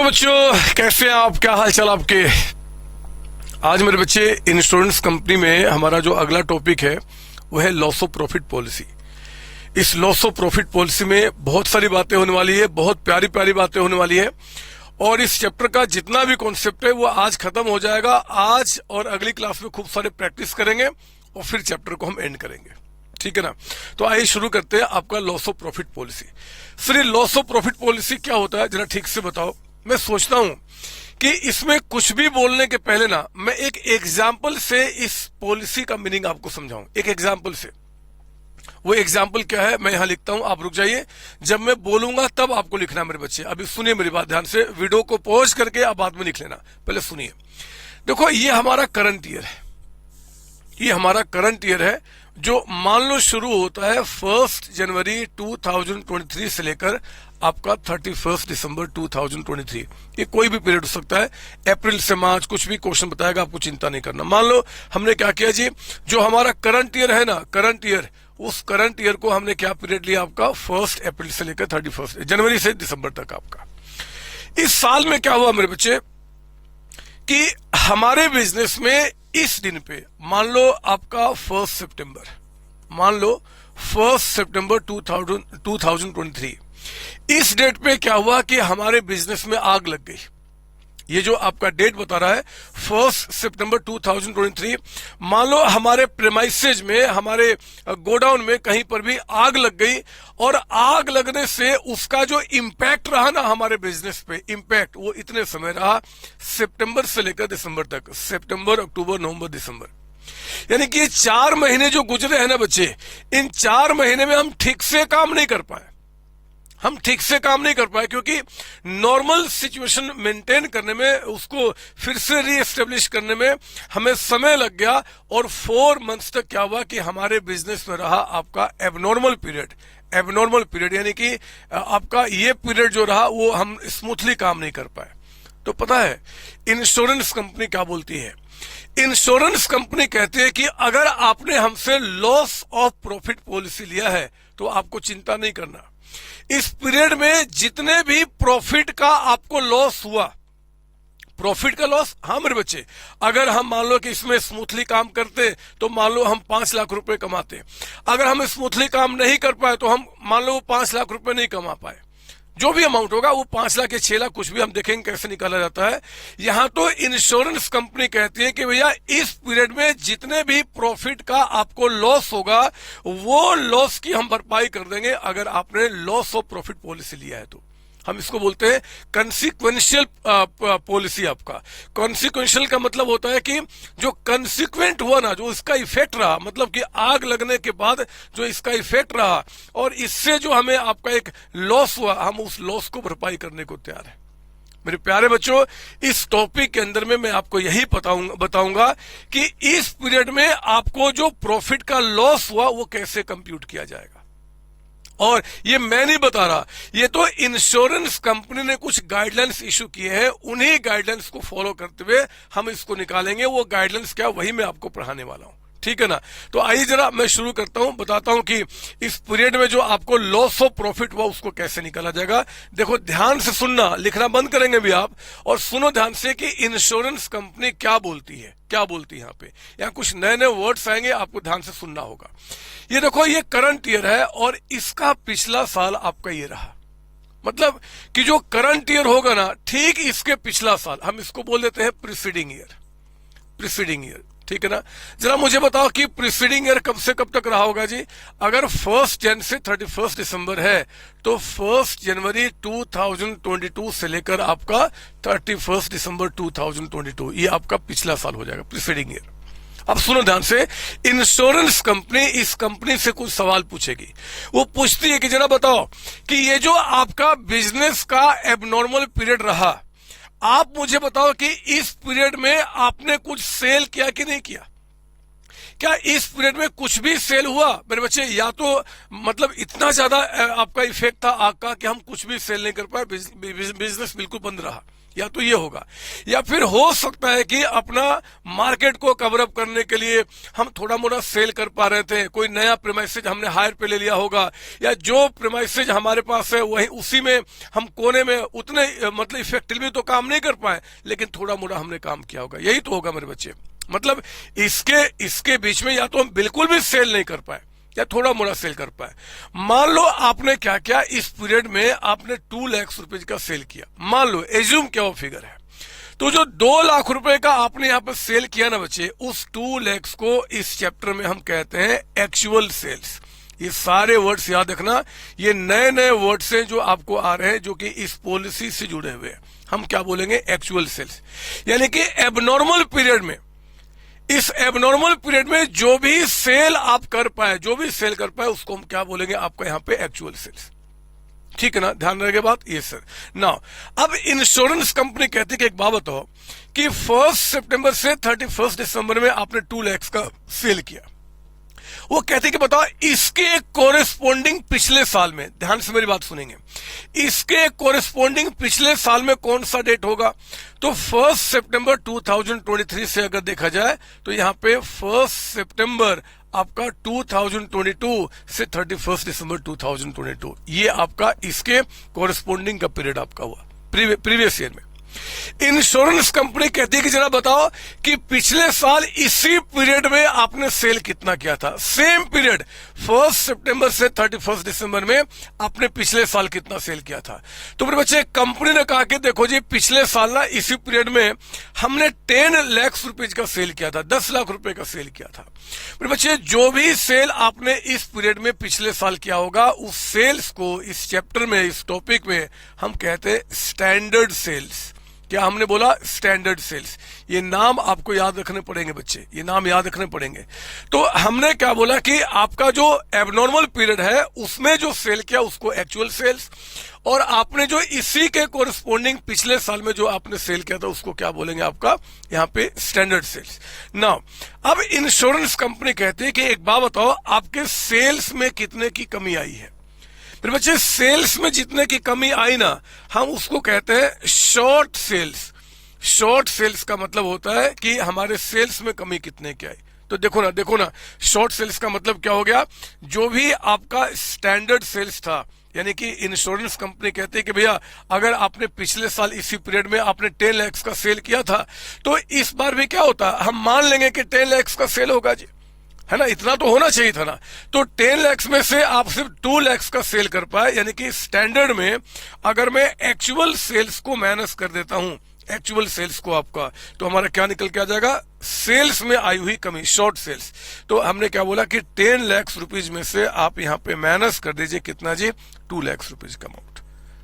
बच्चों, कैसे हैं आप? क्या हाल चाल आपके? आज मेरे बच्चे, इंश्योरेंस कंपनी में हमारा जो अगला टॉपिक है वो है लॉस ऑफ प्रॉफिट पॉलिसी। इस लॉस ऑफ प्रॉफिट पॉलिसी में बहुत सारी बातें होने वाली है, बहुत प्यारी प्यारी बातें होने वाली है। और इस चैप्टर का जितना भी कॉन्सेप्ट है वो आज खत्म हो जाएगा। आज और अगली क्लास में खूब सारे प्रैक्टिस करेंगे और फिर चैप्टर को हम एंड करेंगे, ठीक है ना। तो आइए शुरू करते हैं आपका लॉस ऑफ प्रॉफिट पॉलिसी। फिर लॉस ऑफ प्रॉफिट पॉलिसी क्या होता है, जरा ठीक से बताओ। मैं सोचता हूं कि इसमें कुछ भी बोलने के पहले ना मैं एक एग्जाम्पल से इस पॉलिसी का मीनिंग आपको समझाऊं, एक एग्जाम्पल से। वो एग्जाम्पल क्या है मैं यहां लिखता हूं, आप रुक जाइए। जब मैं बोलूंगा तब आपको लिखना है मेरे बच्चे। अभी सुनिए मेरी बात ध्यान से, वीडियो को पॉज करके आप बाद में लिख लेना, पहले सुनिए। देखो, ये हमारा करंट ईयर है, ये हमारा करंट ईयर है जो मान लो शुरू होता है 1 जनवरी 2023 से लेकर आपका 31 दिसंबर 2023। ये कोई भी पीरियड हो सकता है, अप्रैल से मार्च, कुछ भी क्वेश्चन बताएगा, आपको चिंता नहीं करना। मान लो हमने क्या किया जी, जो हमारा करंट ईयर है ना, करंट ईयर, उस करंट ईयर को हमने क्या पीरियड लिया आपका 1 अप्रैल से लेकर 31 जनवरी से दिसंबर तक आपका। इस साल में क्या हुआ मेरे बच्चे कि हमारे बिजनेस में इस दिन पे मान लो आपका 1 सितंबर, मान लो 1 सितंबर 2023, इस डेट पे क्या हुआ कि हमारे बिजनेस में आग लग गई। ये जो आपका डेट बता रहा है 1 सितंबर 2023, मान लो हमारे प्रेमाइसेज में, हमारे गोडाउन में कहीं पर भी आग लग गई। और आग लगने से उसका जो इम्पैक्ट रहा ना हमारे बिजनेस पे, इम्पैक्ट वो इतने समय रहा सितंबर से लेकर दिसंबर तक, सितंबर, अक्टूबर, नवंबर, दिसंबर। यानी कि ये 4 महीने जो गुजरे हैं ना बच्चे, इन 4 महीने में हम ठीक से काम नहीं कर पाए, हम ठीक से काम नहीं कर पाए, क्योंकि नॉर्मल सिचुएशन मेंटेन करने में, उसको फिर से रीएस्टेब्लिश करने में हमें समय लग गया। और 4 मंथ्स तक क्या हुआ कि हमारे बिजनेस में रहा आपका एबनॉर्मल पीरियड। एबनॉर्मल पीरियड यानी कि आपका ये पीरियड जो रहा वो हम स्मूथली काम नहीं कर पाए। तो पता है इंश्योरेंस कंपनी क्या बोलती है? इंश्योरेंस कंपनी कहती है कि अगर आपने हमसे लॉस ऑफ प्रॉफिट पॉलिसी लिया है तो आपको चिंता नहीं करना। इस पीरियड में जितने भी प्रॉफिट का आपको लॉस हुआ, प्रॉफिट का लॉस, हाँ मेरे बच्चे, अगर हम मान लो कि इसमें स्मूथली काम करते तो मान लो हम 5 लाख रुपए कमाते। अगर हम स्मूथली काम नहीं कर पाए तो हम मान लो 5 लाख रुपए नहीं कमा पाए। जो भी अमाउंट होगा वो 5 लाख या 6 लाख, कुछ भी, हम देखेंगे कैसे निकाला जाता है। यहां तो इंश्योरेंस कंपनी कहती है कि भैया इस पीरियड में जितने भी प्रॉफिट का आपको लॉस होगा वो लॉस की हम भरपाई कर देंगे, अगर आपने लॉस ऑफ प्रॉफिट पॉलिसी लिया है तो। हम इसको बोलते हैं कंसिक्वेंशियल पॉलिसी। आपका कंसिक्वेंशियल का मतलब होता है कि जो कंसिक्वेंट हुआ ना, जो इसका इफेक्ट रहा, मतलब कि आग लगने के बाद जो इसका इफेक्ट रहा और इससे जो हमें आपका एक लॉस हुआ, हम उस लॉस को भरपाई करने को तैयार है। मेरे प्यारे बच्चों, इस टॉपिक के अंदर में मैं आपको यही बताऊंगा कि इस पीरियड में आपको जो प्रॉफिट का लॉस हुआ वो कैसे कंप्यूट किया जाएगा। और ये मैं नहीं बता रहा, ये तो इंश्योरेंस कंपनी ने कुछ गाइडलाइंस इशू किए हैं, उन्हीं गाइडलाइंस को फॉलो करते हुए हम इसको निकालेंगे। वो गाइडलाइंस क्या, वही मैं आपको पढ़ाने वाला हूं, ठीक है ना। तो आइए जरा मैं शुरू करता हूं, बताता हूं कि इस पीरियड में जो आपको लॉस ऑफ प्रॉफिट हुआ उसको कैसे निकाला जाएगा। देखो ध्यान से सुनना, लिखना बंद करेंगे भी आप, और सुनो ध्यान से कि इंश्योरेंस कंपनी क्या बोलती है, क्या बोलती है। यहाँ पे यहाँ कुछ नए नए वर्ड्स आएंगे, आपको ध्यान से सुनना होगा। ये देखो, ये करंट ईयर है और इसका पिछला साल आपका ये रहा। मतलब कि जो करंट ईयर होगा ना, ठीक इसके पिछला साल, हम इसको बोल देते हैं प्रीसीडिंग ईयर, प्रीसीडिंग ईयर, ठीक है ना। जरा मुझे बताओ कि प्रीसीडिंग ईयर कब से कब तक रहा होगा जी? अगर 1 जनवरी से 31 दिसंबर है तो 1 जनवरी 2022 से लेकर आपका 31 दिसंबर 2022, ये आपका पिछला साल हो जाएगा, प्रीसीडिंग ईयर। अब सुनो ध्यान से, इंश्योरेंस कंपनी इस कंपनी से कुछ सवाल पूछेगी। वो पूछती है कि जरा बताओ कि ये जो आपका बिजनेस का एबनॉर्मल पीरियड रहा, आप मुझे बताओ कि इस पीरियड में आपने कुछ सेल किया कि नहीं किया? क्या इस पीरियड में कुछ भी सेल हुआ मेरे बच्चे? या तो मतलब इतना ज्यादा आपका इफेक्ट था आग का कि हम कुछ भी सेल नहीं कर पाए, बिजनेस बिल्कुल बंद रहा, या तो ये होगा, या फिर हो सकता है कि अपना मार्केट को कवर अप करने के लिए हम थोड़ा मोड़ा सेल कर पा रहे थे, कोई नया प्रीमाइसेज हमने हायर पे ले लिया होगा, या जो प्रीमाइसेज हमारे पास है वही उसी में हम कोने में उतने मतलब इफेक्टिवली तो काम नहीं कर पाए, लेकिन थोड़ा मोड़ा हमने काम किया होगा। यही तो होगा मेरे बच्चे। मतलब इसके बीच में या तो हम बिल्कुल भी सेल नहीं कर पाए या थोड़ा मोड़ा सेल कर पाए। मान लो आपने क्या किया, इस पीरियड में आपने 2 लाख रुपए का सेल किया, मान लो एज्यूम क्या वो फिगर है, तो जो 2 लाख रुपए का आपने यहाँ पर सेल किया ना बच्चे, उस 2 लाख को इस चैप्टर में हम कहते हैं एक्चुअल सेल्स। ये सारे वर्ड्स याद रखना, ये नए नए वर्ड्स हैं जो आपको आ रहे हैं, जो कि इस पॉलिसी से जुड़े हुए हैं। हम क्या बोलेंगे, एक्चुअल सेल्स, यानी कि एबनॉर्मल पीरियड में, इस एबनॉर्मल पीरियड में जो भी सेल आप कर पाए, जो भी सेल कर पाए, उसको हम क्या बोलेंगे, आपका यहाँ पे एक्चुअल सेल्स। ठीक है ना, ध्यान रखें बात ये सर। नाउ अब इंश्योरेंस कंपनी कहती है कि एक बात बताओ कि 1 सितंबर से 31 दिसंबर में आपने 2 लाख का सेल किया, वो कहते कि बताओ इसके कोरेस्पोंडिंग पिछले साल में, ध्यान से मेरी बात सुनेंगे, इसके कोरेस्पोंडिंग पिछले साल में कौन सा डेट होगा, तो 1 सितंबर 2023 से अगर देखा जाए तो यहां पे 1 सितंबर आपका 2022 से 31 दिसंबर 2022, ये आपका इसके कोरेस्पोंडिंग का पीरियड आपका हुआ प्रीवियस ईयर में। इंश्योरेंस कंपनी कहती है कि जरा बताओ कि पिछले साल इसी पीरियड में आपने सेल कितना किया था, सेम पीरियड 1 सितंबर से 31 दिसंबर में आपने पिछले साल कितना सेल किया था। तो मेरे बच्चे कंपनी ने कहा कि देखो जी पिछले साल ना इसी पीरियड में हमने 10 लाख रुपए का सेल किया था, 10 लाख रुपए का सेल किया था। मेरे बच्चे जो भी सेल आपने इस पीरियड में पिछले साल किया होगा, उस सेल्स को इस चैप्टर में, इस टॉपिक में हम कहते हैं स्टैंडर्ड सेल्स। क्या हमने बोला, स्टैंडर्ड सेल्स। ये नाम आपको याद रखने पड़ेंगे बच्चे, ये नाम याद रखने पड़ेंगे। तो हमने क्या बोला कि आपका जो एबनॉर्मल पीरियड है उसमें जो सेल किया उसको एक्चुअल सेल्स, और आपने जो इसी के कोरिस्पोंडिंग पिछले साल में जो आपने सेल किया था उसको क्या बोलेंगे, आपका यहाँ पे स्टैंडर्ड सेल्स। नाउ अब इंश्योरेंस कंपनी कहती है कि एक बात बताओ आपके सेल्स में कितने की कमी आई है। फिर बच्चे सेल्स में जितने की कमी आई ना, हम उसको कहते हैं शॉर्ट सेल्स। शॉर्ट सेल्स का मतलब होता है कि हमारे सेल्स में कमी कितने की आई। तो देखो ना शॉर्ट सेल्स का मतलब क्या हो गया, जो भी आपका स्टैंडर्ड सेल्स था, यानी कि इंश्योरेंस कंपनी कहती है कि भैया अगर आपने पिछले साल इसी पीरियड में आपने 10 लाख का सेल किया था, तो इस बार भी क्या होता, हम मान लेंगे कि 10 लाख का सेल होगा जी, है ना, इतना तो होना चाहिए था ना। तो 10 लाख में से आप सिर्फ 2 लाख का सेल कर पाए, यानी कि स्टैंडर्ड में अगर मैं एक्चुअल सेल्स को माइनस कर देता हूं, एक्चुअल सेल्स को आपका, तो हमारा क्या निकल के आ जाएगा, सेल्स में आई हुई कमी, शॉर्ट सेल्स। तो हमने क्या बोला कि 10 लाख रुपीज में से आप यहाँ पे माइनस कर दीजिए कितना जी, 2 लाख रुपीज का अमाउंट।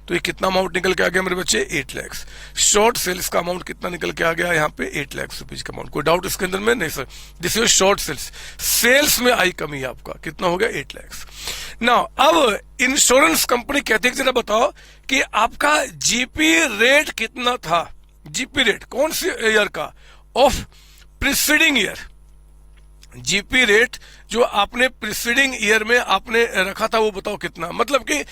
तो ये कितना अमाउंट निकल के आ गया मेरे बच्चे, 8 लाख। शॉर्ट सेल्स का अमाउंट कितना निकल के आ गया यहाँ पे, 8 लाख रुपीज का अमाउंट। कोई डाउट इसके अंदर में? नहीं sir, this is short sales. Sales में आई कमी आपका कितना हो गया, 8 लाख। नाउ अब इंश्योरेंस कंपनी कहती है जरा बताओ कि आपका जीपी रेट कितना था। जीपी रेट कौन से ईयर का, of preceding year. GP rate जो आपने प्रीसीडिंग ईयर में आपने रखा था वो बताओ कितना, मतलब कि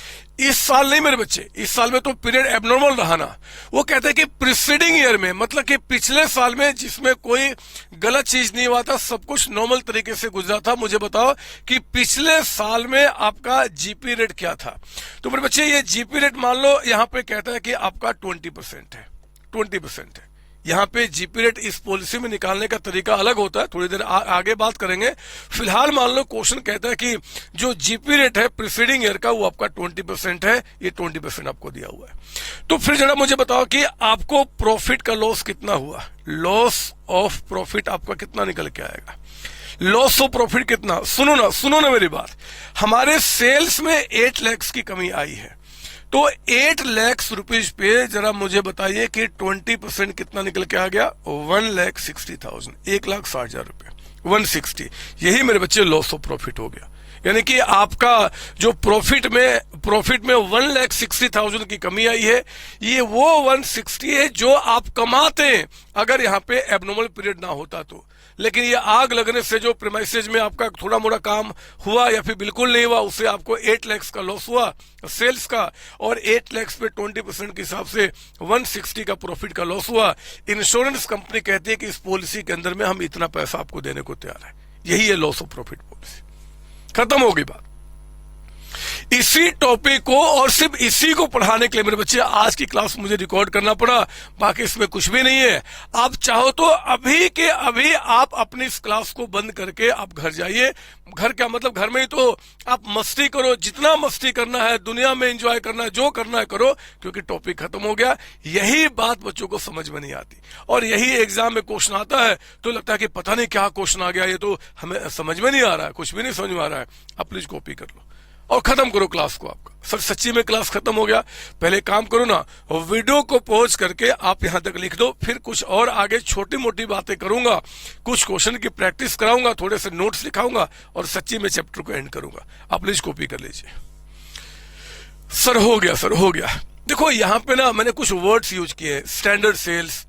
इस साल नहीं मेरे बच्चे, इस साल में तो पीरियड एबनॉर्मल रहा ना। वो कहते हैं कि प्रीसीडिंग ईयर में, मतलब कि पिछले साल में जिसमें कोई गलत चीज नहीं हुआ था, सब कुछ नॉर्मल तरीके से गुजरा था, मुझे बताओ कि पिछले साल में आपका जीपी रेट क्या था। तो मेरे बच्चे ये जीपी रेट मान लो यहाँ पे कहता है कि आपका 20% है, 20% है। यहाँ पे जीपी रेट इस पॉलिसी में निकालने का तरीका अलग होता है, थोड़ी देर आगे बात करेंगे। फिलहाल मान लो क्वेश्चन कहता है कि जो जीपी रेट है प्रीसीडिंग ईयर का वो आपका 20% है, ये 20% आपको दिया हुआ है। तो फिर जरा मुझे बताओ कि आपको प्रॉफिट का लॉस कितना हुआ, लॉस ऑफ प्रॉफिट आपका कितना निकल के आएगा, लॉस ऑफ प्रॉफिट कितना। सुनो ना मेरी बात, हमारे सेल्स में 8 लाख की कमी आई है, तो 8 लाख रुपीज पे जरा मुझे बताइए कि 20% कितना निकल के आ गया, 1,60,000, 1,60,000 रुपए, 160। यही मेरे बच्चे लॉस ऑफ प्रॉफिट हो गया, यानी कि आपका जो प्रॉफिट में 1,60,000 की कमी आई है, ये वो 160 है जो आप कमाते हैं अगर यहाँ पे एबनॉर्मल पीरियड ना होता तो। लेकिन ये आग लगने से जो प्रीमाइसेज में आपका थोड़ा मोड़ा काम हुआ या फिर बिल्कुल नहीं हुआ, उससे आपको 8 लाख का लॉस हुआ सेल्स का, और 8 लाख पे 20% के हिसाब से 160 का प्रॉफिट का लॉस हुआ। इंश्योरेंस कंपनी कहती है कि इस पॉलिसी के अंदर में हम इतना पैसा आपको देने को तैयार है। यही है लॉस ऑफ प्रॉफिट पॉलिसी। खत्म होगी बात। इसी टॉपिक को और सिर्फ इसी को पढ़ाने के लिए मेरे बच्चे आज की क्लास मुझे रिकॉर्ड करना पड़ा, बाकी इसमें कुछ भी नहीं है। आप चाहो तो अभी के अभी आप अपनी इस क्लास को बंद करके आप घर जाइए। घर क्या मतलब, घर में ही तो आप मस्ती करो, जितना मस्ती करना है दुनिया में एंजॉय करना है, जो करना है करो, क्योंकि टॉपिक खत्म हो गया। यही बात बच्चों को समझ में नहीं आती, और यही एग्जाम में क्वेश्चन आता है तो लगता है कि पता नहीं क्या क्वेश्चन आ गया, ये तो हमें समझ में नहीं आ रहा है, कुछ भी नहीं समझ में आ रहा है। आप प्लीज कॉपी कर लो और खत्म करो क्लास को। आपका सर सच्ची में क्लास खत्म हो गया। पहले काम करो ना, वीडियो को पॉज करके आप यहां तक लिख दो, फिर कुछ और आगे छोटी मोटी बातें करूंगा, कुछ क्वेश्चन की प्रैक्टिस कराऊंगा, थोड़े से नोट्स लिखाऊंगा और सच्ची में चैप्टर को एंड करूंगा। आप प्लीज कॉपी कर लीजिए। सर हो गया, सर हो गया। देखो यहां पे ना मैंने कुछ वर्ड्स यूज किए, standard sales,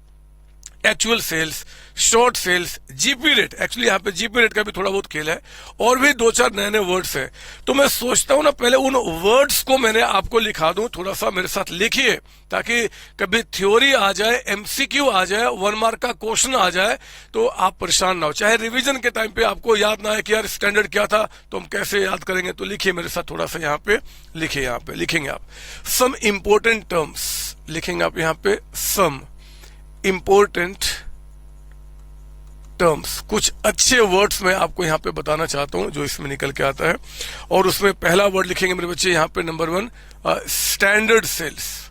actual sales, short sales, GP rate. Actually यहाँ पे जीपी रेट का भी थोड़ा बहुत खेल है, और भी 2-4 नए नए वर्ड्स हैं। तो मैं सोचता हूं ना पहले उन वर्ड्स को मैंने आपको लिखा दूं, थोड़ा सा मेरे साथ लिखिए, ताकि कभी थ्योरी आ जाए, एमसीक्यू आ जाए, 1 मार्क का क्वेश्चन आ जाए तो आप परेशान ना हो। चाहे रिवीजन के टाइम पे आपको याद ना है कि यार स्टैंडर्ड क्या था, तो हम कैसे याद करेंगे। तो लिखिए मेरे साथ थोड़ा सा, यहाँ पे लिखिए, यहाँ पे लिखेंगे आप सम इंपोर्टेंट टर्म्स, लिखेंगे आप यहाँ पे सम इंपोर्टेंट टर्म्स। कुछ अच्छे वर्ड्स मैं आपको यहां पे बताना चाहता हूं जो इसमें निकल के आता है, और उसमें पहला वर्ड लिखेंगे मेरे बच्चे यहां पे number 1 standard sales.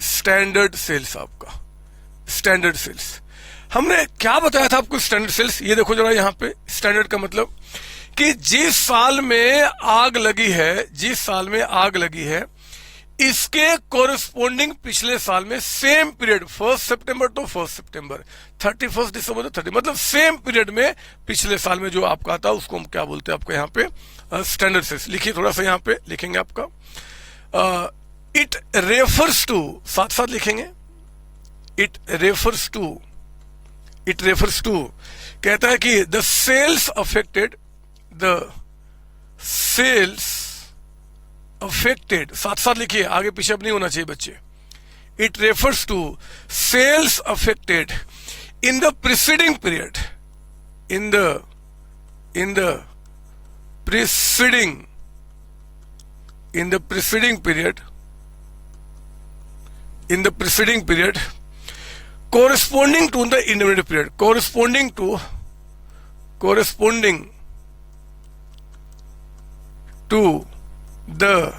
Standard sales, आपका स्टैंडर्ड सेल्स हमने क्या बताया था आपको स्टैंडर्ड सेल्स। ये देखो जरा यहां पे स्टैंडर्ड का मतलब कि जिस साल में आग लगी है, जिस साल में आग लगी है इसके कोरिस्पोंडिंग पिछले साल में सेम पीरियड, 1 सितंबर तो 1 सितंबर, 31 दिसंबर तो 30, मतलब सेम पीरियड में पिछले साल में जो आपका था उसको हम क्या बोलते हैं आपको यहाँ पे स्टैंडर्ड सेल्स। लिखिए थोड़ा सा, यहाँ पे लिखेंगे आपका इट रेफर्स टू, साथ साथ लिखेंगे it refers to. It refers to कहता है कि the sales affected, the sales affected, साथ साथ लिखिए, आगे पीछे अब नहीं होना चाहिए बच्चे। It refers to sales affected in the preceding period, in the preceding, in the preceding period, in the preceding period corresponding to the indemnity period, corresponding to the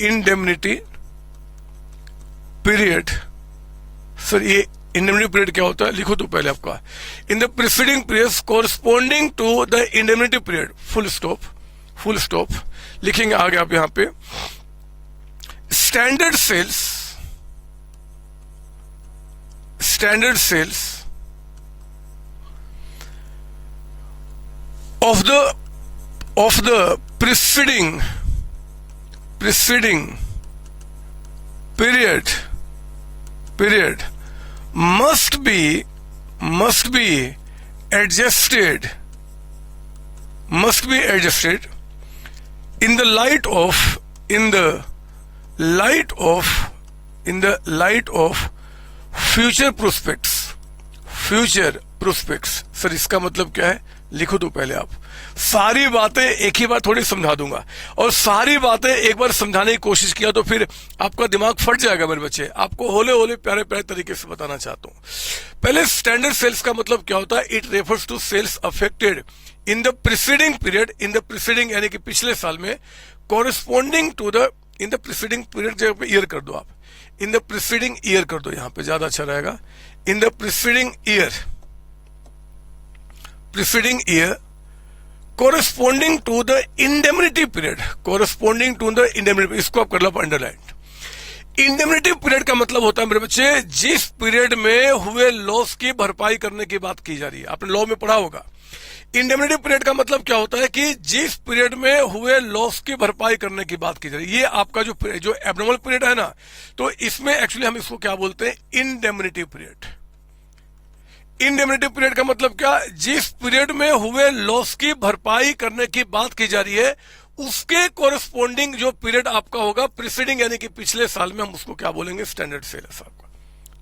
indemnity period। Sir ये indemnity period क्या होता है, लिखो तो पहले आपका in the preceding periods corresponding to the indemnity period, full stop। लिखेंगे आगे आप यहां पे standard sales of the preceding period must be adjusted in the light of future prospects. Sir इसका मतलब क्या है, लिखो तो पहले आप। सारी बातें एक ही बार थोड़ी समझा दूंगा, और सारी बातें एक बार समझाने की कोशिश किया तो फिर आपका दिमाग फट जाएगा मेरे बच्चे। आपको होले होले प्यारे प्यारे तरीके से बताना चाहता हूं। पहले स्टैंडर्ड सेल्स का मतलब क्या होता है, it refers to sales affected in the preceding period, in the preceding यानी कि पिछले साल में, corresponding to the, in the preceding period जगह पे ईयर कर दो आप, इन द प्रीसीडिंग ईयर कर दो, यहां पे ज्यादा अच्छा रहेगा। In the preceding year corresponding to the indemnity period, corresponding to the indemnity, इसको आप कर लो अंडरलाइन। इंडेमनिटी पीरियड का मतलब होता है मेरे बच्चे जिस पीरियड में हुए लॉस की भरपाई करने की बात की जा रही है। आपने लॉ में पढ़ा होगा इंडेमनिटी पीरियड का मतलब क्या होता है कि जिस पीरियड में हुए लॉस की भरपाई करने की बात की जा रही है। ये आपका जो एब्नॉर्मल पीरियड है ना, तो इसमें एक्चुअली हम इसको क्या बोलते हैं, इंडेमनिटी पीरियड। इंडेमनिटी पीरियड का मतलब क्या, जिस पीरियड में हुए लॉस की भरपाई करने की बात की जा रही है उसके कोरस्पोंडिंग जो पीरियड आपका होगा प्रीसीडिंग यानी कि पिछले साल में, हम उसको क्या बोलेंगे, स्टैंडर्ड सेल्स आपका।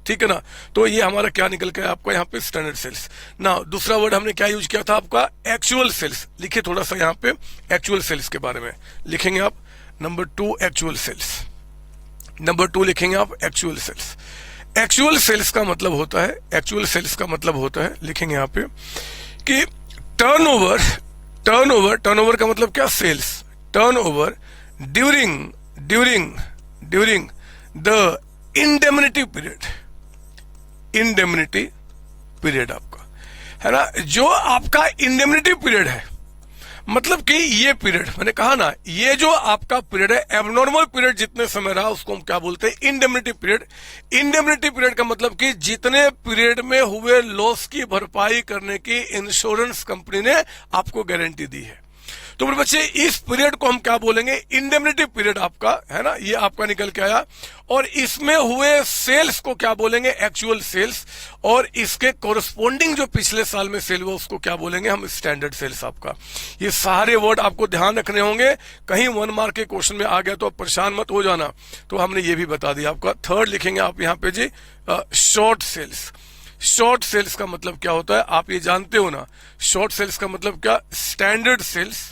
ठीक है ना। तो ये हमारा क्या निकल के आपका यहाँ पे स्टैंडर्ड सेल्स ना। दूसरा वर्ड हमने क्या यूज किया था आपका, एक्चुअल सेल्स। लिखिए थोड़ा सा यहाँ पे एक्चुअल सेल्स के बारे में लिखेंगे आप। नंबर 2 एक्चुअल सेल्स, नंबर 2 लिखेंगे आप एक्चुअल सेल्स। एक्चुअल सेल्स का मतलब होता है, एक्चुअल सेल्स का मतलब होता है, लिखेंगे यहाँ पे कि टर्नओवर, टर्नओवर, टर्नओवर का मतलब क्या, sales, turnover during during during the indemnity period, indemnity period आपका है ना। जो आपका इंडेमनिटी पीरियड है, मतलब कि ये पीरियड, मैंने कहा ना, ये जो आपका पीरियड है, एबनॉर्मल पीरियड जितने समय रहा उसको हम क्या बोलते हैं, इंडेमनिटी पीरियड। इंडेमनिटी पीरियड का मतलब कि जितने पीरियड में हुए लॉस की भरपाई करने की इंश्योरेंस कंपनी ने आपको गारंटी दी है। तो मेरे बच्चे इस पीरियड को हम क्या बोलेंगे, इंडेमनिटी पीरियड आपका है ना, ये आपका निकल के आया। और इसमें हुए सेल्स को क्या बोलेंगे, एक्चुअल सेल्स। और इसके कोरस्पोंडिंग जो पिछले साल में सेल हुआ उसको क्या बोलेंगे हम, स्टैंडर्ड सेल्स आपका। ये सारे वर्ड आपको ध्यान रखने होंगे, कहीं 1 मार्क के क्वेश्चन में आ गया तो आप परेशान मत हो जाना। तो हमने ये भी बता दिया आपका। थर्ड लिखेंगे आप यहाँ पे जी, शॉर्ट सेल्स। शॉर्ट सेल्स का मतलब क्या होता है, आप ये जानते हो ना, शॉर्ट सेल्स का मतलब क्या, स्टैंडर्ड सेल्स।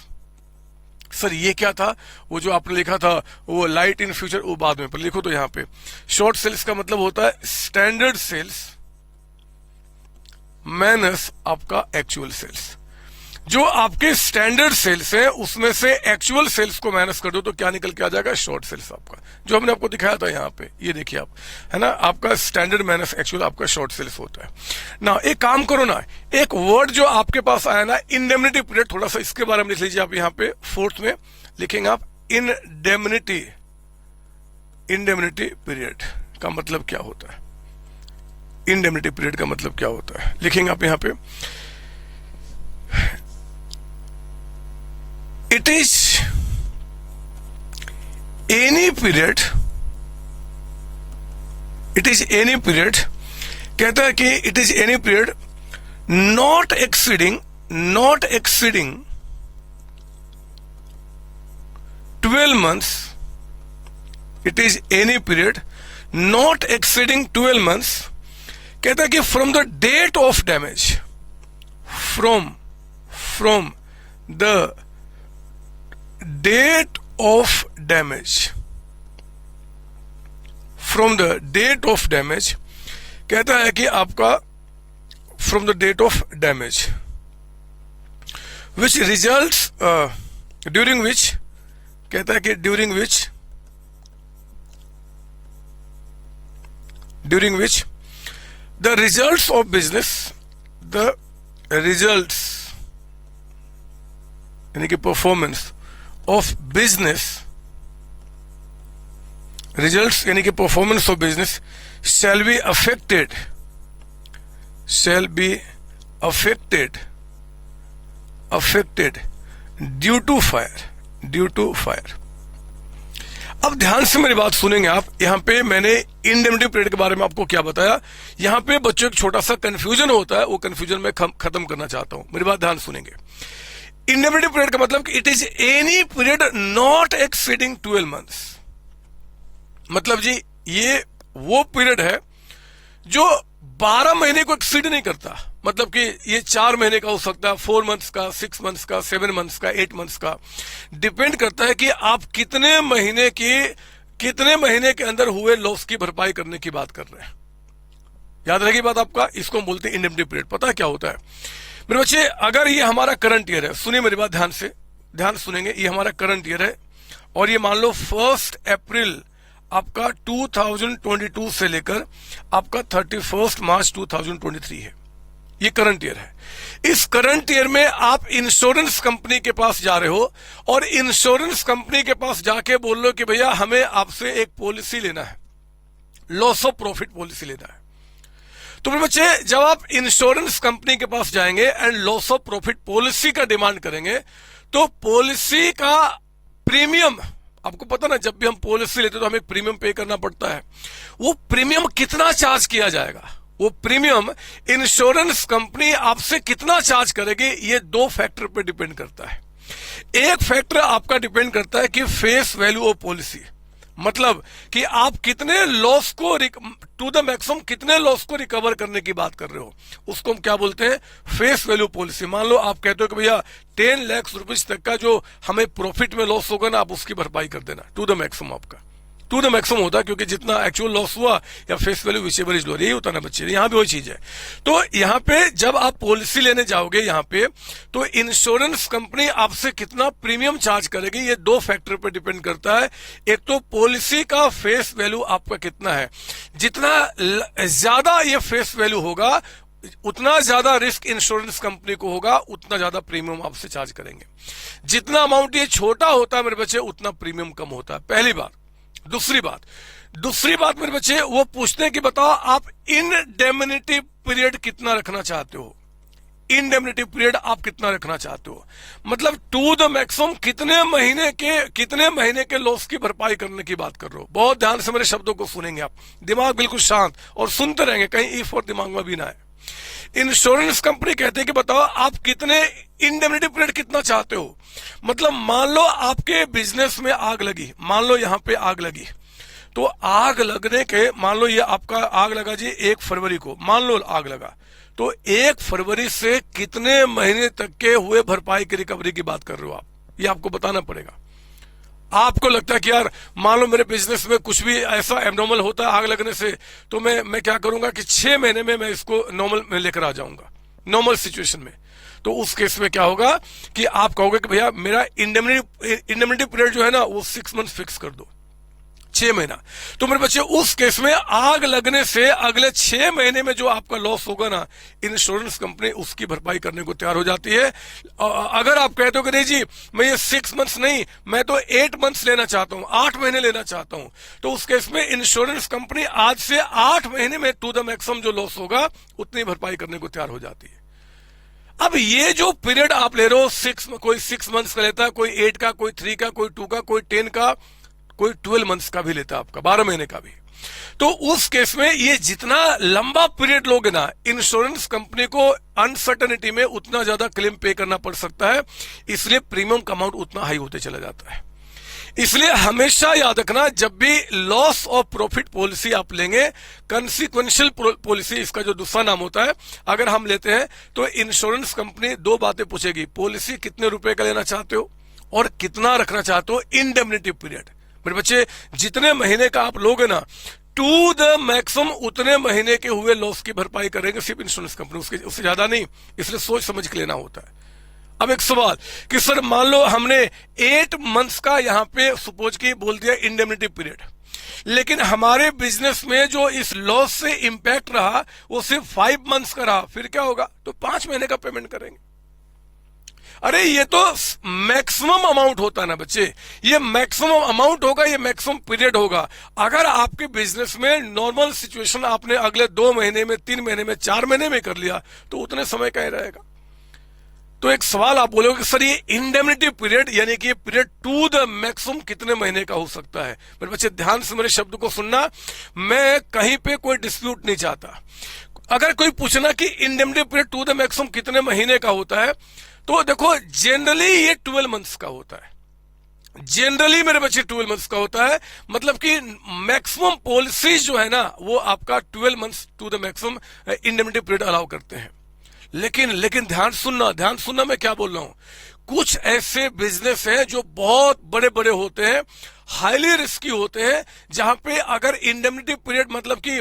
सर ये क्या था, वो जो आपने लिखा था वो लाइट इन फ्यूचर, वो बाद में, पर लिखो तो यहां पे शॉर्ट सेल्स का मतलब होता है स्टैंडर्ड सेल्स माइनस आपका एक्चुअल सेल्स। जो आपके स्टैंडर्ड सेल्स है उसमें से एक्चुअल सेल्स को माइनस कर दो तो क्या निकल के आ जाएगा, शॉर्ट सेल्स आपका, जो हमने आपको दिखाया था यहाँ पे। ये देखिए आप, है ना, आपका स्टैंडर्ड माइनस एक्चुअल आपका शॉर्ट सेल्स होता है ना। एक काम करो ना, एक वर्ड जो आपके पास आया ना, इंडेमनिटी पीरियड, थोड़ा सा इसके बारे में लिख लीजिए आप। यहाँ पे 4th में लिखेंगे आप इंडेमनिटी, इंडेमनिटी पीरियड का मतलब क्या होता है, इंडेमनिटी पीरियड का मतलब क्या होता है, लिखेंगे आप यहाँ पे। It is any period, it is any period, कहता है कि it is any period not exceeding 12 months. It is any period not exceeding 12 months. कहता है कि from the date of damage, from the date of damage, from the date of damage, कहता है कि आपका from the date of damage which results during which, कहता है कि during which the results of business, the results यानी कि performance of business, results यानी कि performance of business shall be affected due to fire. अब ध्यान से मेरी बात सुनेंगे आप। यहां पे मैंने इंडेमनिटी पीरियड के बारे में आपको क्या बताया, यहां पे बच्चों एक छोटा सा कंफ्यूजन होता है, वो कंफ्यूजन मैं खत्म करना चाहता हूं, मेरी बात ध्यान सुनेंगे। इंडेमनिटी पीरियड का मतलब कि it is any period not exceeding 12 months. मतलब जी ये वो पीरियड है जो 12 महीने को एक्सीड नहीं करता। मतलब कि ये 4 महीने का हो सकता है, 4 मंथ्स का, 6 मंथ्स का, 7 मंथ्स का, 8 मंथ्स का, डिपेंड करता है कि आप कितने महीने के अंदर हुए लॉस की भरपाई करने की बात कर रहे हैं। याद रहेगी बात आपका, इसको हम बोलते हैं इंडेमनिटी पीरियड। पता है क्या होता है मेरे बच्चे, अगर ये हमारा करंट ईयर है, सुनिए मेरी बात ध्यान सुनेंगे, ये हमारा करंट ईयर है और ये मान लो 1 अप्रैल आपका 2022 से लेकर आपका 31 मार्च 2023 है, ये करंट ईयर है। इस करंट ईयर में आप इंश्योरेंस कंपनी के पास जा रहे हो और इंश्योरेंस कंपनी के पास जाके बोल लो कि भैया हमें आपसे एक पॉलिसी लेना है, लॉस ऑफ प्रॉफिट पॉलिसी लेना है। तो मेरे बच्चे जब आप इंश्योरेंस कंपनी के पास जाएंगे and loss of profit policy का डिमांड करेंगे तो पॉलिसी का प्रीमियम, आपको पता ना जब भी हम पॉलिसी लेते तो हमें प्रीमियम पे करना पड़ता है, वो प्रीमियम कितना चार्ज किया जाएगा वो प्रीमियम इंश्योरेंस कंपनी आपसे कितना चार्ज करेगी, ये दो फैक्टर पे डिपेंड करता है। एक फैक्टर आपका डिपेंड करता है कि फेस वैल्यू ऑफ पॉलिसी, मतलब कि आप कितने लॉस को टू द मैक्सिमम कितने लॉस को रिकवर करने की बात कर रहे हो, उसको हम क्या बोलते हैं, फेस वैल्यू पॉलिसी। मान लो आप कहते हो कि भैया 10 लाख रुपीज तक का जो हमें प्रॉफिट में लॉस होगा ना, आप उसकी भरपाई कर देना, टू द मैक्सिमम आपका टू द मैक्सिमम होता है, क्योंकि जितना एक्चुअल लॉस हुआ या face value which ever is lower, यही होता है ना बच्चे, यहाँ भी वही चीज है। तो यहाँ पे जब आप पॉलिसी लेने जाओगे यहाँ पे, तो इंश्योरेंस कंपनी आपसे कितना प्रीमियम चार्ज करेगी, ये दो फैक्टर पे डिपेंड करता है। एक तो पॉलिसी का फेस वैल्यू आपका कितना है, जितना ज्यादा ये फेस वैल्यू होगा उतना ज्यादा रिस्क इंश्योरेंस कंपनी को होगा, उतना ज्यादा प्रीमियम आपसे चार्ज करेंगे। जितना अमाउंट ये छोटा होता है मेरे बच्चे, उतना प्रीमियम कम होता है, पहली बात। दूसरी बात मेरे बच्चे, वो पूछते हैं कि बताओ आप इंडेमनिटी पीरियड कितना रखना चाहते हो, इंडेमनिटी पीरियड आप कितना रखना चाहते हो, मतलब टू द मैक्सिमम कितने महीने के लॉस की भरपाई करने की बात कर रहे हो। बहुत ध्यान से मेरे शब्दों को सुनेंगे आप, दिमाग बिल्कुल शांत और सुनते रहेंगे, कहीं इफ और दिमाग में भी ना है। इंश्योरेंस कंपनी कहते हैं कि बताओ आप कितने इंडेमनिटी पीरियड कितना चाहते हो, मतलब मान लो आपके बिजनेस में आग लगी, मान लो यहां पे आग लगी, तो आग लगने के, मान लो ये आपका आग लगा जी 1 फरवरी को, मान लो आग लगा, तो 1 फरवरी से कितने महीने तक के हुए भरपाई की रिकवरी की बात कर रहे हो आप, ये आपको बताना पड़ेगा। आपको लगता है कि यार मान लो मेरे बिजनेस में कुछ भी ऐसा एबनॉर्मल होता है आग लगने से, तो मैं क्या करूंगा कि 6 महीने में मैं इसको नॉर्मल में लेकर आ जाऊंगा, नॉर्मल सिचुएशन में। तो उस केस में क्या होगा कि आप कहोगे कि भैया मेरा इंडेमनिटी पीरियड जो है ना वो 6 मंथ फिक्स कर दो, 6 महीना। तो मेरे बच्चे उस केस में आग लगने से अगले 6 महीने में जो आपका लॉस होगा ना, इंश्योरेंस कंपनी उसकी भरपाई करने को तैयार हो जाती है। अगर आप कहते हो कि नहीं जी मैं ये 6 मंथ्स नहीं, मैं तो 8 मंथ्स लेना चाहता हूं, 8 महीने लेना चाहता हूं, तो उस केस में इंश्योरेंस कंपनी आज से 8 महीने में टू द मैक्सिमम जो लॉस होगा उतनी भरपाई करने को तैयार हो जाती है। अब ये जो पीरियड आप ले रहे हो, कोई 6 मंथ्स का लेता है, कोई 8 का, कोई 3 का, कोई 2 का, कोई 10 का, कोई 12 मंथ्स का भी लेता है, आपका 12 महीने का भी। तो उस केस में ये जितना लंबा पीरियड लोगे ना, इंश्योरेंस कंपनी को अनसर्टेनिटी में उतना ज्यादा क्लेम पे करना पड़ सकता है, इसलिए प्रीमियम का अमाउंट उतना हाई होते चला जाता है। इसलिए हमेशा याद रखना, जब भी लॉस ऑफ प्रॉफिट पॉलिसी आप लेंगे, कंसिक्वेंशियल पॉलिसी इसका जो दूसरा नाम होता है, अगर हम लेते हैं तो इंश्योरेंस कंपनी 2 बातें पूछेगी, पॉलिसी कितने रुपए का लेना चाहते हो और कितना रखना चाहते हो इंडेमनिटी पीरियड। मेरे बच्चे जितने महीने का आप लोगे ना, टू द मैक्सिमम उतने महीने के हुए लॉस की भरपाई करेंगे सिर्फ इंश्योरेंस कंपनी, उससे ज्यादा नहीं, इसलिए सोच समझ के लेना होता है। अब एक सवाल कि सर मान लो हमने 8 मंथ्स का यहां पे सपोज की बोल दिया इंडेमनिटी पीरियड, लेकिन हमारे बिजनेस में जो इस लॉस से इंपैक्ट रहा वो सिर्फ 5 मंथ्स का रहा, फिर क्या होगा, तो 5 महीने का पेमेंट करेंगे। अरे ये तो मैक्सिमम अमाउंट होता है ना बच्चे, ये मैक्सिमम अमाउंट होगा, ये मैक्सिमम पीरियड होगा। अगर आपके बिजनेस में नॉर्मल सिचुएशन आपने अगले 2 महीने में, 3 महीने में, 4 महीने में कर लिया, तो उतने समय का ही रहेगा। तो एक सवाल आप बोलोगे कि सर ये इंडेमनिटी पीरियड यानी कि पीरियड टू द मैक्सिमम कितने महीने का हो सकता है। मेरे बच्चे ध्यान से मेरे शब्द को सुनना, मैं कहीं पे कोई डिस्प्यूट नहीं चाहता। अगर कोई पूछना कि indemnity period to the maximum कितने महीने का होता है, तो देखो जनरली ये 12 मंथ्स का होता है, जनरली मेरे बच्चे 12 मंथ्स का होता है, मतलब कि मैक्सिमम पॉलिसीज जो है ना वो आपका 12 months to the maximum indemnity period allow करते हैं। लेकिन ध्यान सुनना मैं क्या बोल रहा हूं, कुछ ऐसे बिजनेस हैं जो बहुत बड़े बड़े होते हैं, हाईली रिस्की होते हैं, जहां पे अगर इंडेमनिटी पीरियड मतलब कि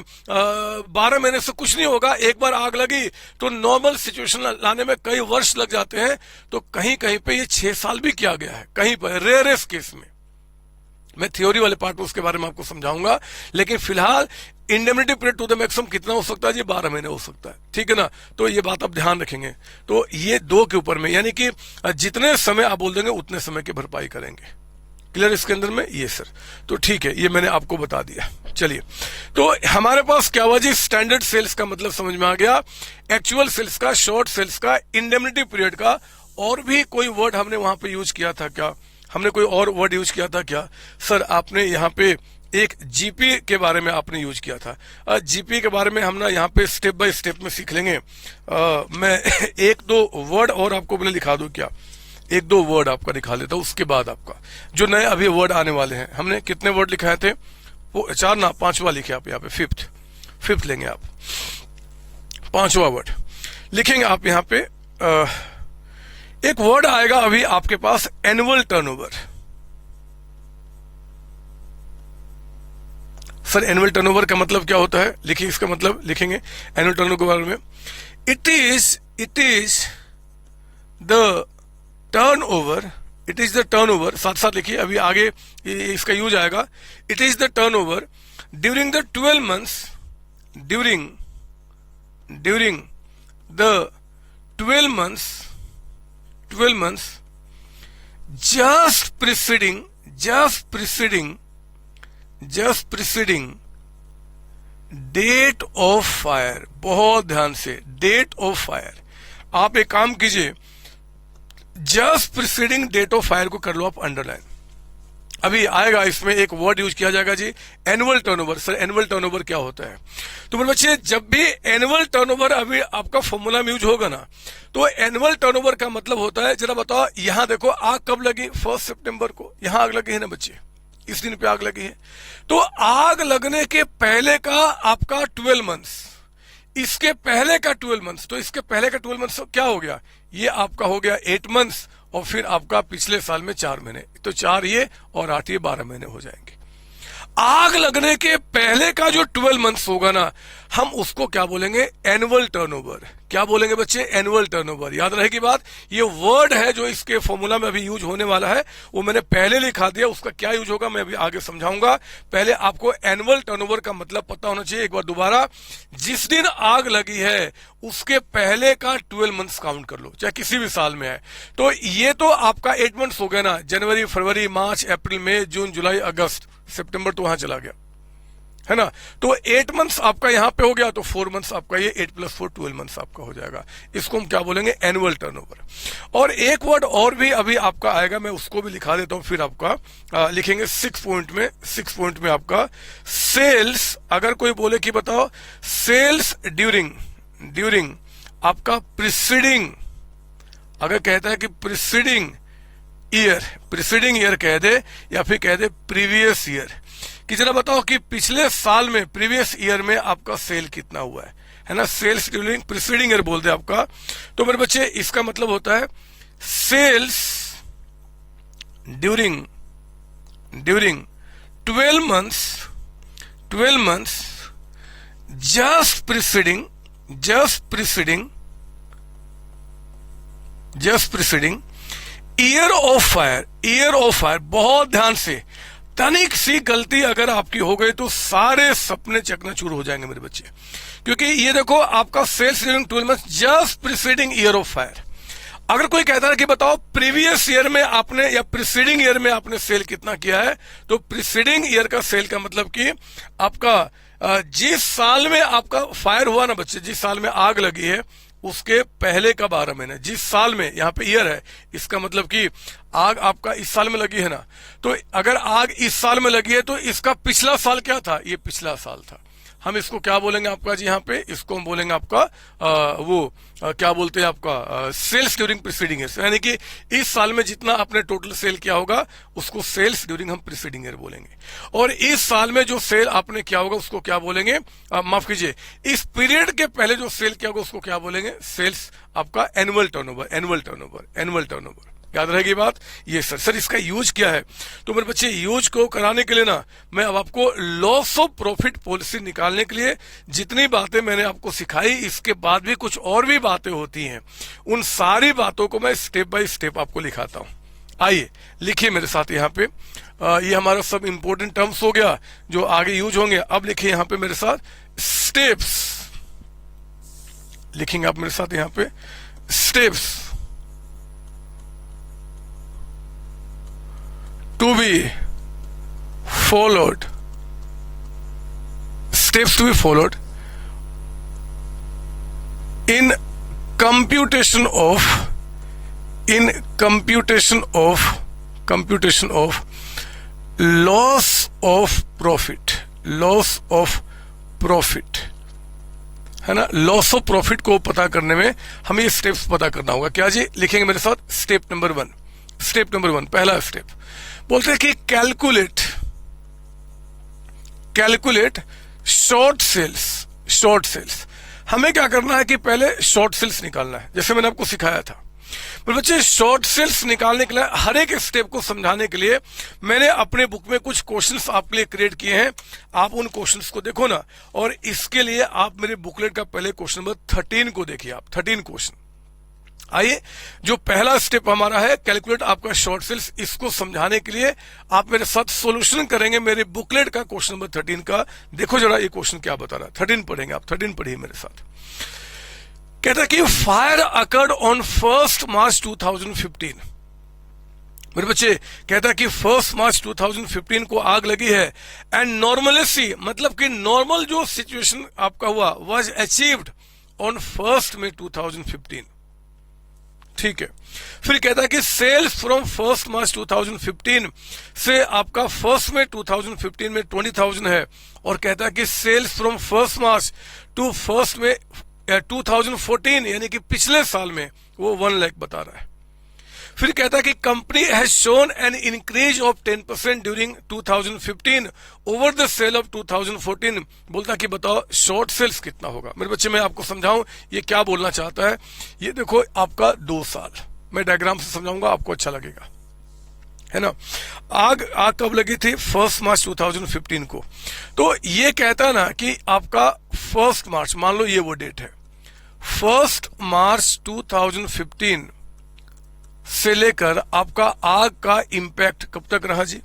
12 महीने से कुछ नहीं होगा, एक बार आग लगी तो नॉर्मल सिचुएशन लाने में कई वर्ष लग जाते हैं, तो कहीं कहीं पे ये 6 साल भी किया गया है, कहीं पर रेयरेस्ट केस में। मैं थ्योरी वाले पार्ट में उसके बारे में आपको समझाऊंगा, लेकिन फिलहाल indemnity period to the maximum कितना हो सकता है जी, 12 महीने हो सकता है, ठीक है ना। तो ये बात आप ध्यान रखेंगे। तो ये 2 के ऊपर में, यानी कि जितने समय आप बोल देंगे उतने समय की भरपाई करेंगे। क्लियर इसके अंदर में, ये सर तो ठीक है, ये मैंने आपको बता दिया। चलिए, तो हमारे पास क्या हुआ जी, स्टैंडर्ड सेल्स का मतलब समझ में आ गया, एक्चुअल सेल्स का, शॉर्ट सेल्स का, इंडेमनिटी पीरियड का। और भी कोई वर्ड हमने वहां पे यूज किया था क्या, हमने कोई और वर्ड यूज किया था क्या? सर आपने यहाँ पे एक जीपी के बारे में आपने यूज किया था। जीपी के बारे में हम ना यहाँ पे स्टेप बाय स्टेप में सीख लेंगे। मैं एक दो वर्ड और आपको मैंने लिखा दूं क्या, एक दो वर्ड आपका लिखा लेता हूं, उसके बाद आपका जो नए अभी वर्ड आने वाले हैं, हमने कितने वर्ड लिखाए थे, वो 4 ना 5वां लिखे आप यहाँ पे, फिफ्थ लेंगे आप, 5वां वर्ड लिखेंगे आप यहाँ पे। एक वर्ड आएगा अभी आपके पास, annual turnover. Sir annual turnover का मतलब क्या होता है, लिखिए इसका मतलब लिखेंगे एनुअल टर्नओवर के बारे में। It is the turnover, it is the turnover, साथ साथ लिखिए अभी आगे इसका यूज आएगा। It is the turnover during the 12 months, during the 12 months just preceding date of fire. बहुत ध्यान से, डेट ऑफ फायर। आप एक काम कीजिए, just preceding date of fire को कर लो आप अंडरलाइन। अभी आएगा इसमें एक वर्ड यूज किया जाएगा जी, annual turnover. Sir annual turnover क्या होता है? तो मेरे बच्चे जब भी एनुअल टर्नओवर अभी आपका फॉर्मूला में यूज होगा ना, तो एनुअल टर्नओवर का मतलब होता है, जरा बताओ यहां देखो आग कब लगी, 1 सितंबर को यहां आग लगी है ना बच्चे, इस दिन पे आग लगी है। तो आग लगने के पहले का आपका 12 months, इसके पहले का 12 months, तो इसके पहले का 12 months क्या हो गया, ये आपका हो गया 8 months, और फिर आपका पिछले साल में 4 महीने, तो 4 ये और 8 ये 12 महीने हो जाएंगे। आग लगने के पहले का जो 12 months होगा ना, हम उसको क्या बोलेंगे, एनुअल टर्नओवर। क्या बोलेंगे बच्चे, एनुअल टर्नओवर। याद रहेगी बात, ये वर्ड है जो इसके फॉर्मूला में अभी यूज होने वाला है, वो मैंने पहले लिखा दिया, उसका क्या यूज होगा मैं अभी आगे समझाऊंगा। पहले आपको एनुअल टर्नओवर का मतलब पता होना चाहिए। एक बार दोबारा, जिस दिन आग लगी है उसके पहले का 12 months काउंट कर लो, चाहे किसी भी साल में है। तो ये तो आपका 8 months हो गया ना, जनवरी, फरवरी, मार्च, अप्रैल, मई, जून, जुलाई, अगस्त, सितंबर तो वहां चला गया है ना। तो 8 months आपका यहां पे हो गया, तो 4 months आपका, ये 8 + 4 12 months आपका हो जाएगा। इसको हम क्या बोलेंगे, एनुअल टर्नओवर। और एक वर्ड और भी अभी आपका आएगा, मैं उसको भी लिखा देता हूं, फिर आपका लिखेंगे 6 पॉइंट में आपका सेल्स। अगर कोई बोले कि बताओ सेल्स ड्यूरिंग आपका प्रिसीडिंग, अगर कहता है कि प्रिसीडिंग ईयर कह दे, या फिर कह दे प्रीवियस ईयर, कि जरा बताओ कि पिछले साल में, प्रीवियस ईयर में आपका सेल कितना हुआ है ना। सेल्स ड्यूरिंग प्रिसीडिंग ईयर बोल दे आपका, तो मेरे बच्चे इसका मतलब होता है sales during 12 months just preceding year of fire. बहुत ध्यान से, तनिक सी गलती अगर आपकी हो गई तो सारे सपने चकनाचूर हो जाएंगे मेरे बच्चे। क्योंकि ये देखो आपका sales during 12 months just preceding year of fire. अगर कोई कहता है कि बताओ प्रीवियस ईयर में आपने या प्रिसीडिंग ईयर में आपने सेल कितना किया है, तो प्रिसीडिंग ईयर का सेल का मतलब कि आपका जिस साल में आपका फायर हुआ ना बच्चे, जिस साल में आग लगी है उसके पहले का 12 महीने, जिस साल में, यहाँ पे ईयर है, इसका मतलब कि आग आपका इस साल में लगी है ना, तो अगर आग इस साल में लगी है तो इसका पिछला साल क्या था, ये पिछला साल था। हम इसको क्या बोलेंगे आपका जी, यहाँ पे इसको हम बोलेंगे आपका क्या बोलते हैं आपका सेल्स ड्यूरिंग प्रीसीडिंग ईयर। यानी कि इस साल में जितना आपने टोटल सेल किया होगा उसको सेल्स ड्यूरिंग हम प्रीसीडिंग ईयर बोलेंगे। और इस साल में जो सेल आपने किया होगा उसको क्या बोलेंगे, माफ कीजिए, इस पीरियड के पहले जो सेल किया होगा उसको क्या बोलेंगे, सेल्स आपका एनुअल टर्नओवर। याद रहेगी बात ये। सर इसका यूज क्या है, तो मेरे बच्चे यूज को कराने के लिए ना, मैं अब आपको लॉस ऑफ प्रॉफिट पॉलिसी निकालने के लिए जितनी बातें मैंने आपको सिखाई, इसके बाद भी कुछ और भी बातें होती हैं, उन सारी बातों को मैं स्टेप बाय स्टेप आपको लिखाता हूं। आइए लिखिए मेरे साथ यहाँ पे, ये हमारा सब इंपॉर्टेंट टर्म्स हो गया जो आगे यूज होंगे। अब लिखिए यहाँ पे मेरे साथ स्टेप्स, लिखेंगे आप मेरे साथ यहाँ पे steps to be followed, steps to be followed in computation of loss of profit, loss of profit है ना। लॉस ऑफ प्रॉफिट को पता करने में हमें ये स्टेप्स पता करना होगा। क्या जी, लिखेंगे मेरे साथ। स्टेप नंबर 1, स्टेप नंबर 1, पहला स्टेप बोलते हैं कि calculate, calculate short sales, short sales. हमें क्या करना है कि पहले शॉर्ट सेल्स निकालना है, जैसे मैंने आपको सिखाया था। पर बच्चे शॉर्ट सेल्स निकालने के लिए हर एक स्टेप को समझाने के लिए मैंने अपने बुक में कुछ क्वेश्चंस आपके लिए क्रिएट किए हैं। आप उन क्वेश्चंस को देखो ना, और इसके लिए आप मेरे बुकलेट का पहले क्वेश्चन नंबर 13 को देखिए। आप 13 क्वेश्चन। आइए, जो पहला स्टेप हमारा है कैलकुलेट आपका शॉर्ट सेल्स, इसको समझाने के लिए आप मेरे साथ सॉल्यूशन करेंगे मेरे बुकलेट का क्वेश्चन नंबर 13 का। देखो जरा ये क्वेश्चन क्या बता रहा है। 13 पढ़ेंगे आप, 13 पढ़िए मेरे साथ। कहता है कि फायर अकर्ड ऑन 1 मार्च 2015। मेरे बच्चे, कहता है कि 1 मार्च 2015 को आग लगी है। एंड नॉर्मलेसी, मतलब कि नॉर्मल जो सिचुएशन आपका हुआ, वाज अचीव्ड ऑन 1 मई 2015। ठीक है। फिर कहता है कि सेल्स फ्रॉम 1 मार्च 2015 से आपका 1 मई 2015 में 20,000 है। और कहता है कि सेल्स फ्रॉम 1 मार्च टू 1 मई 2014 यानी कि पिछले साल में वो 1 लाख बता रहा है। फिर कहता है कि company has shown an increase of 10% during 2015 over the sale of 2014। बोलता कि बताओ शॉर्ट सेल्स कितना होगा। मेरे बच्चे, मैं आपको समझाऊं ये क्या बोलना चाहता है। ये देखो आपका 2 साल, मैं डायग्राम से समझाऊंगा, आपको अच्छा लगेगा, है ना। आग कब लगी थी? 1 मार्च 2015 को। तो ये कहता है ना कि आपका 1 मार्च, मान लो ये वो डेट है, 1 मार्च 2015 से लेकर आपका आग का इंपैक्ट कब तक रहा जी?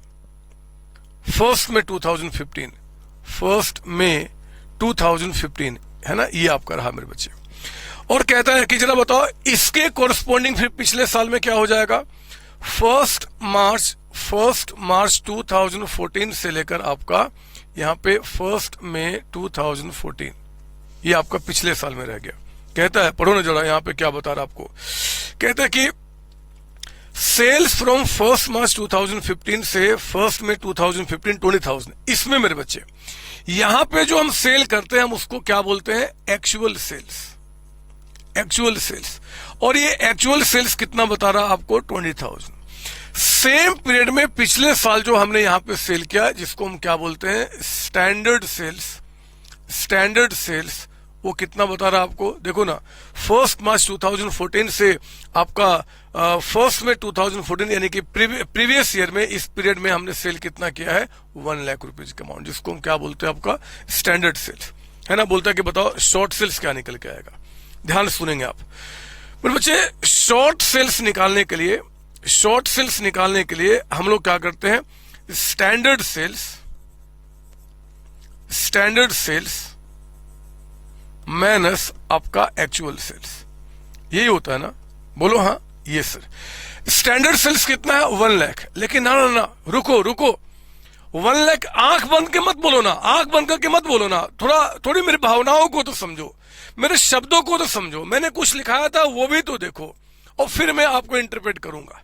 1 मई 2015, 1 मई 2015 है ना, ये आपका रहा मेरे बच्चे। और कहता है कि जरा बताओ इसके कोरस्पॉन्डिंग फिर पिछले साल में क्या हो जाएगा? 1 मार्च 2014 से लेकर आपका यहां पे 1 मई 2014, ये आपका पिछले साल में रह गया। कहता है, पढ़ो ना जरा यहां पे क्या बता रहा आपको। कहता है कि सेल्स फ्रॉम 1 मार्च 2015 से 1 मई 2015 20,000। इसमें मेरे बच्चे यहां पे जो हम सेल करते हैं हम उसको क्या बोलते हैं? Actual sales, actual sales. और ये एक्चुअल सेल्स कितना बता रहा आपको? 20,000। सेम पीरियड में पिछले साल जो हमने यहां पे सेल किया, जिसको हम क्या बोलते हैं? स्टैंडर्ड सेल्स, स्टैंडर्ड सेल्स, वो कितना बता रहा आपको? देखो ना, 1 मार्च 2014 से आपका 1 मई 2014 यानी कि प्रीवियस ईयर में इस पीरियड में हमने सेल कितना किया है? 1 लाख रुपीज का अमाउंट, जिसको हम क्या बोलते हैं? आपका स्टैंडर्ड सेल्स, है ना। बोलता है कि बताओ शॉर्ट सेल्स क्या निकल के आएगा। ध्यान सुनेंगे आप मेरे बच्चे। शॉर्ट सेल्स निकालने के लिए, शॉर्ट सेल्स निकालने के लिए हम लोग क्या करते हैं? Standard sales, standard sales minus आपका एक्चुअल सेल्स, यही होता है ना? बोलो हाँ, ये सर। स्टैंडर्ड सेल्स कितना है? 1 लाख। लेकिन ना ना ना, रुको रुको, 1 लाख आंख बंद के मत बोलो ना, आंख बंद करके मत बोलो ना, थोड़ी मेरी भावनाओं को तो समझो, मेरे शब्दों को तो समझो। मैंने कुछ लिखाया था वो भी तो देखो, और फिर मैं आपको इंटरप्रेट करूंगा।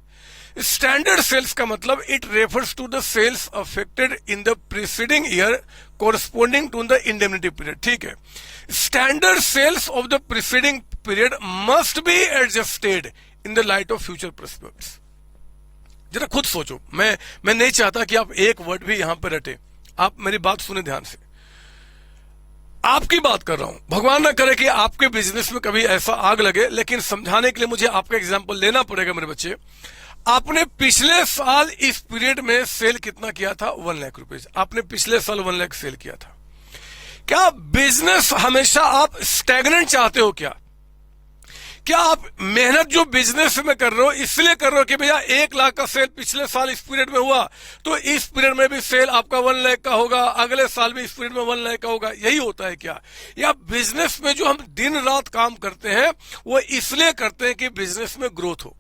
स्टैंडर्ड सेल्स का मतलब it refers to the sales affected in the preceding year corresponding to the indemnity period. ठीक है। Standard sales of the preceding period must be adjusted in the light of future prospects. जरा खुद सोचो, मैं नहीं चाहता कि आप एक वर्ड भी यहां पर रटे। आप मेरी बात सुने ध्यान से, आपकी बात कर रहा हूं। भगवान ना करे कि आपके बिजनेस में कभी ऐसा आग लगे, लेकिन समझाने के लिए मुझे आपका एग्जांपल लेना पड़ेगा मेरे बच्चे। आपने पिछले साल इस पीरियड में सेल कितना किया था? 1 लाख रुपीज। आपने पिछले साल 1 लाख सेल किया था। क्या बिजनेस हमेशा आप स्टैग्नेंट चाहते हो? क्या आप मेहनत जो बिजनेस में कर रहे हो इसलिए कर रहे हो कि भैया 1 लाख का सेल पिछले साल इस पीरियड में हुआ, तो इस पीरियड में भी सेल आपका 1 लाख का होगा, अगले साल भी इस पीरियड में 1 लाख का होगा? यही होता है क्या? या बिजनेस में जो हम दिन रात काम करते हैं वो इसलिए करते हैं कि बिजनेस में ग्रोथ हो,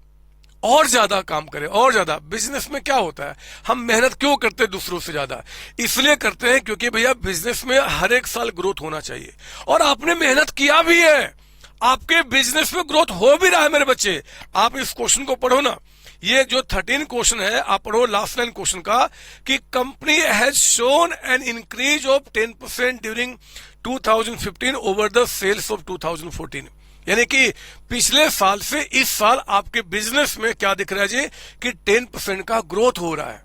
और ज्यादा काम करें, और ज्यादा। बिजनेस में क्या होता है, हम मेहनत क्यों करते हैं दूसरों से ज्यादा? इसलिए करते हैं क्योंकि भैया बिजनेस में हर एक साल ग्रोथ होना चाहिए, और आपने मेहनत किया भी है। आपके बिजनेस में ग्रोथ हो भी रहा है मेरे बच्चे। आप इस क्वेश्चन को पढ़ो ना, ये जो 13 क्वेश्चन है आप पढ़ो लास्ट लाइन क्वेश्चन का कि company has shown an increase of 10% during 2015 over the sales of 2014। यानी कि पिछले साल से इस साल आपके बिजनेस में क्या दिख रहा है जी कि 10% का ग्रोथ हो रहा है।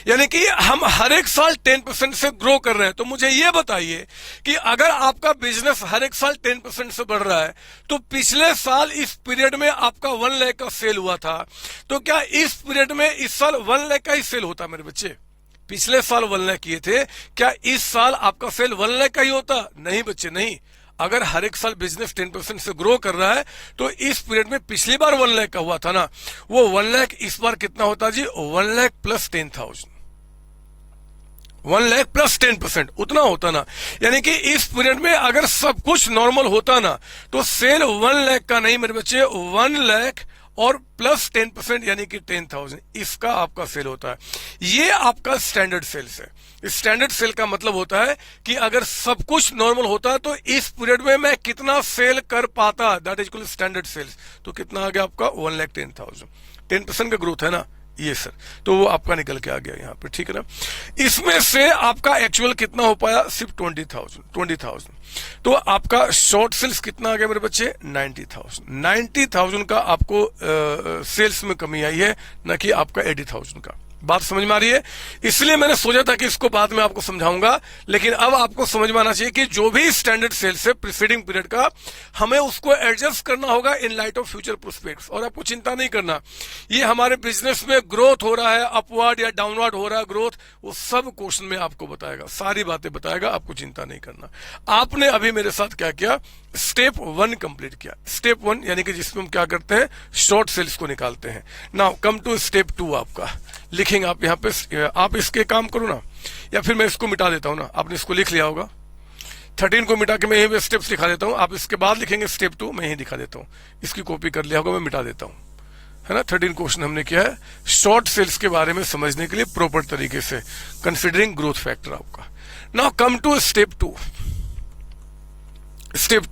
यानी कि हम हर एक साल 10% से ग्रो कर रहे हैं। तो मुझे यह बताइए कि अगर आपका बिजनेस हर एक साल 10% से बढ़ रहा है तो पिछले साल इस पीरियड में आपका 1 लाख का सेल हुआ था, तो क्या इस पीरियड में इस साल 1 लाख का ही सेल होता मेरे बच्चे? पिछले साल 1 लाख किए थे, क्या इस साल आपका सेल 1 लाख का ही होता? नहीं बच्चे, नहीं। अगर हर एक साल बिजनेस 10% से ग्रो कर रहा है तो इस पीरियड में पिछली बार 1 लाख का हुआ था ना, वो 1 लाख इस बार कितना होता जी? 1 लाख प्लस 10,000, 1 लाख प्लस 10% उतना होता ना। यानी कि इस पीरियड में अगर सब कुछ नॉर्मल होता ना तो सेल 1 लाख का नहीं मेरे बच्चे, 1 लाख और प्लस 10% यानी कि 10,000 इसका आपका सेल होता है। ये आपका स्टैंडर्ड सेल्स है। स्टैंडर्ड सेल का मतलब होता है कि अगर सब कुछ नॉर्मल होता है तो इस पीरियड में मैं कितना सेल कर पाता, that is equal standard sales. तो कितना आ गया आपका? 1,10,000। 10% का ग्रोथ है ना ये सर, तो वो आपका निकल के आ गया यहाँ पे, ठीक है ना। इसमें से आपका एक्चुअल कितना हो पाया? सिर्फ 20,000। तो आपका शॉर्ट सेल्स कितना आ गया मेरे बच्चे? 90,000। 90,000 का आपको सेल्स में कमी आई है, ना कि आपका 80,000 का। बात समझ में आ रही है? इसलिए मैंने सोचा था कि इसको बाद में आपको समझाऊंगा, लेकिन अब आपको समझ में आना चाहिए कि जो भी स्टैंडर्ड सेल्स है प्रीसीडिंग पीरियड का, हमें उसको एडजस्ट करना होगा in light of future prospects. और आपको चिंता नहीं करना, ये हमारे बिजनेस में ग्रोथ हो रहा है, अपवर्ड या डाउनवर्ड हो रहा है ग्रोथ, वो सब क्वेश्चन में आपको बताएगा, सारी बातें बताएगा, आपको चिंता नहीं करना। आपने अभी मेरे साथ क्या किया? स्टेप 1 कंप्लीट किया। स्टेप 1 यानी कि जिसमें हम क्या करते हैं? शॉर्ट सेल्स को निकालते हैं। Now come to step 2। आपका लिखेंगे आप यहाँ पे, आप इसके काम करो ना, या फिर मैं इसको मिटा देता हूं ना, आपने इसको लिख लिया होगा। 13 को मिटा के मैं यही स्टेप्स दिखा देता हूं, आप इसके बाद लिखेंगे स्टेप 2, मैं यही दिखा देता हूं। इसकी कॉपी कर लिया होगा, मैं मिटा देता हूं, है ना। 13 क्वेश्चन हमने किया है शॉर्ट सेल्स के बारे में समझने के लिए प्रॉपर तरीके से, कंसिडरिंग ग्रोथ फैक्टर आपका। Now come to step 2। Step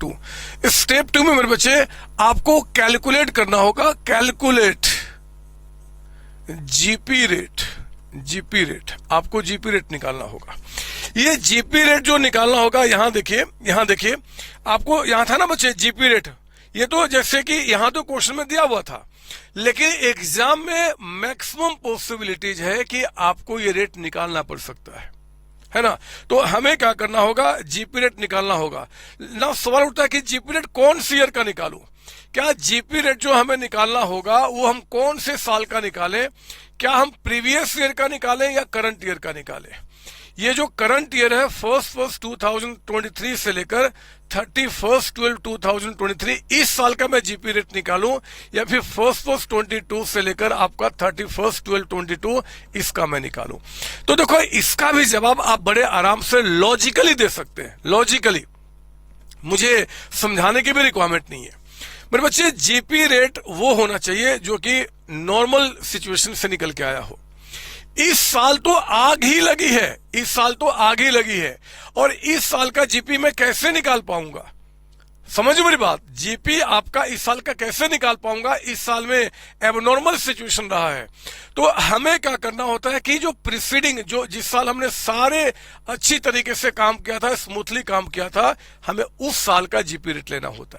2 में मेरे बच्चे आपको कैलकुलेट करना होगा, कैलकुलेट जीपी रेट। आपको जीपी रेट निकालना होगा। ये जीपी रेट जो निकालना होगा, यहां देखिए आपको, यहां था ना बच्चे जीपी रेट, ये तो जैसे कि यहां तो क्वेश्चन में दिया हुआ था, लेकिन एग्जाम में मैक्सिमम पॉसिबिलिटीज है कि आपको ये रेट निकालना पड़ सकता है ना। तो हमें क्या करना होगा? जीपी रेट निकालना होगा ना। सवाल उठता है कि जीपी रेट कौन सी ईयर का निकालूं? क्या जीपी रेट जो हमें निकालना होगा वो हम कौन से साल का निकालें? क्या हम प्रीवियस ईयर का निकालें या करंट ईयर का निकालें? ये जो करंट ईयर है 1 2023 से लेकर 31/12/2023, इस साल का मैं जीपी रेट निकालूं, या फिर 1/1/22 से लेकर आपका 31/12/22 इसका मैं निकालूं? तो देखो, इसका भी जवाब आप बड़े आराम से लॉजिकली दे सकते हैं। लॉजिकली मुझे समझाने की भी रिक्वायरमेंट नहीं है मेरे बच्चे। जीपी रेट वो होना चाहिए जो कि नॉर्मल सिचुएशन से निकल के आया हो। इस साल तो आग ही लगी है, और इस साल का जीपी मैं कैसे निकाल पाऊंगा? समझो मेरी बात, जीपी आपका इस साल का कैसे निकाल पाऊंगा? इस साल में एबनॉर्मल सिचुएशन रहा है। तो हमें क्या करना होता है कि जो प्रीसीडिंग, जो जिस साल हमने सारे अच्छी तरीके से काम किया था, स्मूथली काम किया था, हमें उस साल का जीपी रेट लेना होता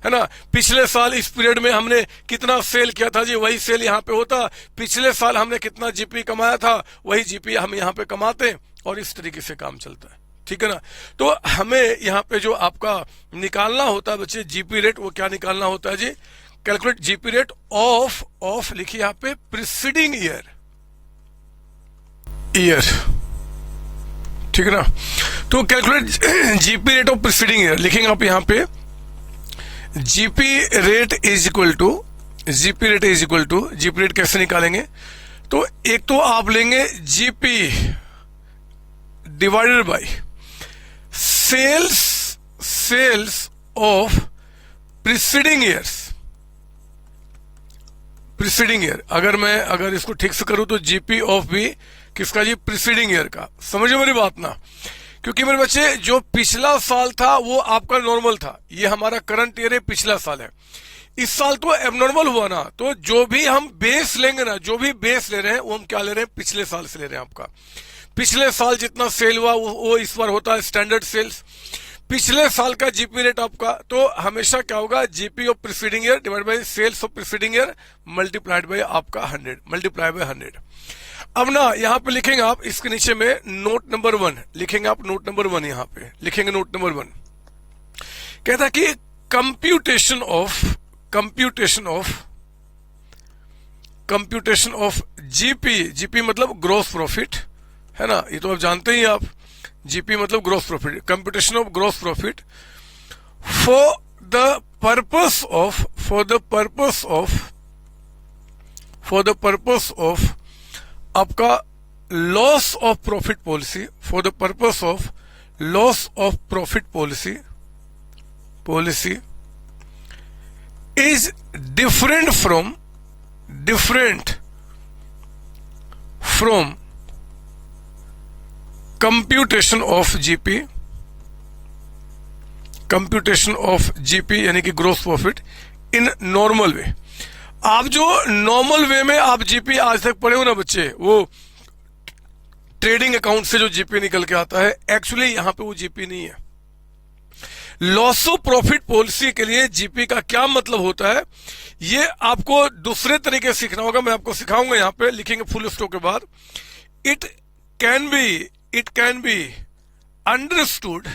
है ना। पिछले साल इस पीरियड में हमने कितना सेल किया था जी, वही सेल यहाँ पे होता। पिछले साल हमने कितना जीपी कमाया था, वही जीपी हम यहाँ पे कमाते हैं, और इस तरीके से काम चलता है, ठीक है ना। तो हमें यहाँ पे जो आपका निकालना होता है बच्चे जीपी रेट, वो क्या निकालना होता है जी? कैलकुलेट जीपी रेट ऑफ लिखिए यहाँ पे प्रीसीडिंग ईयर, ठीक है ना। तो calculate GP rate of preceding year लिखेंगे आप यहाँ पे। GP rate is equal to GP rate कैसे निकालेंगे? तो एक तो आप लेंगे GP divided by sales of preceding year. अगर इसको ठीक से करूं तो जीपी ऑफ भी किसका जी? प्रीसीडिंग ईयर का। समझो मेरी बात ना, क्योंकि मेरे बच्चे जो पिछला साल था वो आपका नॉर्मल था, ये हमारा करंट ईयर है, पिछला साल है। इस साल तो एबनॉर्मल हुआ ना, तो जो भी हम बेस लेंगे ना, जो भी बेस ले रहे हैं वो हम क्या ले रहे हैं, पिछले साल से ले रहे हैं। आपका पिछले साल जितना सेल हुआ वो इस बार होता है स्टैंडर्ड सेल्स, पिछले साल का जीपी रेट आपका। तो हमेशा क्या होगा, GP of preceding year divide by sales of preceding year multiplied by आपका 100, मल्टीप्लाई बाय 100। अब ना यहाँ पे लिखेंगे आप, इसके नीचे में नोट नंबर 1 लिखेंगे आप, नोट नंबर 1 यहाँ पे लिखेंगे, नोट नंबर 1 कहता है कि कंप्यूटेशन ऑफ जीपी, जीपी मतलब ग्रॉस प्रॉफिट है ना, ये तो आप जानते ही आप, जीपी मतलब gross profit, computation of gross profit for the purpose of आपका loss of profit policy, for the purpose of loss of profit policy is different from computation of GP यानी कि gross profit in normal way. आप जो normal way में आप GP आज तक पढ़े हो ना बच्चे, वो ट्रेडिंग अकाउंट से जो जीपी निकल के आता है, एक्चुअली यहां पे वो जीपी नहीं है। लॉस ऑफ प्रॉफिट पॉलिसी के लिए जीपी का क्या मतलब होता है, ये आपको दूसरे तरीके से सीखना होगा, मैं आपको सिखाऊंगा। यहां पे लिखेंगे फुल स्टॉप के बाद, it can be understood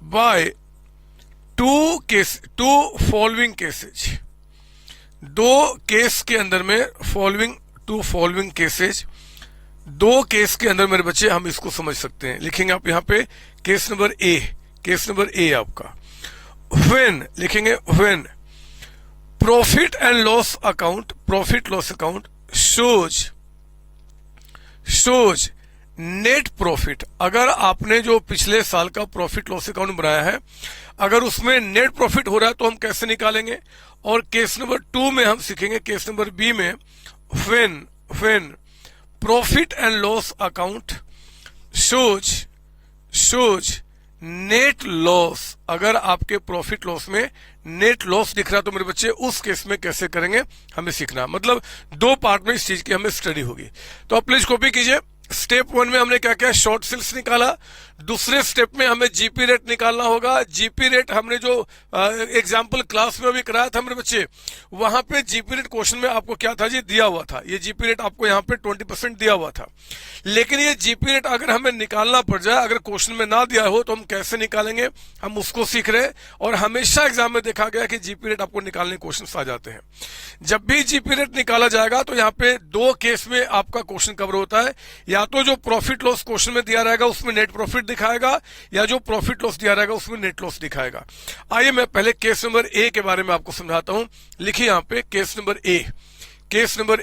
by two following cases, दो केस के अंदर में टू फॉलोइंग केसेज, दो केस के अंदर मेरे बच्चे हम इसको समझ सकते हैं। लिखेंगे आप यहां पे केस नंबर ए आपका, व्हेन लिखेंगे, when profit and loss account shows net profit. अगर आपने जो पिछले साल का प्रॉफिट लॉस अकाउंट बनाया है, अगर उसमें नेट प्रॉफिट हो रहा है तो हम कैसे निकालेंगे। और केस नंबर 2 में हम सीखेंगे, केस नंबर बी में, when profit and loss account shows net loss. अगर आपके प्रॉफिट लॉस में नेट लॉस दिख रहा है तो मेरे बच्चे उस केस में कैसे करेंगे हमें सीखना, मतलब दो पार्ट में इस चीज की हमें स्टडी होगी। तो आप प्लीज कॉपी कीजिए। स्टेप 1 में हमने क्या क्या, शॉर्ट सेल्स निकाला। दूसरे स्टेप में हमें जीपी रेट निकालना होगा। जीपी रेट हमने जो एग्जांपल क्लास में अभी कराया था मेरे बच्चे, वहां पे जीपी रेट क्वेश्चन में आपको क्या था जी, दिया हुआ था। ये जीपी रेट आपको यहाँ पे 20% दिया हुआ था। लेकिन ये जीपी रेट अगर हमें निकालना पड़ जाए, अगर क्वेश्चन में ना दिया हो तो हम कैसे निकालेंगे, हम उसको सीख रहे हैं। और हमेशा एग्जाम में देखा गया कि जीपी रेट आपको निकालने क्वेश्चन आ जाते हैं। जब भी जीपी रेट निकाला जाएगा तो यहाँ पे दो केस में आपका क्वेश्चन कवर होता है, या तो जो प्रॉफिट लॉस क्वेश्चन में दिया रहेगा उसमें नेट प्रॉफिट दिखाएगा, या जो प्रॉफिट लॉस दिया रहेगा उसमें नेट लॉस दिखाएगा। आइए मैं पहले केस नंबर ए के बारे में आपको समझाता हूं। लिखिए यहां पे केस नंबर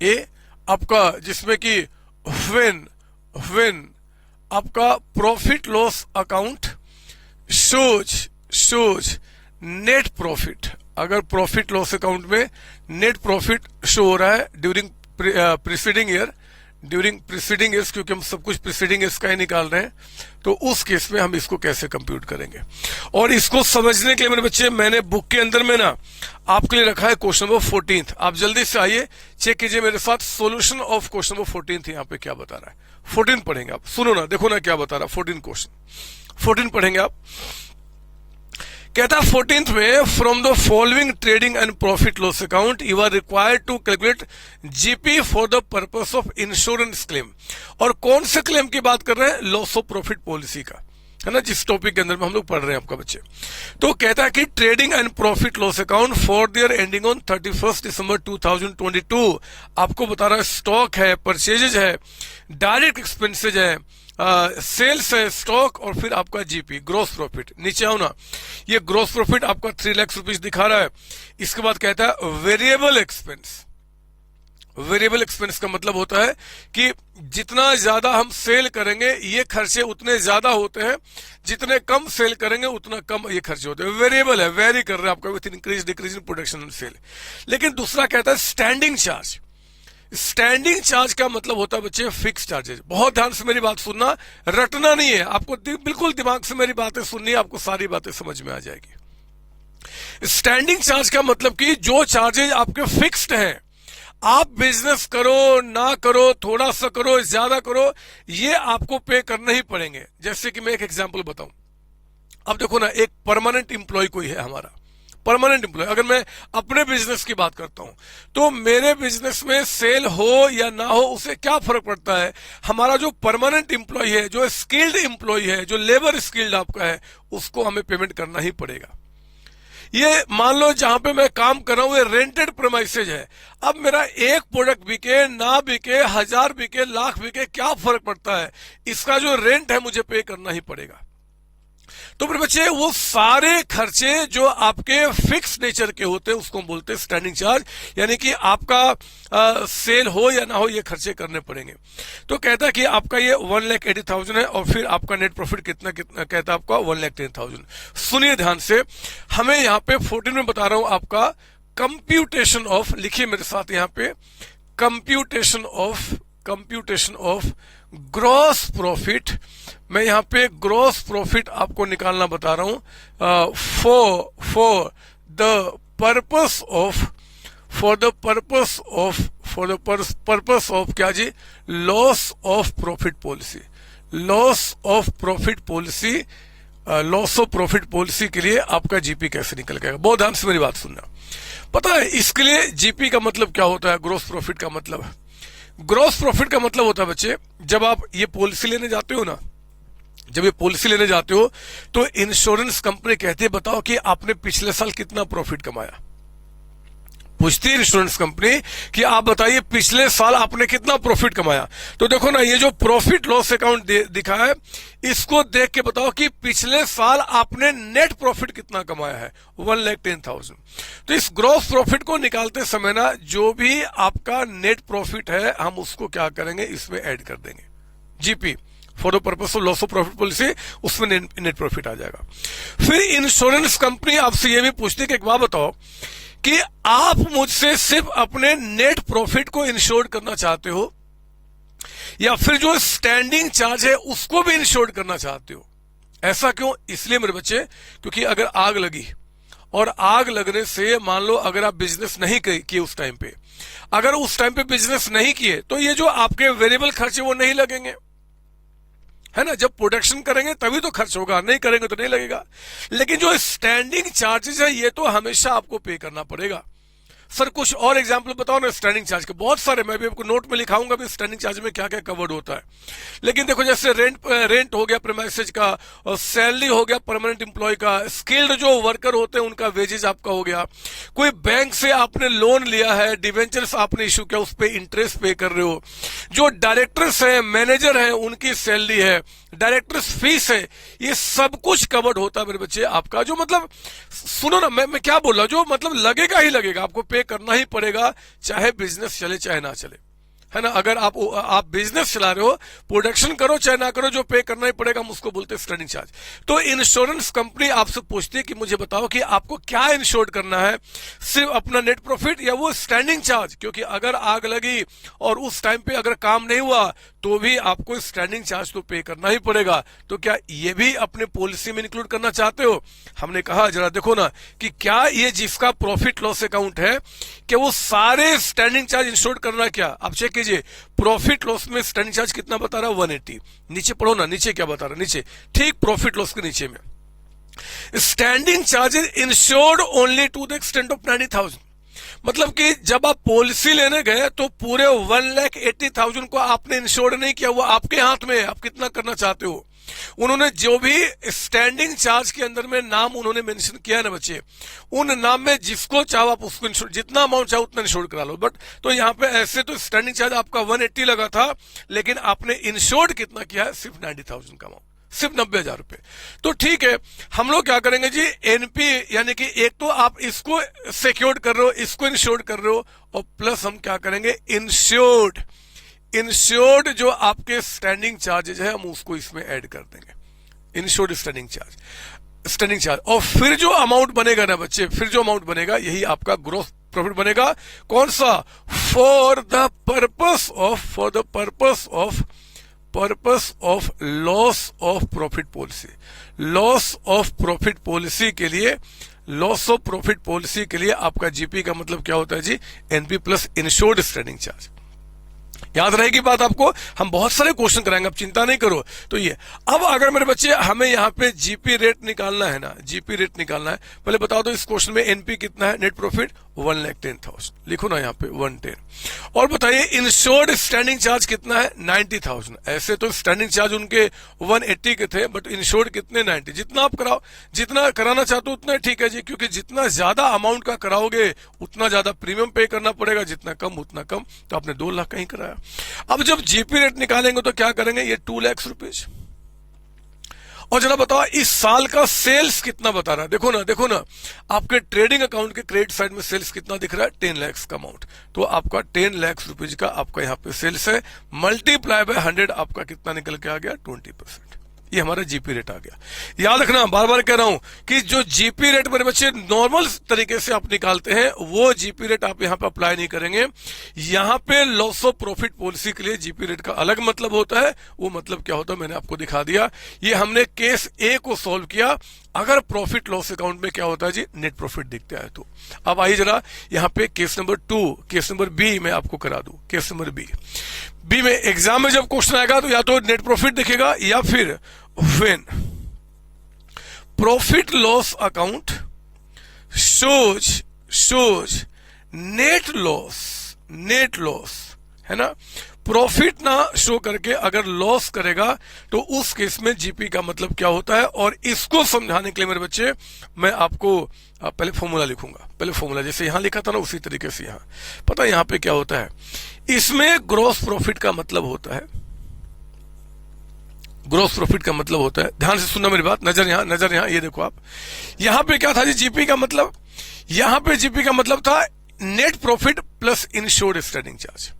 ए आपका, जिसमें कि व्हेन आपका profit loss account shows net profit. अगर प्रॉफिट लॉस अकाउंट में नेट प्रॉफिट शो हो रहा है ड्यूरिंग प्रीसीडिंग ईयर्स, क्योंकि हम सब कुछ प्रीसीडिंग ईयर्स का ही निकाल रहे हैं, तो उस केस में हम इसको कैसे कंप्यूट करेंगे। और इसको समझने के लिए मेरे बच्चे मैंने बुक के अंदर में ना आपके लिए रखा है क्वेश्चन नंबर 14। आप जल्दी से आइए, चेक कीजिए मेरे साथ सॉल्यूशन ऑफ क्वेश्चन नंबर 14 यहाँ पे क्या बता रहा है। 14 पढ़ेंगे आप, सुनो ना, देखो ना क्या बता रहा है। 14 पढ़ेंगे आप। कहता है 14th में, from the following trading and profit loss account you are required to calculate GP for the purpose of insurance claim. और कौन से क्लेम की बात कर रहे हैं, लॉस ऑफ प्रॉफिट पॉलिसी का, है ना, जिस टॉपिक के अंदर में हम लोग पढ़ रहे हैं आपका बच्चे। तो कहता है कि trading and profit loss account for their ending on 31 दिसंबर 2022 आपको बता रहा है स्टॉक है, परचेजेज है, डायरेक्ट एक्सपेंसेज है, सेल्स है, स्टॉक, और फिर आपका जीपी ग्रोस प्रॉफिट। नीचे आओ ना, ये ग्रोस प्रॉफिट आपका 3 लाख रुपीज दिखा रहा है। इसके बाद कहता है वेरिएबल एक्सपेंस का मतलब होता है कि जितना ज्यादा हम सेल करेंगे ये खर्चे उतने ज्यादा होते हैं, जितने कम सेल करेंगे उतना कम ये खर्चे होते हैं। वेरिएबल है, वेरी कर रहे हैं आपका with increase decrease in production and sale. लेकिन दूसरा कहता है स्टैंडिंग चार्ज। स्टैंडिंग चार्ज का मतलब होता है बच्चे फिक्स चार्जेस। बहुत ध्यान से मेरी बात सुनना, रटना नहीं है आपको, बिल्कुल दिमाग से मेरी बातें सुननी है, आपको सारी बातें समझ में आ जाएगी। स्टैंडिंग चार्ज का मतलब कि जो चार्जेज आपके फिक्स्ड हैं, आप बिजनेस करो ना करो, थोड़ा सा करो ज्यादा करो, ये आपको पे करने ही पड़ेंगे। जैसे कि मैं एक एग्जांपल बताऊं, अब देखो ना, एक परमानेंट एम्प्लॉय कोई है हमारा, परमानेंट एम्प्लॉय, अगर मैं अपने बिजनेस की बात करता हूं तो मेरे बिजनेस में सेल हो या ना हो उससे क्या फर्क पड़ता है। हमारा जो परमानेंट एम्प्लॉय है, जो स्किल्ड एम्प्लॉय है, जो लेबर स्किल्ड आपका है, उसको हमें पेमेंट करना ही पड़ेगा। ये मान लो जहां पे मैं काम कर रहा हूं ये रेंटेड प्रेमाइसेज है। अब मेरा एक प्रोडक्ट बिके ना बिके, 1000 बिके, लाख बिके, क्या फर्क पड़ता है, इसका जो रेंट है मुझे पे करना ही पड़ेगा। तो मेरे बच्चे वो सारे खर्चे जो आपके फिक्स नेचर के होते हैं उसको हम बोलते हैं स्टैंडिंग चार्ज, यानी कि आपका सेल हो या ना हो ये खर्चे करने पड़ेंगे। तो कहता है कि आपका ये 1,80,000 है और फिर आपका नेट प्रॉफिट कितना कितना कहता है आपका 1,10,000। सुनिए ध्यान से, हमें यहाँ पे 14 में बता रहा हूं आपका कंप्यूटेशन ऑफ, लिखिए मेरे साथ यहाँ पे, कंप्यूटेशन ऑफ ग्रॉस प्रॉफिट। मैं यहाँ पे ग्रॉस प्रॉफिट आपको निकालना बता रहा हूं फॉर द पर्पस ऑफ क्या जी, loss of profit policy. Loss of profit policy के लिए आपका जीपी कैसे निकल गएगा, बहुत ध्यान से मेरी बात सुनना। पता है इसके लिए जीपी का मतलब क्या होता है, ग्रॉस प्रॉफिट का मतलब है, ग्रॉस प्रॉफिट का मतलब होता है बच्चे, जब आप ये पॉलिसी लेने जाते हो ना, जब ये पॉलिसी लेने जाते हो तो इंश्योरेंस कंपनी कहती है बताओ कि आपने पिछले साल कितना प्रॉफिट कमाया। पूछती है इंश्योरेंस कंपनी कि आप बताइए पिछले साल आपने कितना प्रॉफिट कमाया। तो देखो ना, ये जो प्रॉफिट लॉस अकाउंट दिखा है, इसको देख के बताओ कि पिछले साल आपने नेट प्रॉफिट कितना कमाया है, 1,10,000। तो इस ग्रॉस प्रॉफिट को निकालते समय ना, जो भी आपका नेट प्रॉफिट है हम उसको क्या करेंगे, इसमें ऐड कर देंगे, GP for the purpose of loss of profit policy, उसमें नेट प्रॉफिट आ जाएगा। फिर इंश्योरेंस कंपनी आपसे ये भी पूछती है कि एक बात बताओ कि आप मुझसे सिर्फ अपने नेट प्रॉफिट को इंश्योर करना चाहते हो या फिर जो स्टैंडिंग चार्ज है उसको भी इंश्योर करना चाहते हो। ऐसा क्यों, इसलिए मेरे बच्चे, क्योंकि अगर आग लगी और आग लगने से मान लो अगर आप बिजनेस नहीं किए उस टाइम पे, अगर उस टाइम पे बिजनेस नहीं किए तो ये जो आपके वेरिएबल खर्चे वो नहीं लगेंगे, है ना। जब प्रोडक्शन करेंगे तभी तो खर्च होगा, नहीं करेंगे तो नहीं लगेगा। लेकिन जो स्टैंडिंग चार्जेस है ये तो हमेशा आपको पे करना पड़ेगा। सर कुछ और एग्जांपल बताओ ना स्टैंडिंग चार्ज के, बहुत सारे, मैं भी आपको नोट में लिखाऊंगा भी स्टैंडिंग चार्ज में क्या क्या कवर्ड होता है। लेकिन देखो जैसे रेंट हो गया प्रीमाइसेज का, और सैलरी हो गया परमानेंट एम्प्लॉय का, स्किल्ड जो वर्कर होते हैं उनका वेजेज आपका हो गया, कोई बैंक से आपने लोन लिया है, डिवेंचर्स आपने इशू किया उस पर इंटरेस्ट पे कर रहे हो, जो डायरेक्टर्स हैं मैनेजर हैं उनकी सैलरी है, डायरेक्टर्स फीस है, ये सब कुछ कवर्ड होता है मेरे बच्चे आपका। जो मतलब सुनो ना, मैं क्या बोल रहा हूं, जो मतलब लगेगा ही लगेगा, आपको पे करना ही पड़ेगा, चाहे बिजनेस चले चाहे ना चले, है ना। अगर आप बिजनेस चला रहे हो, प्रोडक्शन करो चाहे ना करो, जो पे करना ही पड़ेगा, हम उसको बोलते हैं स्टैंडिंग चार्ज। तो इंश्योरेंस कंपनी आपसे पूछती है कि मुझे बताओ कि आपको क्या इंश्योर करना है, सिर्फ अपना नेट प्रॉफिट या वो स्टैंडिंग चार्ज, क्योंकि अगर आग लगी और उस टाइम पे अगर काम नहीं हुआ तो भी आपको स्टैंडिंग चार्ज तो पे करना ही पड़ेगा। तो क्या ये भी अपने पॉलिसी में इंक्लूड करना चाहते हो। हमने कहा जरा देखो ना कि क्या ये जिसका प्रॉफिट लॉस अकाउंट है कि वो सारे स्टैंडिंग चार्ज इंश्योर करना, क्या आप चेक कीजिए, प्रॉफिट लॉस में स्टैंडिंग चार्ज कितना बता रहा है, 180। नीचे पढ़ो ना, नीचे क्या बता रहा है, नीचे ठीक प्रॉफिट लॉस के नीचे में standing charges insured only to the extent of 90,000। मतलब कि जब आप पॉलिसी लेने गए तो पूरे 1,80,000 को आपने इंश्योर्ड नहीं किया, वो आपके हाथ में है, आप कितना करना चाहते हो। उन्होंने जो भी स्टैंडिंग चार्ज के अंदर में नाम उन्होंने मेंशन किया ना बच्चे, उन नाम में जिसको चाहो आप उसको इंश्योर, जितना अमाउंट चाहो उतना इंश्योर करा लो। बट तो यहाँ पे ऐसे तो स्टैंडिंग चार्ज आपका 180 लगा था, लेकिन आपने इंश्योर्ड कितना किया है, सिर्फ 90,000 का अमाउंट, सिर्फ 90,000 रुपए। तो ठीक है, हम लोग क्या करेंगे जी, एनपी यानी कि एक तो आप इसको सिक्योर्ड कर रहे हो, इसको इंश्योर्ड कर रहे हो, और प्लस हम क्या करेंगे, इंश्योर्ड जो आपके स्टैंडिंग चार्जेज है हम उसको इसमें ऐड कर देंगे, इंश्योर्ड स्टैंडिंग चार्ज। और फिर जो अमाउंट बनेगा ना बच्चे, फिर जो अमाउंट बनेगा यही आपका ग्रॉस प्रॉफिट बनेगा। कौन सा, for the purpose of loss of profit policy. Loss of profit policy के लिए, लॉस ऑफ प्रॉफिट पॉलिसी के लिए आपका जीपी का मतलब क्या होता है जी? NP plus insured standing charge. याद रहेगी बात आपको, हम बहुत सारे क्वेश्चन कराएंगे, आप चिंता नहीं करो। तो ये अब अगर मेरे बच्चे हमें यहाँ पे जीपी रेट निकालना है ना, जीपी रेट निकालना है, पहले बता दो इस क्वेश्चन में एनपी कितना है? नेट प्रॉफिट 1,10,000, लिखो ना यहाँ पे 110। और बताइए इंश्योर्ड स्टैंडिंग चार्ज कितना है? 90,000। ऐसे तो स्टैंडिंग चार्ज उनके 180 के थे, बट इंश्योर्ड कितने? 90। जितना आप कराओ, जितना कराना चाहते हो उतना ठीक है जी, क्योंकि जितना ज्यादा अमाउंट का कराओगे उतना ज्यादा प्रीमियम पे करना पड़ेगा, जितना कम उतना कम। तो आपने 2 लाख कहीं कराया। अब जब जीपी रेट निकालेंगे तो क्या करेंगे? ये 2 लाख रुपीज। और जरा बताओ इस साल का सेल्स कितना बता रहा है? देखो ना आपके ट्रेडिंग अकाउंट के क्रेडिट साइड में सेल्स कितना दिख रहा है? 10 लाख का अमाउंट। तो आपका 10 लाख रुपीज का आपका यहाँ पे सेल्स है, मल्टीप्लाई बाय 100 आपका कितना निकल के आ गया? 20%। ये हमारा जीपी रेट आ गया। याद रखना, बार बार कह रहा हूं कि जो जीपी रेट मेरे बच्चे नॉर्मल तरीके से आप निकालते हैं वो जीपी रेट आप यहां पे अप्लाई नहीं करेंगे। यहां पे लॉस ऑफ प्रॉफिट पॉलिसी के लिए जीपी रेट का अलग मतलब होता है। वो मतलब क्या होता है मैंने आपको दिखा दिया। ये हमने केस ए को सॉल्व किया। अगर प्रॉफिट लॉस अकाउंट में क्या होता है जी? नेट प्रॉफिट दिखता है। तो अब आइए जरा यहाँ पे case number 2, case number B मैं आपको करा दूं। केस नंबर बी में एग्जाम में जब क्वेश्चन आएगा तो या तो नेट प्रॉफिट दिखेगा या फिर when profit loss account shows net loss है ना, प्रॉफिट ना शो करके अगर लॉस करेगा तो उस केस में जीपी का मतलब क्या होता है। और इसको समझाने के लिए मेरे बच्चे मैं आपको पहले फॉर्मूला लिखूंगा। पहले फॉर्मूला जैसे यहां लिखा था ना उसी तरीके से यहां पता है यहां पे क्या होता है। इसमें ग्रॉस प्रॉफिट का मतलब होता है, ग्रॉस प्रॉफिट का मतलब होता है, ध्यान से सुनना मेरी बात, नजर यहां, ये देखो आप, यहां पे क्या था जी जीपी का मतलब? यहां पे जीपी का मतलब था net profit plus insured standing charge.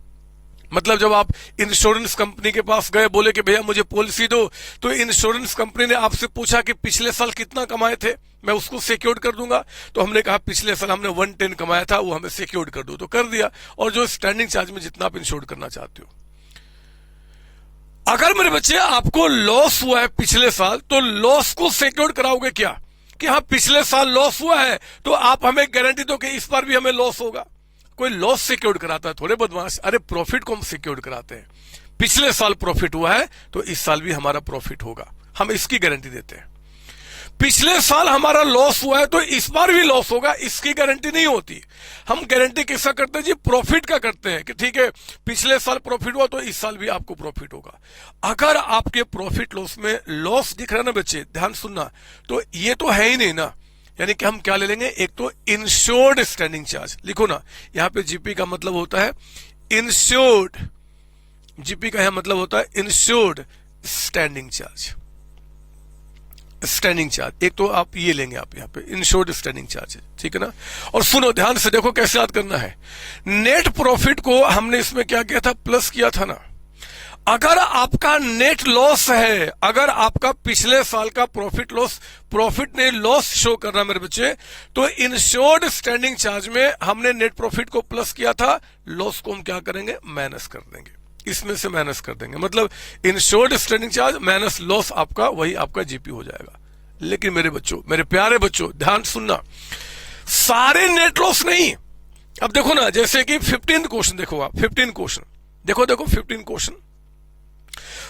मतलब जब आप इंश्योरेंस कंपनी के पास गए, बोले कि भैया मुझे पॉलिसी दो, तो इंश्योरेंस कंपनी ने आपसे पूछा कि पिछले साल कितना कमाए थे, मैं उसको सिक्योर्ड कर दूंगा। तो हमने कहा पिछले साल हमने 110 कमाया था, वो हमें सिक्योर्ड कर दो, तो कर दिया। और जो स्टैंडिंग चार्ज में जितना आप इंश्योर्ड करना चाहते हो। अगर मेरे बच्चे आपको लॉस हुआ है पिछले साल, तो लॉस को सिक्योर्ड कराओगे क्या? कि हाँ पिछले साल लॉस हुआ है तो आप हमें गारंटी दो कि इस बार भी हमें लॉस होगा। कोई लॉस सिक्योर्ड कराता है थोड़े बदमाश, अरे प्रॉफिट को हम सिक्योर्ड कराते हैं। पिछले साल प्रॉफिट हुआ है तो इस साल भी हमारा प्रॉफिट होगा, हम इसकी गारंटी देते हैं। पिछले साल हमारा लॉस हुआ है तो इस बार भी लॉस होगा, इसकी गारंटी नहीं होती। हम गारंटी किसका करते हैं जी? प्रॉफिट का करते हैं कि ठीक है पिछले साल प्रॉफिट हुआ तो इस साल भी आपको प्रॉफिट होगा। अगर आपके प्रॉफिट लॉस में लॉस दिख रहा है ना बच्चे, ध्यान सुनना, तो ये तो है ही नहीं ना। यानी कि हम क्या ले लेंगे? एक तो इंश्योर्ड स्टैंडिंग चार्ज, लिखो ना यहां पे जीपी का मतलब होता है इंश्योर्ड, जीपी का यहां मतलब होता है insured standing charge. Standing charge एक तो आप ये लेंगे, आप यहाँ पे इंश्योर्ड स्टैंडिंग चार्ज, ठीक है ना। और सुनो ध्यान से, देखो कैसे याद करना है। नेट प्रॉफिट को हमने इसमें क्या किया था? प्लस किया था ना। अगर आपका नेट लॉस है, अगर आपका पिछले साल का प्रॉफिट ने लॉस शो कर रहा मेरे बच्चे, तो इंश्योर्ड स्टैंडिंग चार्ज में हमने नेट प्रॉफिट को प्लस किया था, लॉस को हम क्या करेंगे? माइनस कर देंगे, इसमें से माइनस कर देंगे। मतलब insured standing charge minus loss, आपका वही आपका जीपी हो जाएगा। लेकिन मेरे बच्चों, मेरे प्यारे बच्चों, ध्यान सुनना, सारे नेट लॉस नहीं। अब देखो ना, जैसे कि 15 क्वेश्चन देखो आप, 15 क्वेश्चन देखो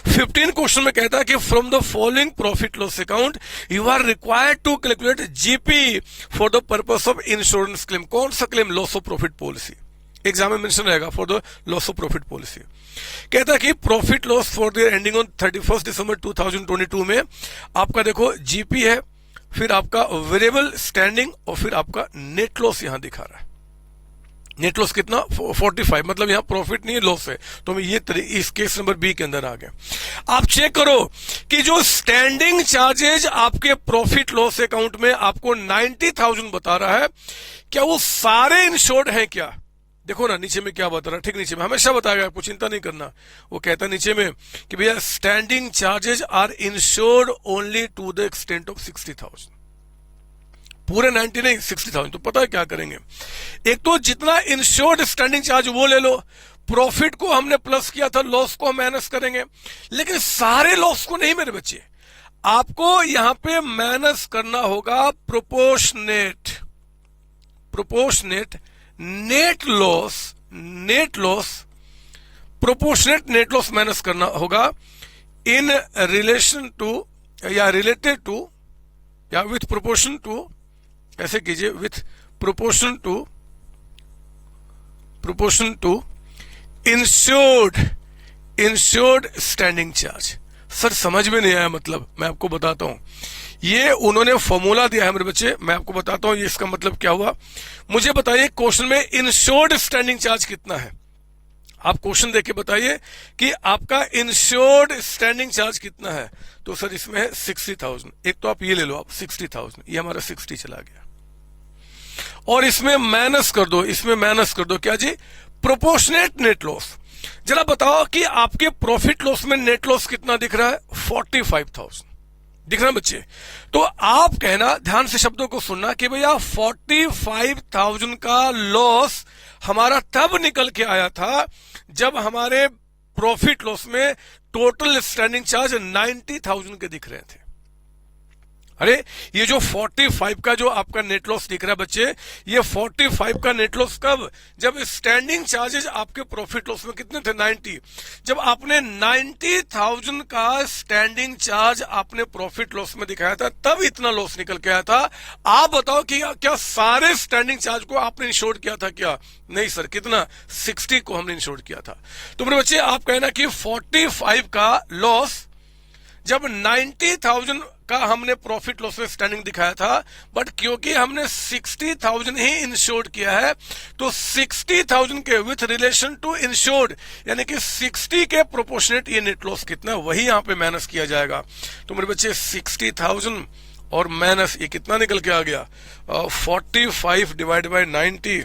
15 क्वेश्चन में कहता है कि from the following profit loss account you are required to calculate GP for the purpose of insurance claim. कौन सा claim? Loss of profit policy. Exam में मेंशन रहेगा for the loss of profit policy. कहता है कि profit loss for the ending on 31 दिसंबर 2022 में आपका देखो जीपी है, फिर आपका वेरिएबल स्टैंडिंग, और फिर आपका नेट लॉस यहां दिखा रहा है। नेट लॉस कितना? 45, मतलब यहां प्रॉफिट नहीं है, लॉस है। तो ये इस केस नंबर बी के अंदर आ गए। आप चेक करो कि जो स्टैंडिंग चार्जेज आपके प्रॉफिट लॉस अकाउंट में आपको 90,000 बता रहा है, क्या वो सारे इंश्योर्ड हैं क्या? देखो ना नीचे में क्या बता रहा है, ठीक नीचे में हमेशा बताएगा, आपको चिंता नहीं करना। वो कहता है नीचे में कि भैया standing charges are insured only to the extent of 60,000। पूरे 90 नहीं, 60,000। तो पता है क्या करेंगे, एक तो जितना इंश्योर्ड स्टैंडिंग चार्ज वो ले लो, प्रॉफिट को हमने प्लस किया था, लॉस को हम माइनस करेंगे। लेकिन सारे लॉस को नहीं मेरे बच्चे, आपको यहां पे माइनस करना होगा proportionate net loss, proportionate net loss minus करना होगा इन रिलेशन टू या रिलेटेड टू या विथ प्रोपोर्शन टू, ऐसे कीजिए, with proportion to insured standing charge. Sir समझ में नहीं आया, मतलब मैं आपको बताता हूं, ये उन्होंने फॉर्मूला दिया है मेरे बच्चे, मैं आपको बताता हूं ये इसका मतलब क्या हुआ। मुझे बताइए क्वेश्चन में इंश्योर्ड स्टैंडिंग चार्ज कितना है, आप क्वेश्चन देख के बताइए कि आपका इंश्योर्ड स्टैंडिंग चार्ज कितना है। तो सर इसमें है 60,000। एक तो आप ये ले लो, आप 60,000, ये हमारा 60 चला गया, और इसमें माइनस कर दो क्या जी, प्रोपोर्शनेट नेट लॉस। जरा बताओ कि आपके प्रॉफिट लॉस में नेट लॉस कितना दिख रहा है, 45,000 दिख रहा है बच्चे। तो आप कहना, ध्यान से शब्दों को सुनना कि भैया 45,000 का लॉस हमारा तब निकल के आया था जब हमारे प्रॉफिट लॉस में टोटल स्टैंडिंग चार्ज 90,000 के दिख रहे थे। अरे ये जो 45 का जो आपका नेट लॉस दिख रहा है बच्चे, ये 45 का नेट लॉस कब, जब स्टैंडिंग चार्जेस आपके प्रॉफिट लॉस में कितने थे, 90। जब आपने 90,000 का स्टैंडिंग चार्ज आपने प्रॉफिट लॉस में दिखाया था, तब इतना लॉस निकल के आया था। आप बताओ कि क्या सारे स्टैंडिंग चार्ज को आपने इंश्योर्ड किया था क्या? नहीं सर, कितना, 60 को हमने इंश्योर्ड किया था। तो मेरे बच्चे आप कहना कि 45 का लॉस जब 90,000 का हमने प्रॉफिट लॉस में स्टैंडिंग दिखाया था, बट क्योंकि हमने 60,000 ही इंश्योर्ड किया है, तो 60,000 के विथ रिलेशन टू इंश्योर्ड, यानी कि 60 के प्रोपोर्शनेट ये नेट लॉस कितना, वही यहां पे माइनस किया जाएगा। तो मेरे बच्चे 60,000 और माइनस ये कितना निकल के आ गया, 45 divide by 90,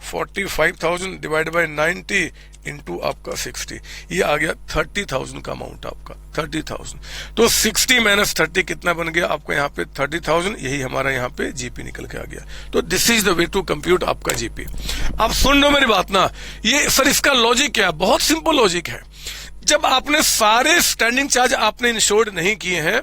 45,000 divide by 90 into आपका 60, ये आ गया 30,000 का अमाउंट आपका, 30,000। तो 60 माइनस 30 कितना बन गया आपका यहाँ पे, 30,000। यही हमारा यहाँ पे जीपी निकल के आ गया। तो this is the way to compute आपका जीपी। आप सुन लो मेरी बात ना, ये सर इसका लॉजिक क्या है, बहुत सिंपल लॉजिक है। जब आपने सारे स्टैंडिंग चार्ज आपने इंश्योर्ड नहीं किए हैं,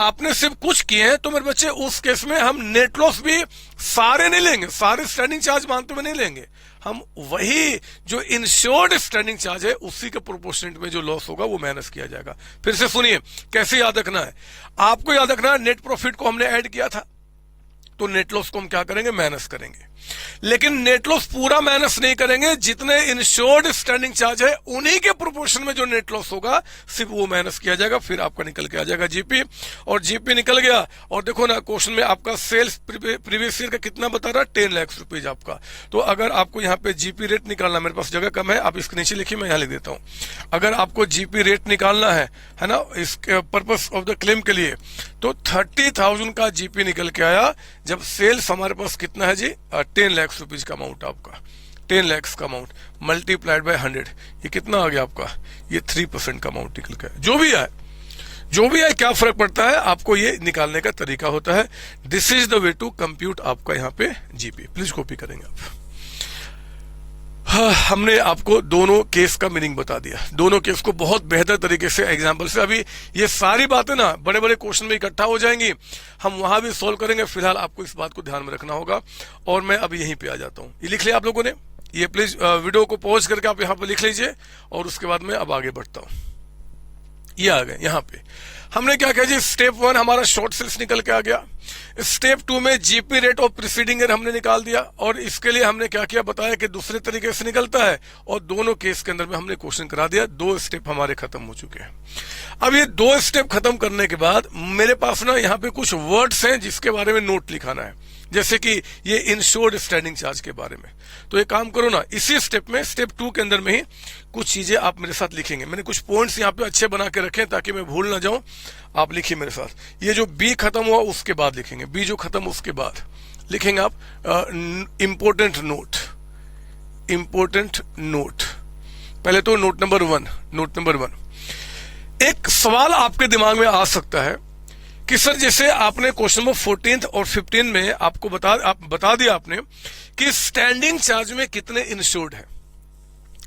आपने सिर्फ कुछ किए हैं, तो मेरे बच्चे उस केस में हम नेट लॉस भी सारे नहीं लेंगे, सारे स्टैंडिंग चार्ज मानते हुए नहीं लेंगे। हम वही जो इंश्योर्ड स्टैंडिंग चार्ज है उसी के प्रोपोर्शनेट में जो लॉस होगा वो माइनस किया जाएगा। फिर से सुनिए कैसे याद रखना है, आपको याद रखना है नेट प्रॉफिट को हमने ऐड किया था, तो नेट लॉस को हम क्या करेंगे, माइनस करेंगे। लेकिन नेट लॉस पूरा माइनस नहीं करेंगे, जितने इंश्योर्ड स्टैंडिंग चार्ज है उन्हीं के प्रोपोर्शन में जो नेट लॉस होगा सिर्फ वो माइनस किया जाएगा, फिर आपका निकल के आ जाएगा जीपी। और जीपी निकल गया, और देखो ना क्वेश्चन में आपका सेल्स प्रीवियस ईयर का कितना बता रहा है, 10 लाख रुपीज आपका। तो अगर आपको यहाँ पे जीपी रेट निकालना, मेरे पास जगह कम है, आप इसके नीचे लिखिए, मैं यहाँ लिख देता हूँ। अगर आपको जीपी रेट निकालना है ना, इसके पर्पस ऑफ द क्लेम के लिए, तो 30,000 का जीपी निकल के आया जब सेल्स हमारे पास कितना है जी, 10 लाख रुपीज का अमाउंट आपका, 10 लाख का अमाउंट मल्टीप्लाइड बाय 100, ये कितना आ गया आपका, ये 3% का अमाउंट निकल के आया। जो भी है क्या फर्क पड़ता है, आपको ये निकालने का तरीका होता है। This is the way to compute आपका यहाँ पे जीपी। प्लीज कॉपी करेंगे आप। हमने आपको दोनों केस का मीनिंग बता दिया, दोनों केस को बहुत बेहतर तरीके से एग्जाम्पल से। अभी ये सारी बातें ना बड़े बड़े क्वेश्चन में इकट्ठा हो जाएंगी, हम वहां भी सोल्व करेंगे। फिलहाल आपको इस बात को ध्यान में रखना होगा, और मैं अब यहीं पे आ जाता हूँ। ये लिख लिया आप लोगों ने, ये प्लीज वीडियो को पॉज करके आप यहाँ पे लिख लीजिए, और उसके बाद मैं अब आगे बढ़ता हूँ। ये आ गए यहाँ पे, हमने क्या किया जी, स्टेप 1 हमारा शॉर्ट सेल्स निकल के आ गया। स्टेप 2 में जीपी रेट और प्रीसीडिंग ईयर हमने निकाल दिया, और इसके लिए हमने क्या किया बताया कि दूसरे तरीके से निकलता है, और दोनों केस के अंदर में हमने क्वेश्चन करा दिया। 2 स्टेप हमारे खत्म हो चुके हैं। अब ये 2 स्टेप खत्म करने के बाद मेरे पास ना यहाँ पे कुछ वर्ड्स हैं जिसके बारे में नोट लिखाना है, जैसे कि ये इंश्योर्ड स्टैंडिंग चार्ज के बारे में। तो ये काम करो ना, इसी स्टेप में, स्टेप 2 के अंदर में ही कुछ चीजें आप मेरे साथ लिखेंगे। मैंने कुछ पॉइंट्स यहाँ पे अच्छे बना के रखे ताकि मैं भूल ना जाऊं। आप लिखिए मेरे साथ, ये जो बी खत्म हुआ उसके बाद लिखेंगे, बी जो खत्म उसके बाद लिखेंगे आप इंपोर्टेंट नोट। पहले तो नोट नंबर 1, एक सवाल आपके दिमाग में आ सकता है कि सर जैसे आपने क्वेश्चन नंबर 14 और 15 में आपको बता दिया आपने कि स्टैंडिंग चार्ज में कितने इंश्योर्ड है।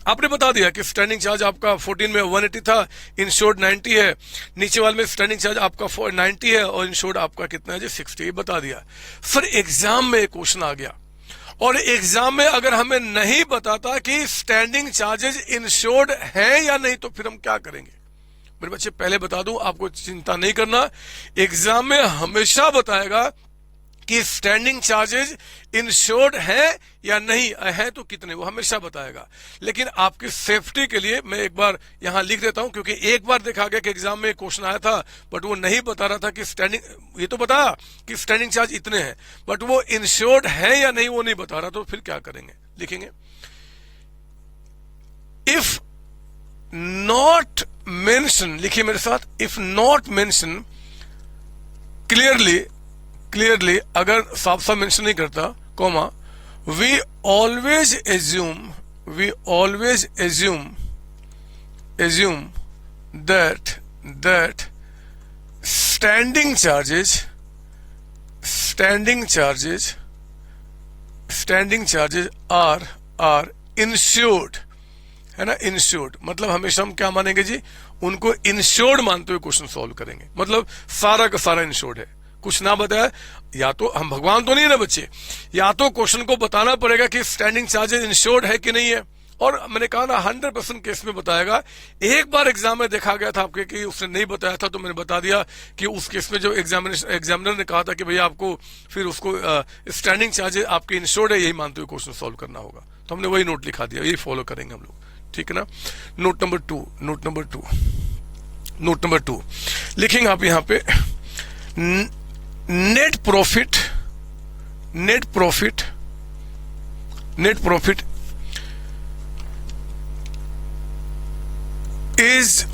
आपने बता दिया कि स्टैंडिंग चार्ज आपका 14 में 180 था, इंश्योर्ड 90 है, नीचे वाले में स्टैंडिंग चार्ज आपका 90 है और इंश्योर्ड आपका कितना है जी 60, बता दिया। सर एग्जाम में क्वेश्चन आ गया और एग्जाम में अगर हमें नहीं बताता कि स्टैंडिंग चार्जेज इंश्योर्ड है या नहीं तो फिर हम क्या करेंगे। मेरे बच्चे पहले बता दूं, आपको चिंता नहीं करना, एग्जाम में हमेशा बताएगा कि स्टैंडिंग चार्जेज इंश्योर्ड है या नहीं है तो कितने, वो हमेशा बताएगा। लेकिन आपकी सेफ्टी के लिए मैं एक बार यहां लिख देता हूं, क्योंकि एक बार देखा गया कि एग्जाम में क्वेश्चन आया था बट वो नहीं बता रहा था कि स्टैंडिंग, ये तो बताया कि स्टैंडिंग चार्ज इतने हैं बट वो इंश्योर्ड है या नहीं वो नहीं बता रहा, तो फिर क्या करेंगे, लिखेंगे इफ नॉट मेंशन, लिखिए मेरे साथ, इफ नॉट मेंशन क्लियरली, अगर साफ साफ मेंशन नहीं करता, comma, we always assume that standing charges are insured, है ना, इंश्योर्ड, मतलब हमेशा हम क्या मानेंगे जी, उनको इंश्योर्ड मानते हुए क्वेश्चन सॉल्व करेंगे, मतलब सारा का सारा इंश्योर्ड है, कुछ ना बताया, या तो हम भगवान तो नहीं ना बच्चे, या तो क्वेश्चन को बताना पड़ेगा कि स्टैंडिंग चार्जेस इंश्योर्ड है कि नहीं है, और मैंने कहा ना 100% केस में बताएगा। एक बार एग्जाम में देखा गया था आपके कि उसने नहीं बताया था, तो मैंने बता दिया कि उस केस में जो एग्जामिनर ने कहा था कि भैया आपको फिर उसको स्टैंडिंग चार्जेस आपके इंश्योर्ड है यही मानते हुए क्वेश्चन सॉल्व करना होगा, तो हमने वही नोट लिखा दिया, यही फॉलो करेंगे हम लोग, ठीक है ना। नोट नंबर टू लिखेंगे आप यहां पे, net profit is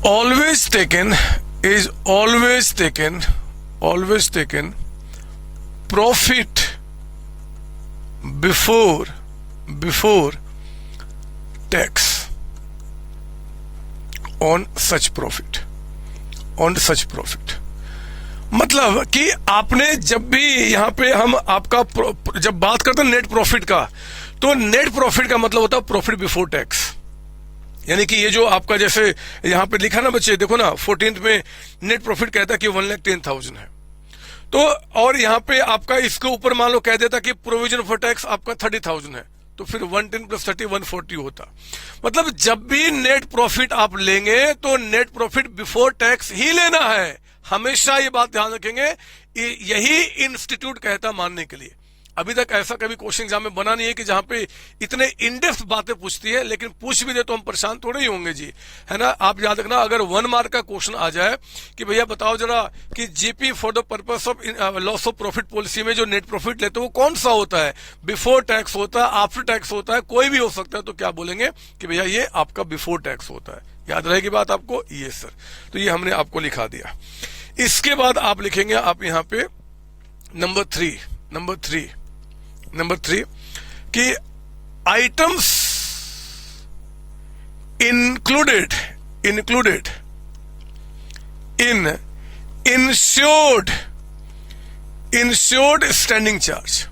always taken profit before tax on such profit, मतलब कि आपने जब भी यहां पे हम आपका जब बात करते हैं नेट प्रॉफिट का, तो नेट प्रॉफिट का मतलब होता है प्रॉफिट बिफोर टैक्स, यानी कि ये जो आपका जैसे यहां पे लिखा ना बच्चे, देखो ना 14th में नेट प्रॉफिट कहता है कि 1,10,000 है, तो और यहां पे आपका इसके ऊपर मान लो कह देता कि प्रोविजन फॉर टैक्स आपका 30,000 है, तो फिर 110 प्लस 30 140 होता। मतलब जब भी नेट प्रॉफिट आप लेंगे तो नेट प्रॉफिट बिफोर टैक्स ही लेना है, हमेशा ये बात ध्यान रखेंगे, यही इंस्टीट्यूट कहता मानने के लिए। अभी तक ऐसा कभी क्वेश्चन एग्जाम में बना नहीं है कि जहां पे इतने इनडेप्थ बातें पूछती है, लेकिन पूछ भी दे तो हम परेशान थोड़े ही होंगे जी, है ना। आप याद रखना, अगर 1 मार्क का क्वेश्चन आ जाए कि भैया बताओ जरा कि GP for the purpose of loss of profit policy में जो नेट प्रॉफिट लेते हैं वो कौन सा होता है, बिफोर टैक्स होता है, आफ्टर टैक्स होता है, कोई भी हो सकता है, तो क्या बोलेंगे कि भैया ये आपका बिफोर टैक्स होता है। याद रहेगी बात आपको, ये सर, तो ये हमने आपको लिखा दिया। इसके बाद आप लिखेंगे आप यहां पे नंबर थ्री कि items included in insured standing charge.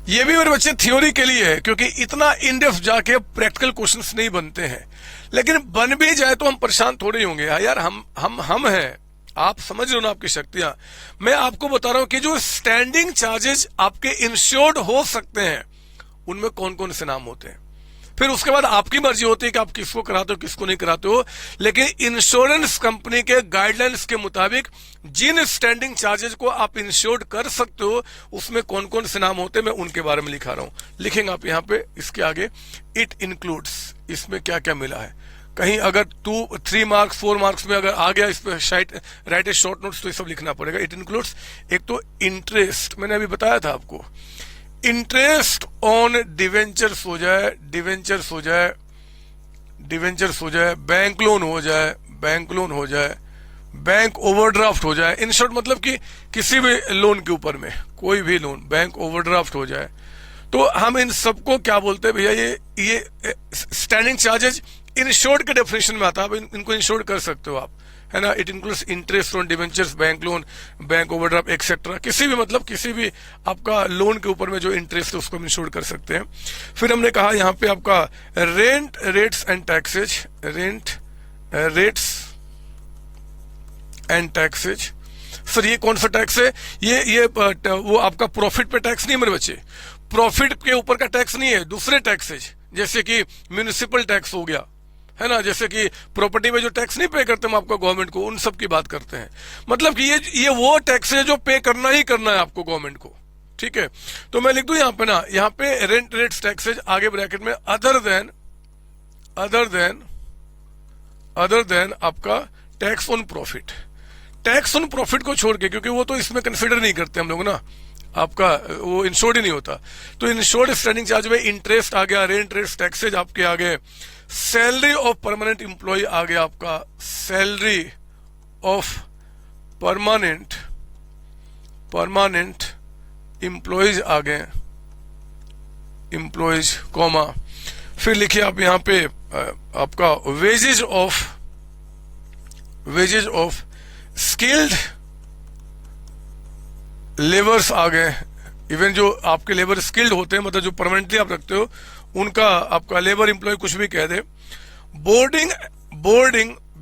ये भी मेरे बच्चे थ्योरी के लिए है, क्योंकि इतना इन डेप्थ जाके प्रैक्टिकल क्वेश्चंस नहीं बनते हैं, लेकिन बन भी जाए तो हम परेशान थोड़े ही होंगे यार, हम हैं, आप समझ रहे हो ना आपकी शक्तियां। मैं आपको बता रहा हूं कि जो स्टैंडिंग चार्जेस आपके इंश्योर्ड हो सकते हैं उनमें कौन कौन से नाम होते हैं, फिर उसके बाद आपकी मर्जी होती है कि आप किसको कराते हो किसको नहीं कराते हो, लेकिन इंश्योरेंस कंपनी के गाइडलाइंस के मुताबिक जिन स्टैंडिंग चार्जेस को आप इंश्योर्ड कर सकते हो उसमें कौन कौन से नाम होते हैं मैं उनके बारे में लिखा रहा हूं। लिखेंगे आप यहां पे इसके आगे इट इंक्लूड्स, इसमें क्या क्या मिला है, कहीं अगर 3 मार्क्स 4 मार्क्स में अगर आ गया इस पे राइट ए शॉर्ट नोट्स, तो ये सब लिखना पड़ेगा। इट इंक्लूड्स, एक तो इंटरेस्ट, मैंने अभी बताया था आपको, इंटरेस्ट ऑन डिवेंचर्स हो जाए, बैंक लोन हो जाए, बैंक ओवरड्राफ्ट हो जाए, इन शॉर्ट मतलब कि किसी भी लोन के ऊपर में कोई भी लोन बैंक ओवरड्राफ्ट हो जाए, तो हम इन सबको क्या बोलते हैं भैया, ये स्टैंडिंग चार्जेस इंश्योर्ड के डेफिनेशन में आता है। आप इनको इंश्योर्ड कर सकते हो आप, है ना, it includes interest on debentures, bank loan, bank overdraft etcetera, किसी भी मतलब किसी भी आपका लोन के ऊपर में जो इंटरेस्ट है उसको हम इंश्योर कर सकते हैं। फिर हमने कहा यहाँ पे आपका rent rates and taxes, rent rates and taxes. Sir ये कौन सा टैक्स है? ये वो आपका प्रॉफिट पे टैक्स नहीं है मेरे बच्चे, प्रॉफिट के ऊपर का टैक्स नहीं है, दूसरे टैक्सेज जैसे कि म्यूनिसिपल टैक्स हो गया, है ना, जैसे कि प्रॉपर्टी में जो टैक्स नहीं पे करते हम आपको गवर्नमेंट को, उन सब की बात करते हैं। मतलब कि ये वो टैक्स है जो पे करना ही करना है आपको गवर्नमेंट को, ठीक है। तो मैं लिख दूं यहाँ पे ना, यहाँ पे रेंट रेट्स टैक्सेज, आगे ब्रैकेट में अदर देन आपका tax on profit. Tax on profit को छोड़ के, क्योंकि वो तो इसमें कंसिडर नहीं करते हम लोग ना, आपका वो इंश्योर्ड ही नहीं होता, तो इंश्योर्ड स्टैंडिंग चार्ज में इंटरेस्ट आ गया, रेंट रेट्स टैक्सेज आपके आ गए, सैलरी ऑफ परमानेंट एम्प्लॉय आ गया आपका, सैलरी ऑफ परमानेंट एम्प्लॉयज आ गए, एम्प्लॉयज कॉमा, फिर लिखिए आप यहाँ पे आपका वेजेज ऑफ स्किल्ड लेबर्स आ गए, इवन जो आपके लेबर स्किल्ड होते हैं, मतलब जो परमानेंटली आप रखते हो उनका आपका लेबर एम्प्लॉय कुछ भी कह दे। Boarding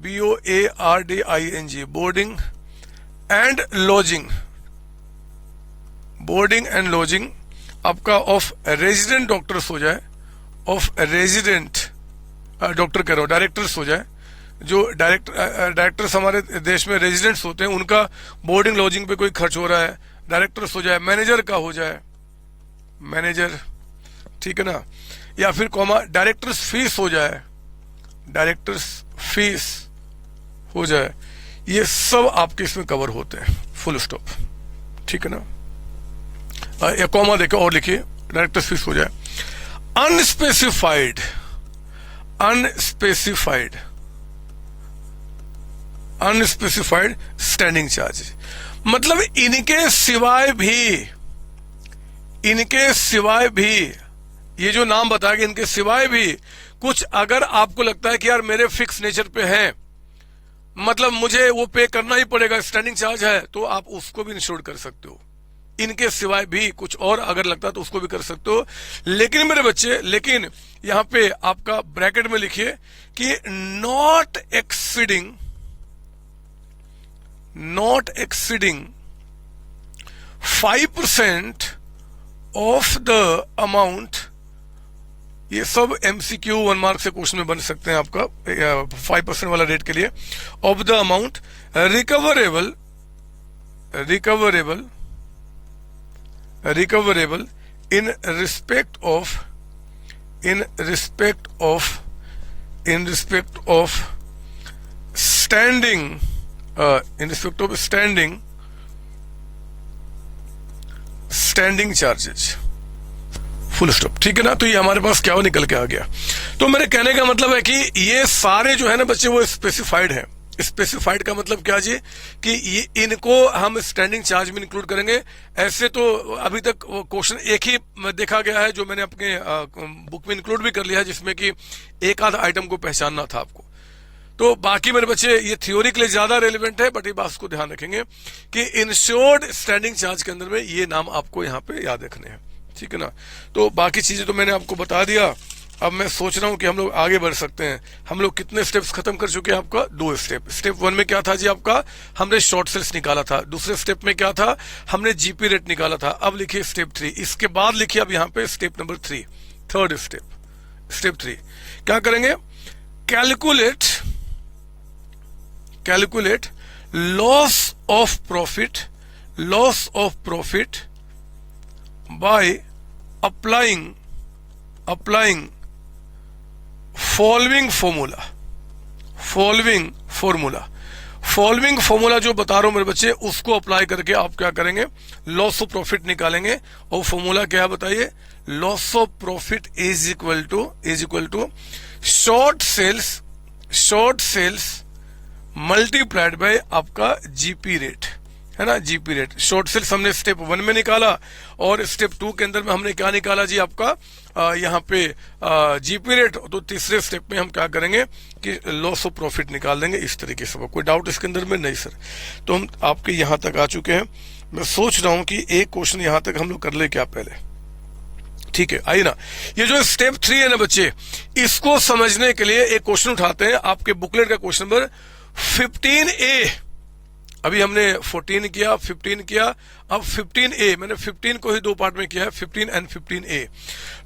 BOARDING, boarding and lodging आपका ऑफ रेजिडेंट डॉक्टर्स हो जाए, ऑफ रेजिडेंट डॉक्टर कह रहा हूं, डायरेक्टर्स हो जाए, जो डायरेक्टर्स हमारे देश में रेजिडेंट्स होते हैं उनका बोर्डिंग लॉजिंग पे कोई खर्च हो रहा है, डायरेक्टर्स हो जाए, मैनेजर का हो जाए, मैनेजर, ठीक है ना, या फिर कॉमा डायरेक्टर्स फीस हो जाए, डायरेक्टर्स फीस हो जाए, ये सब आपके इसमें कवर होते हैं, फुल स्टॉप, ठीक है ना। या कॉमा देखो और लिखिए, डायरेक्टर्स फीस हो जाए। अनस्पेसिफाइड स्टैंडिंग चार्ज, मतलब इनके सिवाय भी ये जो नाम बताया कि इनके सिवाय भी कुछ अगर आपको लगता है कि यार मेरे फिक्स नेचर पे है, मतलब मुझे वो पे करना ही पड़ेगा, स्टैंडिंग चार्ज है, तो आप उसको भी इंश्योर कर सकते हो। इनके सिवाय भी कुछ और अगर लगता है तो उसको भी कर सकते हो। लेकिन मेरे बच्चे, लेकिन यहां पे आपका ब्रैकेट में लिखिए कि not exceeding 5% of the amount, ये सब MCQ 1 मार्क से क्वेश्चन में बन सकते हैं आपका 5% वाला रेट के लिए, of the amount recoverable in respect of standing charges, full stop, ठीक है ना। तो ये हमारे पास क्या निकल के आ गया। तो मेरे कहने का मतलब है कि ये सारे जो है ना बच्चे वो स्पेसिफाइड है। स्पेसिफाइड का मतलब क्या जी, कि ये इनको हम स्टैंडिंग चार्ज में इंक्लूड करेंगे। ऐसे तो अभी तक क्वेश्चन एक ही देखा गया है जो मैंने अपने बुक में इंक्लूड भी कर लिया है, जिसमें कि एक आध आइटम को पहचानना था आपको। तो बाकी मेरे बच्चे ये थ्योरी के लिए ज्यादा रेलिवेंट है, बट ये बात को ध्यान रखेंगे कि इंश्योर्ड स्टैंडिंग चार्ज के अंदर में ये नाम आपको यहाँ पे याद रखने हैं, ठीक है ना। तो बाकी चीजें तो मैंने आपको बता दिया। अब मैं सोच रहा हूं कि हम लोग आगे बढ़ सकते हैं। हम लोग कितने स्टेप्स खत्म कर चुके हैं? आपका 2 स्टेप। स्टेप 1 में क्या था जी आपका, हमने शॉर्ट सेल्स निकाला था। दूसरे स्टेप में क्या था, हमने जीपी रेट निकाला था। अब लिखिए स्टेप 3, इसके बाद लिखिए अब यहाँ पे step number 3, third step. Step 3 क्या करेंगे, calculate loss of profit by applying following formula जो बता रहा हूं मेरे बच्चे, उसको अप्लाई करके आप क्या करेंगे, लॉस ऑफ प्रॉफिट निकालेंगे। और फॉर्मूला क्या है बताइए, loss of profit is equal to short sales multiplied by आपका जीपी रेट, है ना, जीपी रेट। शॉर्ट सेल्स हमने स्टेप 1 में निकाला और स्टेप 2 के अंदर में हमने क्या निकाला जी, आपका यहाँ पे जीपी रेट। तो तीसरे स्टेप में हम क्या करेंगे कि लॉस ऑफ प्रॉफिट निकाल देंगे इस तरीके से। कोई डाउट इसके अंदर में? नहीं सर। तो हम आपके यहाँ तक आ चुके हैं। मैं सोच रहा हूं कि एक क्वेश्चन यहाँ तक हम लोग कर ले क्या पहले, ठीक है, आइए ना। ये जो स्टेप 3 है ना बच्चे, इसको समझने के लिए एक क्वेश्चन उठाते हैं। आपके बुकलेट का क्वेश्चन नंबर 15A। अभी हमने 14 किया, 15 किया, अब 15A। मैंने 15 को ही 2 पार्ट में किया है, 15 एंड 15A।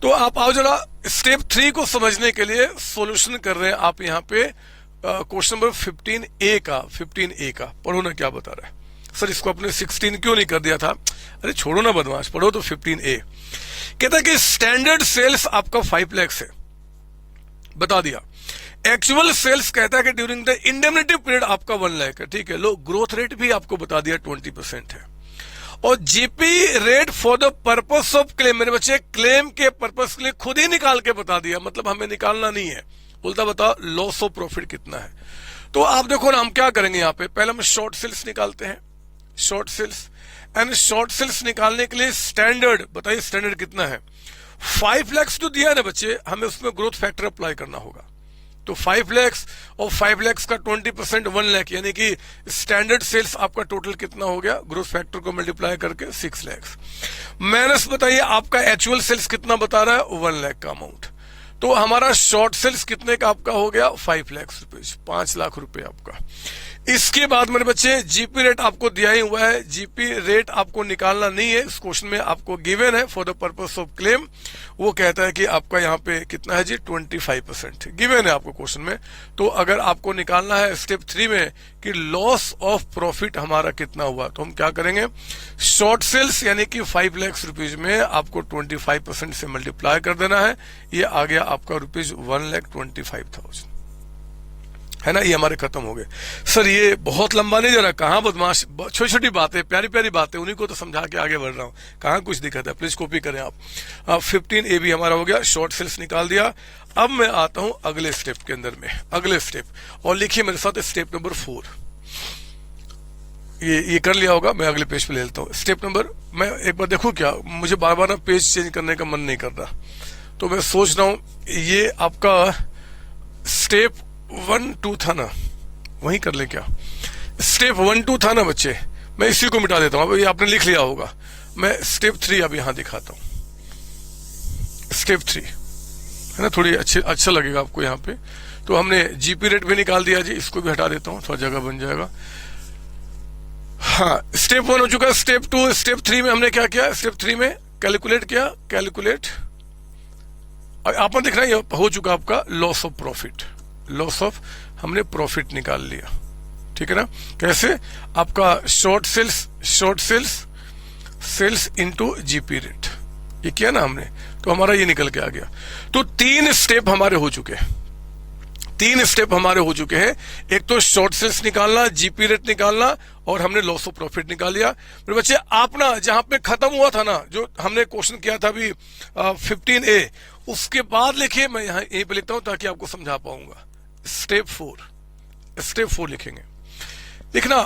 तो आप आओ जरा, स्टेप 3 को समझने के लिए सॉल्यूशन कर रहे हैं आप यहाँ पे क्वेश्चन नंबर 15A का। पढ़ो ना क्या बता रहा है सर। इसको अपने 16 क्यों नहीं कर दिया था? अरे छोड़ो ना बदमाश, पढ़ो तो 15A। कहता है कि स्टैंडर्ड सेल्स आपका 5 लाख है, बता दिया। एक्चुअल सेल्स कहता है कि ड्यूरिंग द इंडेमनिटी पीरियड आपका 1 लाख है, ठीक है। लो, ग्रोथ रेट भी आपको बता दिया 20% है। और GP rate for the purpose of claim, मेरे बच्चे क्लेम के पर्पस के लिए खुद ही निकाल के बता दिया, मतलब हमें निकालना नहीं है। उल्टा बताओ लॉस ऑफ प्रॉफिट कितना है। तो आप देखो ना, हम क्या करेंगे यहाँ पे, पहले हम शॉर्ट सेल्स निकालते हैं, short sales. And short sales निकालने के लिए स्टैंडर्ड, बताइए स्टैंडर्ड कितना है? 5 लाख जो दिया है ना बच्चे, हमें उसमें ग्रोथ फैक्टर अप्लाई करना होगा। तो 5 लाख और 5 लाख का 20% 1 लाख, यानी कि स्टैंडर्ड सेल्स आपका टोटल कितना हो गया? ग्रोथ फैक्टर को मल्टीप्लाई करके 6 लाख माइनस, बताइए आपका एक्चुअल सेल्स कितना बता रहा है? 1 लाख का अमाउंट। तो हमारा शॉर्ट सेल्स कितने का आपका हो गया? 5 लाख रुपए, 5 लाख रुपए आपका। इसके बाद मेरे बच्चे जीपी रेट आपको दिया ही हुआ है, जीपी रेट आपको निकालना नहीं है, इस क्वेश्चन में आपको गिवन है for the purpose of claim. वो कहता है कि आपका यहाँ पे कितना है जी? 25% गिवन है आपको क्वेश्चन में। तो अगर आपको निकालना है स्टेप 3 में कि लॉस ऑफ प्रॉफिट हमारा कितना हुआ, तो हम क्या करेंगे? शॉर्ट सेल्स यानी कि 5 लाख रुपीज में आपको 25% से मल्टीप्लाई कर देना है। ये आ गया आपका रुपीज 1,25,000, है ना। ये हमारे खत्म हो गए। सर ये बहुत लंबा नहीं जा रहा? कहाँ बदमाश, छोटी छोटी बातें, प्यारी प्यारी बातें, उन्हीं को तो समझा के आगे बढ़ रहा हूँ। कहाँ कुछ दिक्कत है? प्लीज कॉपी करें आप। 15A भी हमारा हो गया, शॉर्ट सेल्स निकाल दिया। अब मैं आता हूं अगले स्टेप के अंदर में, अगले स्टेप, और लिखिए मेरे साथ स्टेप नंबर 4। ये कर लिया होगा, मैं अगले पेज पे ले लेता हूँ। स्टेप नंबर, मैं एक बार देखूं क्या, मुझे बार बार ना पेज चेंज करने का मन नहीं कर रहा, तो मैं सोच रहा हूं ये आपका स्टेप 1, 2 था ना, वही कर ले क्या? स्टेप 1, 2 था ना बच्चे, मैं इसी को मिटा देता हूं। अब ये आपने लिख लिया होगा। मैं स्टेप 3 अब यहां दिखाता हूं। स्टेप 3 है ना, थोड़ी अच्छा लगेगा आपको यहाँ पे। तो हमने जीपी रेट भी निकाल दिया जी, इसको भी हटा देता हूँ, थोड़ा जगह बन जाएगा। हाँ, स्टेप 1 हो चुका। स्टेप 2, स्टेप 3 में हमने क्या किया? स्टेप 3 में कैलकुलेट किया, कैलकुलेट, और आप दिख रहा है हो चुका आपका loss of profit. Loss of, हमने प्रॉफिट निकाल लिया, ठीक है ना। कैसे? आपका short sales into GP rate, ये किया ना हमने, तो हमारा ये निकल के आ गया। तो 3 स्टेप हमारे हो चुके हैं, 3 स्टेप हमारे हो चुके हैं। एक तो शॉर्ट सेल्स निकालना, जीपी रेट निकालना, और हमने लॉस ऑफ प्रॉफिट निकाल लिया। मेरे बच्चे आप ना जहां पे खत्म हुआ था ना, जो हमने क्वेश्चन किया था अभी 15A, उसके बाद लिखिए, मैं यहाँ यहीं पे लिखता हूं ताकि आपको समझा पाऊंगा। स्टेप 4 लिखेंगे। लिखना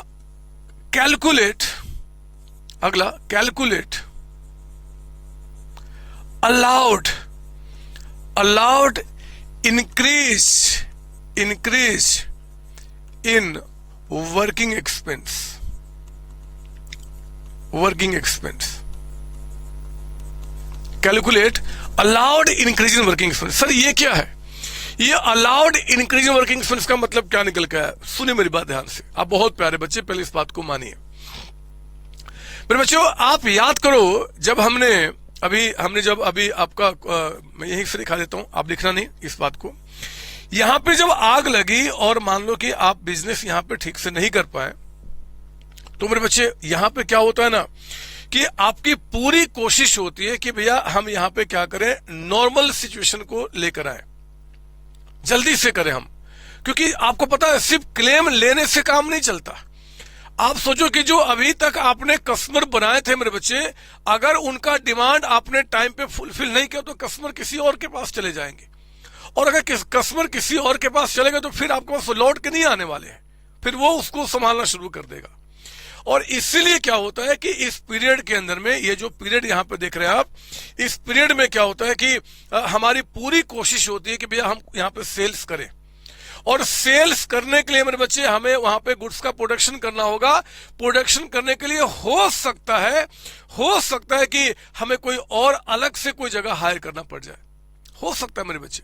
कैलकुलेट, अगला calculate allowed increase in working expense, calculate allowed increase in working expense। Sir ये क्या है? ये allowed increase in working expense का मतलब क्या निकल के आया? सुनिए मेरी बात ध्यान से, आप बहुत प्यारे बच्चे, पहले इस बात को मानिए। मेरे बच्चों आप याद करो, जब हमने जब अभी आपका मैं यहीं से दिखा देता हूं, आप लिखना नहीं इस बात को। यहां पे जब आग लगी और मान लो कि आप बिजनेस यहां पे ठीक से नहीं कर पाए, तो मेरे बच्चे यहां पे क्या होता है ना कि आपकी पूरी कोशिश होती है कि भैया हम यहां पे क्या करें, नॉर्मल सिचुएशन को लेकर आए, जल्दी से करें हम, क्योंकि आपको पता है सिर्फ क्लेम लेने से काम नहीं चलता। आप सोचो कि जो अभी तक आपने कस्टमर बनाए थे मेरे बच्चे, अगर उनका डिमांड आपने टाइम पे फुलफिल नहीं किया तो कस्टमर किसी और के पास चले जाएंगे, और अगर कस्टमर किसी और के पास चलेगा तो फिर आपके पास लौट के नहीं आने वाले हैं, फिर वो उसको संभालना शुरू कर देगा। और इसीलिए क्या होता है कि इस पीरियड के अंदर में, ये जो पीरियड यहां पे देख रहे हैं आप, इस पीरियड में क्या होता है कि हमारी पूरी कोशिश होती है कि भैया हम यहां पे सेल्स करें, और सेल्स करने के लिए मेरे बच्चे हमें वहां पे गुड्स का प्रोडक्शन करना होगा। प्रोडक्शन करने के लिए हो सकता है कि हमें कोई और अलग से कोई जगह हायर करना पड़ जाए, हो सकता है मेरे बच्चे,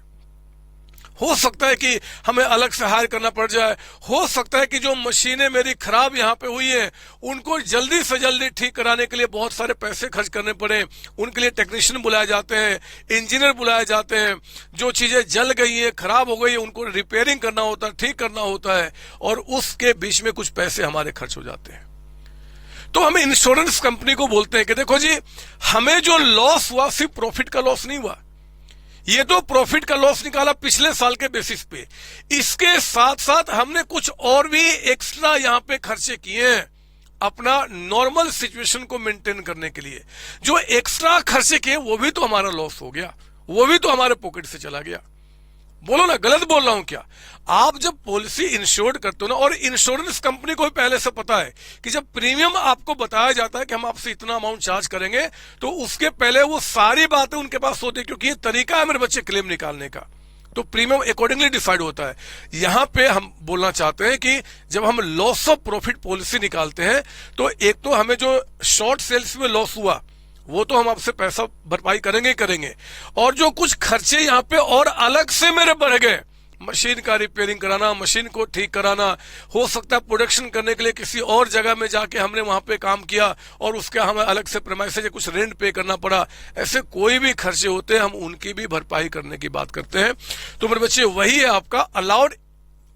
हो सकता है कि हमें अलग से हायर करना पड़ जाए, हो सकता है कि जो मशीनें मेरी खराब यहां पे हुई हैं उनको जल्दी से जल्दी ठीक कराने के लिए बहुत सारे पैसे खर्च करने पड़े, उनके लिए टेक्नीशियन बुलाए जाते हैं, इंजीनियर बुलाए जाते हैं, जो चीजें जल गई हैं, खराब हो गई है, उनको रिपेयरिंग करना होता है, ठीक करना होता है, और उसके बीच में कुछ पैसे हमारे खर्च हो जाते हैं। तो हम इंश्योरेंस कंपनी को बोलते हैं कि देखो जी, हमें जो लॉस हुआ सिर्फ प्रॉफिट का लॉस नहीं हुआ, ये तो प्रॉफिट का लॉस निकाला पिछले साल के बेसिस पे, इसके साथ साथ हमने कुछ और भी एक्स्ट्रा यहां पे खर्चे किए हैं अपना नॉर्मल सिचुएशन को मेंटेन करने के लिए। जो एक्स्ट्रा खर्चे किए वो भी तो हमारा लॉस हो गया, वो भी तो हमारे पॉकेट से चला गया। बोलो ना, गलत बोल रहा हूं क्या? आप जब पॉलिसी इंश्योर्ड करते हो ना, और इंश्योरेंस कंपनी को भी पहले से पता है कि जब प्रीमियम आपको बताया जाता है कि हम आपसे इतना अमाउंट चार्ज करेंगे, तो उसके पहले वो सारी बातें उनके पास होती है, क्योंकि ये तरीका है मेरे बच्चे क्लेम निकालने का, तो प्रीमियम अकॉर्डिंगली डिसाइड होता है। यहां पे हम बोलना चाहते हैं कि जब हम लॉस ऑफ प्रॉफिट पॉलिसी निकालते हैं, तो एक तो हमें जो शॉर्ट सेल्स में लॉस हुआ वो तो हम आपसे पैसा भरपाई करेंगे, और जो कुछ खर्चे यहाँ पे और अलग से मेरे बढ़ गए, मशीन का रिपेयरिंग कराना, मशीन को ठीक कराना, हो सकता है प्रोडक्शन करने के लिए किसी और जगह में जाके हमने वहां पे काम किया और उसका हमें अलग से प्रेमाइसेज कुछ रेंट पे करना पड़ा, ऐसे कोई भी खर्चे होते हैं हम उनकी भी भरपाई करने की बात करते हैं। तो मेरे बच्चे वही है आपका allowed,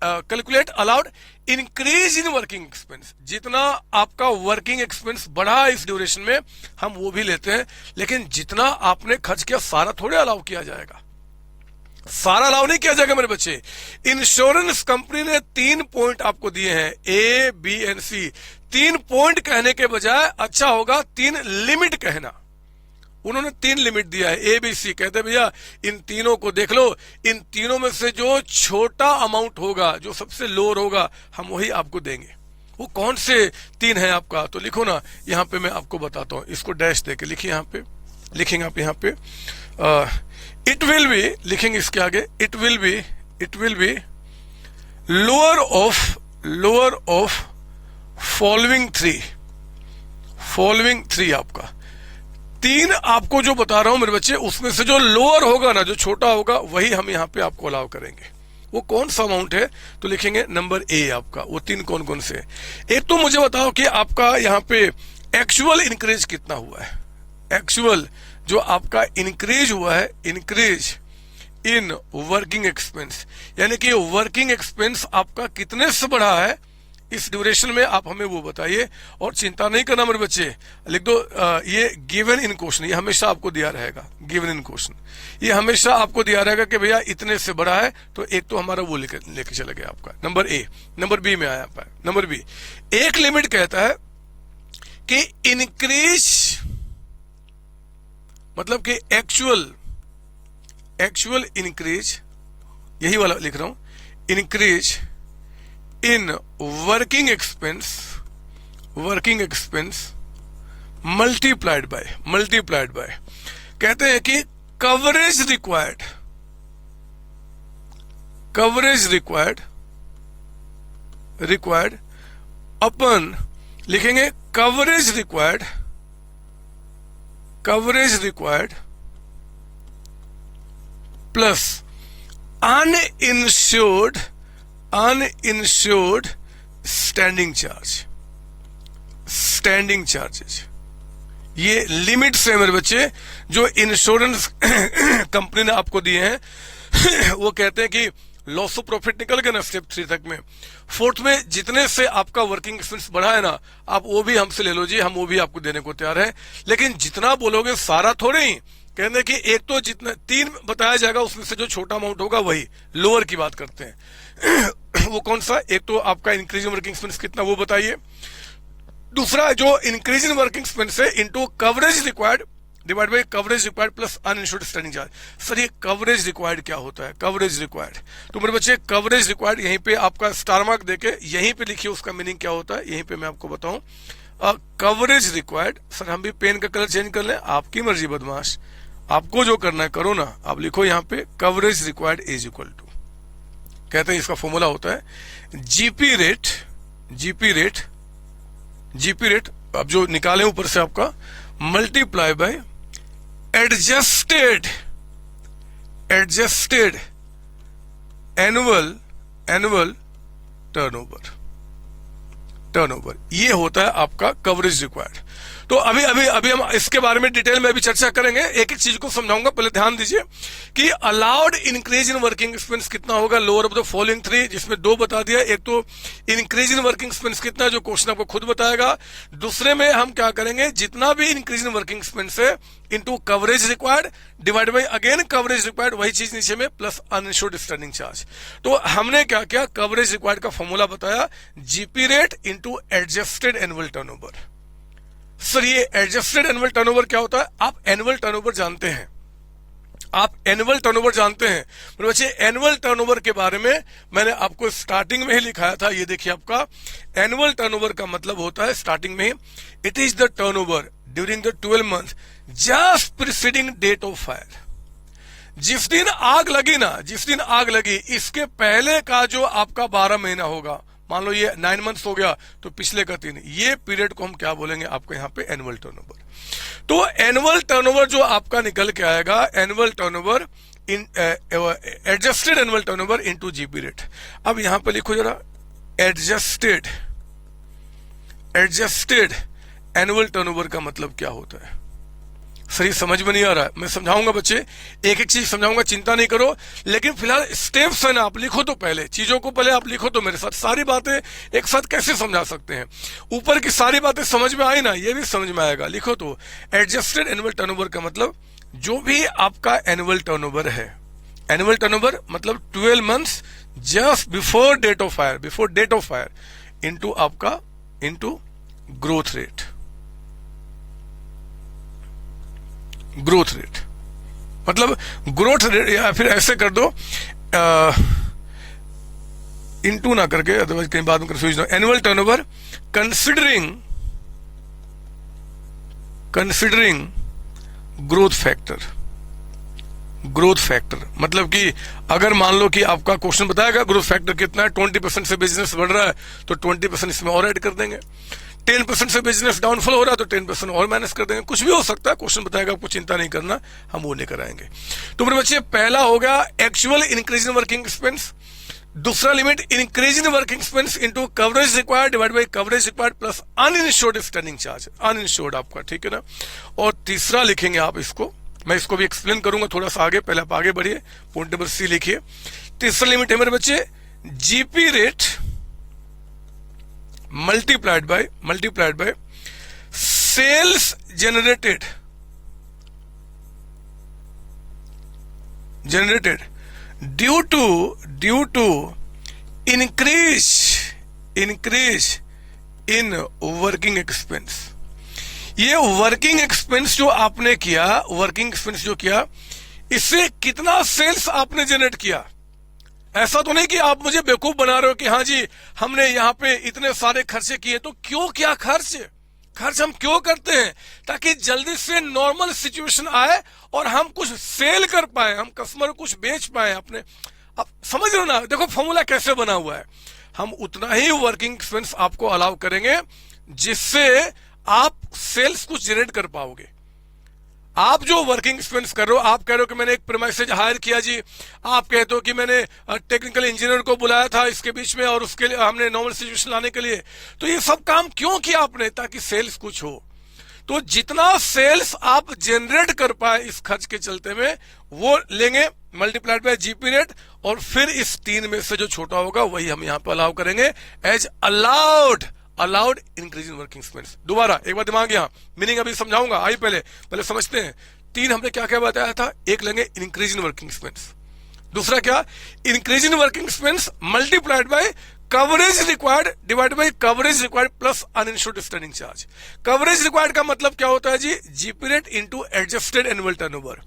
calculate allowed increase in working expense. जितना आपका वर्किंग एक्सपेंस बढ़ा इस ड्यूरेशन में हम वो भी लेते हैं, लेकिन जितना आपने खर्च किया सारा थोड़े अलाउ किया जाएगा, सारा अलाउ नहीं किया जाएगा मेरे बच्चे। इंश्योरेंस कंपनी ने 3 पॉइंट आपको दिए हैं, A B and C. 3 point कहने के बजाय अच्छा होगा 3 लिमिट कहना। उन्होंने 3 लिमिट दिया है, ए बी सी। कहते भैया इन तीनों को देख लो, इन तीनों में से जो छोटा अमाउंट होगा, जो सबसे लोअर होगा, हम वही आपको देंगे। वो कौन से 3 है आपका? तो लिखो ना, यहां पे मैं आपको बताता हूं, इसको डैश देके लिखिए, यहां पे लिखेंगे आप, यहां पे इट विल बी, लिखेंगे इसके आगे, it will be lower of following 3 आपका 3 आपको जो बता रहा हूं मेरे बच्चे, उसमें से जो लोअर होगा ना, जो छोटा होगा, वही हम यहां पे आपको अलाउ करेंगे। वो कौन सा अमाउंट है? तो लिखेंगे नंबर ए आपका। वो 3 कौन कौन से? एक तो मुझे बताओ कि आपका यहां पे एक्चुअल इंक्रीज कितना हुआ है। एक्चुअल जो आपका इंक्रीज हुआ है, इंक्रीज इन वर्किंग एक्सपेंस, यानी कि वर्किंग एक्सपेंस आपका कितने से बढ़ा है इस ड्यूरेशन में, आप हमें वो बताइए। और चिंता नहीं करना मेरे बच्चे, लिख दो ये गिवन इन क्वेश्चन, ये हमेशा आपको दिया रहेगा, गिवन इन क्वेश्चन ये हमेशा आपको दिया रहेगा कि भैया इतने से बड़ा है। तो एक तो हमारा वो लेके चला गया आपका नंबर ए। नंबर बी में आया पाए, नंबर बी एक लिमिट कहता है कि इंक्रीज, मतलब कि एक्चुअल इंक्रीज, यही वाला लिख रहा हूं, increase in working expense multiplied bye कहते हैं कि कवरेज रिक्वायर्ड अपन, लिखेंगे coverage required plus uninsured standing charges. ये लिमिट्स है मेरे बच्चे जो इंश्योरेंस कंपनी ने आपको दिए हैं। वो कहते हैं कि लॉस ऑफ प्रॉफिट निकल गया ना स्टेप 3 तक में, 4th में जितने से आपका वर्किंग एक्सपेंस बढ़ा है ना, आप वो भी हमसे ले लो जी, हम वो भी आपको देने को तैयार है। लेकिन जितना बोलोगे सारा थोड़े ही, कहते कि एक तो जितना 3 बताया जाएगा उसमें से जो छोटा अमाउंट होगा वही, लोअर की बात करते हैं। वो कौन सा? एक तो आपका इंक्रीज इन वर्किंग एक्सपेंस कितना वो बताइए, दूसरा जो इंक्रीज इन वर्किंग एक्सपेंस है into coverage required divide by coverage required plus uninsured standing charge. Sir ये कवरेज रिक्वायर्ड क्या होता है? कवरेज रिक्वायर्ड, तो मेरे बच्चे कवरेज रिक्वायर्ड यहीं पे आपका स्टार मार्क देके यहीं पे लिखिए उसका मीनिंग क्या होता है, यहीं पे मैं आपको बताऊं। कवरेज रिक्वायर्ड, सर हम भी पेन का कलर चेंज कर लें, आपकी मर्जी बदमाश, आपको जो करना है करो ना। आप लिखो यहाँ पे coverage required is equal to, कहते हैं इसका फॉर्मूला होता है GP rate, GP rate, GP rate अब जो निकाले ऊपर से आपका multiply by adjusted, adjusted annual turnover, turnover, ये होता है आपका कवरेज रिक्वायर्ड। तो अभी हम इसके बारे में डिटेल में अभी चर्चा करेंगे, एक एक चीज को समझाऊंगा। पहले ध्यान दीजिए कि allowed increase in working expense कितना होगा, lower of the following three, जिसमें दो बता दिया। एक तो इंक्रीज इन वर्किंग एक्सपेंस कितना, जो क्वेश्चन आपको खुद बताएगा। दूसरे में हम क्या करेंगे, जितना भी इंक्रीज इन वर्किंग एक्सपेंस है into coverage required divide by again coverage required, वही चीज नीचे में प्लस अनइंश्योर्ड स्टैंडिंग चार्ज। तो हमने क्या किया, कवरेज रिक्वायर्ड का फॉर्मूला बताया GP rate into adjusted annual turnover. Sir ये एडजस्टेड एनुअल टर्नओवर क्या होता है? आप एनुअल टर्नओवर जानते हैं, आप एनुअल टर्नओवर जानते हैं मेरे बच्चे। एनुअल टर्नओवर के बारे में मैंने आपको स्टार्टिंग में ही लिखाया था, ये देखिए आपका एनुअल टर्नओवर का मतलब होता है स्टार्टिंग में, it is the turnover during the 12 month just preceding date of fire. जिस दिन आग लगी ना, जिस दिन आग लगी इसके पहले का जो आपका 12 महीना होगा, मान लो ये 9 मंथ्स हो गया तो पिछले का 3, ये पीरियड को हम क्या बोलेंगे आपको यहाँ पे एनुअल टर्नओवर। तो एनुअल टर्नओवर जो आपका निकल के आएगा, annual turnover in adjusted annual turnover into GP rate. अब यहां पे लिखो जरा एडजस्टेड, एडजस्टेड एनुअल टर्नओवर का मतलब क्या होता है? सही समझ में नहीं आ रहा है, मैं समझाऊंगा बच्चे, एक एक चीज समझाऊंगा, चिंता नहीं करो। लेकिन फिलहाल स्टेप्स है ना, आप लिखो तो पहले चीजों को, पहले आप लिखो तो मेरे साथ। सारी बातें एक साथ कैसे समझा सकते हैं? ऊपर की सारी बातें समझ में आई ना, ये भी समझ में आएगा। लिखो तो एडजस्टेड एनुअल टर्नओवर का मतलब जो भी आपका एनुअल टर्नओवर है, एनुअल टर्नओवर मतलब 12 months just before date of fire, before date of fire into आपका into growth rate, growth rate मतलब ग्रोथ रेट, या फिर ऐसे कर दो इनटू ना करके, अदरवाइज कहीं बाद में कंफ्यूज ना। Annual turnover considering, considering growth factor, growth factor मतलब कि अगर मान लो कि आपका क्वेश्चन बताएगा ग्रोथ फैक्टर कितना है, 20% से बिजनेस बढ़ रहा है तो 20% इसमें और ऐड कर देंगे, 10% से बिजनेस डाउनफॉल हो रहा है तो 10% और माइनस कर देंगे, कुछ भी हो सकता है, क्वेश्चन बताएगा, आपको चिंता नहीं करना, हम वो लेकर आएंगे। तो मेरे बच्चे पहला हो गया actual increase in working expense, दूसरा limit increase in working expense into coverage required divide by coverage required plus uninsured standing charge, uninsured आपका, ठीक है ना। और तीसरा लिखेंगे आप इसको, मैं इसको भी एक्सप्लेन करूंगा थोड़ा सा आगे, पहले आप आगे बढ़िए, पॉइंट नंबर सी लिखिए। तीसरा लिमिट है मेरे बच्चे GP rate multiplied by sales generated due to increase in working expense. ये वर्किंग एक्सपेंस जो आपने किया, वर्किंग एक्सपेंस जो किया, इससे कितना सेल्स आपने जनरेट किया। ऐसा तो नहीं कि आप मुझे बेवकूफ बना रहे हो कि हाँ जी हमने यहाँ पे इतने सारे खर्चे किए, तो क्यों किया खर्च हम क्यों करते हैं? ताकि जल्दी से नॉर्मल सिचुएशन आए और हम कुछ सेल कर पाए, हम कस्टमर को कुछ बेच पाए अपने। आप समझ रहे हो ना, देखो फॉर्मूला कैसे बना हुआ है। हम उतना ही वर्किंग एक्सपेंस आपको अलाउ करेंगे जिससे आप सेल्स कुछ जनरेट कर पाओगे। आप जो वर्किंग एक्सपेंस कर रहे हो, आप कह रहे हो कि मैंने एक प्रीमाइसेज हायर किया जी, आप कहते हो कि मैंने टेक्निकल इंजीनियर को बुलाया था इसके बीच में और उसके लिए हमने नॉर्मल सिचुएशन लाने के लिए, तो ये सब काम क्यों किया आपने? ताकि सेल्स कुछ हो। तो जितना सेल्स आप जनरेट कर पाए इस खर्च के चलते में, वो लेंगे मल्टीप्लाइड बाय जीपी रेट, और फिर इस 3 में से जो छोटा होगा वही हम यहाँ पे अलाउ करेंगे as allowed increase in working expense. दोबारा एक बार दिमाग, यहाँ मीनिंग अभी समझाऊंगा, आई पहले समझते हैं। 3 हमने क्या क्या बताया था, एक लेंगे इंक्रीज इन वर्किंग एक्सपेंस, दूसरा क्या increase in working expense multiplied by coverage required divide by coverage required plus uninsured standing charge. Coverage required का मतलब क्या होता है जी? GP rate into adjusted annual turnover.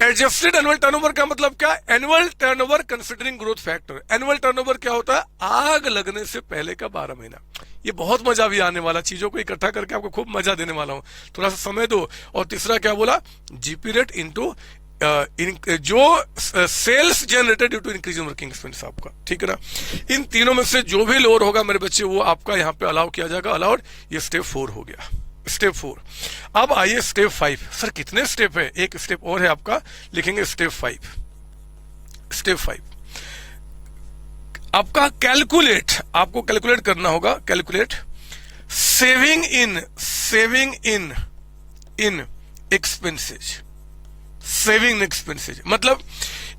Adjusted annual turnover का मतलब क्या? Annual turnover considering growth factor. Annual turnover क्या होता है? आग लगने से पहले का 12 महीना। ये बहुत मजा भी आने वाला, चीजों को इकट्ठा करके आपको खूब मजा देने वाला हूं, थोड़ा सा समय दो। और तीसरा क्या बोला? जीपी रेट इंटू जो sales generated due to increase in working expense आपका, ठीक है ना। इन तीनों में से जो भी लोअर होगा मेरे बच्चे वो आपका यहाँ पे अलाउ किया जाएगा, अलाउड। ये स्टेप 4 हो गया, स्टेप 4। अब आइए स्टेप 5। सर कितने स्टेप है? एक स्टेप और है आपका, लिखेंगे स्टेप 5। स्टेप 5 आपका कैलकुलेट, आपको कैलकुलेट करना होगा। Calculate saving in expenses. Saving expenses मतलब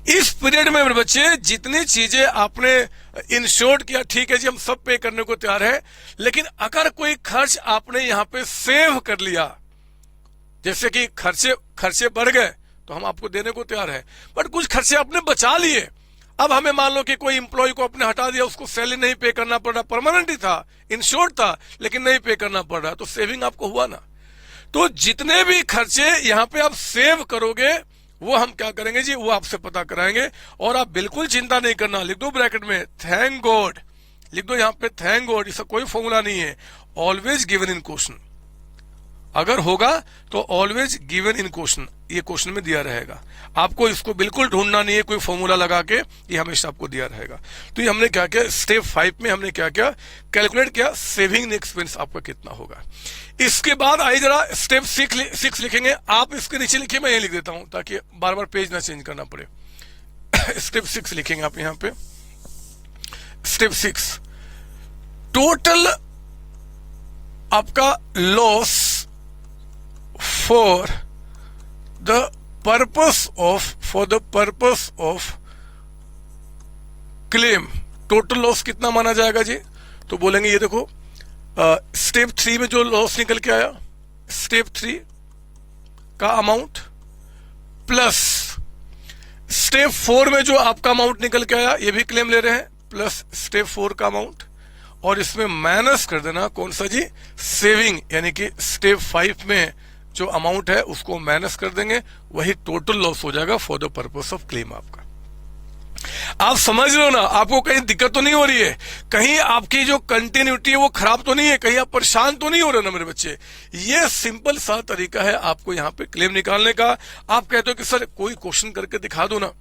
इस पीरियड में मेरे बच्चे जितनी चीजें आपने इंश्योर्ड किया, ठीक है जी, हम सब पे करने को तैयार है, लेकिन अगर कोई खर्च आपने यहां पे सेव कर लिया, जैसे कि खर्चे बढ़ गए तो हम आपको देने को तैयार है, बट कुछ खर्चे आपने बचा लिए। अब हमें मान लो कि कोई इंप्लॉय को आपने हटा दिया, उसको सैलरी नहीं पे करना पड़ रहा, परमानेंट ही था, इंश्योर्ड था, लेकिन नहीं पे करना पड़ रहा, तो सेविंग आपको हुआ ना। तो जितने भी खर्चे यहां पे आप सेव करोगे वो हम क्या करेंगे जी? वो आपसे पता कराएंगे। और आप बिल्कुल चिंता नहीं करना, लिख दो ब्रैकेट में थैंक गॉड, लिख दो यहां पे थैंक गॉड। इसका कोई फॉर्मूला नहीं है, ऑलवेज गिवन इन क्वेश्चन। अगर होगा तो ऑलवेज गिवन इन क्वेश्चन, ये क्वेश्चन में दिया रहेगा। आपको इसको बिल्कुल ढूंढना नहीं है कोई फॉर्मूला लगा के, ये हमेशा आपको दिया रहेगा। तो ये हमने क्या किया? स्टेप 5 में हमने क्या किया? कैलकुलेट किया सेविंग एक्सपेंस आपका कितना होगा। इसके बाद आइए जरा स्टेप 6 लिखेंगे। आप इसके नीचे लिखिए, मैं ये लिख देता हूं ताकि बार बार पेज ना चेंज करना पड़े। स्टेप 6 लिखेंगे आप यहां पे। स्टेप 6 टोटल आपका loss for the purpose of claim। Total loss कितना माना जाएगा जी? तो बोलेंगे ये देखो, स्टेप 3 में जो लॉस निकल के आया, स्टेप 3 का अमाउंट प्लस स्टेप 4 में जो आपका अमाउंट निकल के आया, ये भी क्लेम ले रहे हैं, प्लस स्टेप 4 का अमाउंट, और इसमें माइनस कर देना कौन सा जी? सेविंग, यानी कि स्टेप 5 में जो अमाउंट है उसको माइनस कर देंगे, वही टोटल लॉस हो जाएगा for the purpose of claim आपका। आप समझ रहे हो ना? आपको कहीं दिक्कत तो नहीं हो रही है? कहीं आपकी जो कंटिन्यूटी है वो खराब तो नहीं है? कहीं आप परेशान तो नहीं हो रहे ना मेरे बच्चे? ये सिंपल सा तरीका है आपको यहाँ पे क्लेम निकालने का। आप कहते हो कि सर कोई क्वेश्चन करके दिखा दो ना,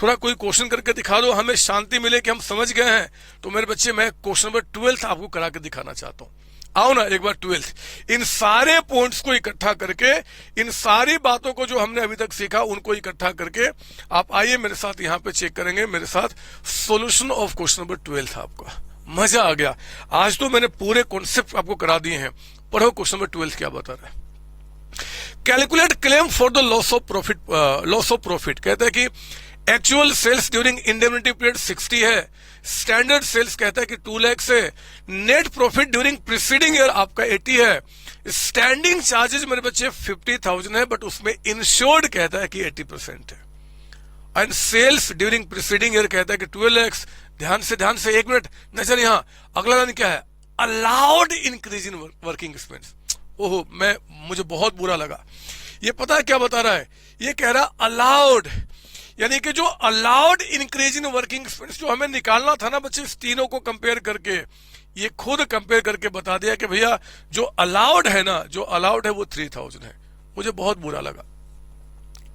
थोड़ा कोई क्वेश्चन करके दिखा दो, हमें शांति मिले कि हम समझ गए हैं। तो मेरे बच्चे मैं क्वेश्चन नंबर 12 आपको करा के दिखाना चाहता हूँ। आओ ना एक बार 12 इन सारे पॉइंट्स को इकट्ठा करके, इन सारी बातों को जो हमने अभी तक सीखा उनको इकट्ठा करके आप आइए मेरे साथ यहाँ पे चेक करेंगे मेरे साथ सॉल्यूशन ऑफ क्वेश्चन नंबर 12। आपका मजा आ गया। आज तो मैंने पूरे कॉन्सेप्ट आपको करा दिए हैं। पढ़ो क्वेश्चन नंबर 12 क्या बता रहा है। Calculate claim for the loss of profit. कहता है कि actual sales during indemnity period 60 है, स्टैंडर्ड सेल्स कहता है कि 2 लाख है, net profit during preceding year आपका 80 है, स्टैंडिंग चार्जेस मेरे बच्चे 50,000 है, बट उसमें इंश्योर्ड कहता है कि 80% है, and sales during preceding year कहता है कि 12 लाख। ध्यान से 1 मिनट नजर यहां, अगला लाइन क्या है? Allowed increase in working expense. ओहो, मुझे बहुत बुरा लगा। ये पता है क्या बता रहा है? ये कह रहा अलाउड, यानी कि जो allowed increase in working expense जो हमें निकालना था ना बच्चे, इस तीनों को कंपेयर करके ये खुद कंपेयर करके बता दिया कि भैया जो अलाउड है ना, जो अलाउड है वो 3000 है। मुझे बहुत बुरा लगा।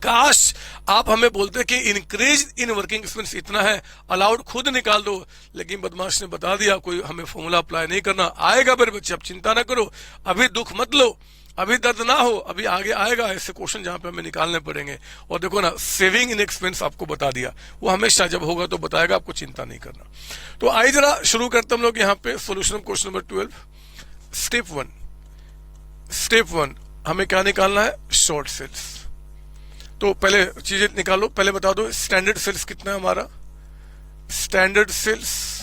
काश आप हमें बोलते कि इंक्रीज इन वर्किंग एक्सपेंस इतना है, अलाउड खुद निकाल दो, लेकिन बदमाश ने बता दिया कोई हमें फॉर्मूला अप्लाई नहीं करना। आएगा मेरे बच्चे, अब चिंता ना करो, अभी दुख मत लो, अभी दर्द ना हो, अभी आगे आएगा ऐसे क्वेश्चन जहां पे हमें निकालने पड़ेंगे। और देखो ना, सेविंग इन एक्सपेंस आपको बता दिया, वो हमेशा जब होगा तो बताएगा, आपको चिंता नहीं करना। तो आइए जरा शुरू करते हम लोग यहाँ पे solution of question number 12। Step 1 हमें क्या निकालना है? Short sales. तो पहले चीजें निकालो, पहले बता दो स्टैंडर्ड सेल्स कितना है हमारा। स्टैंडर्ड सेल्स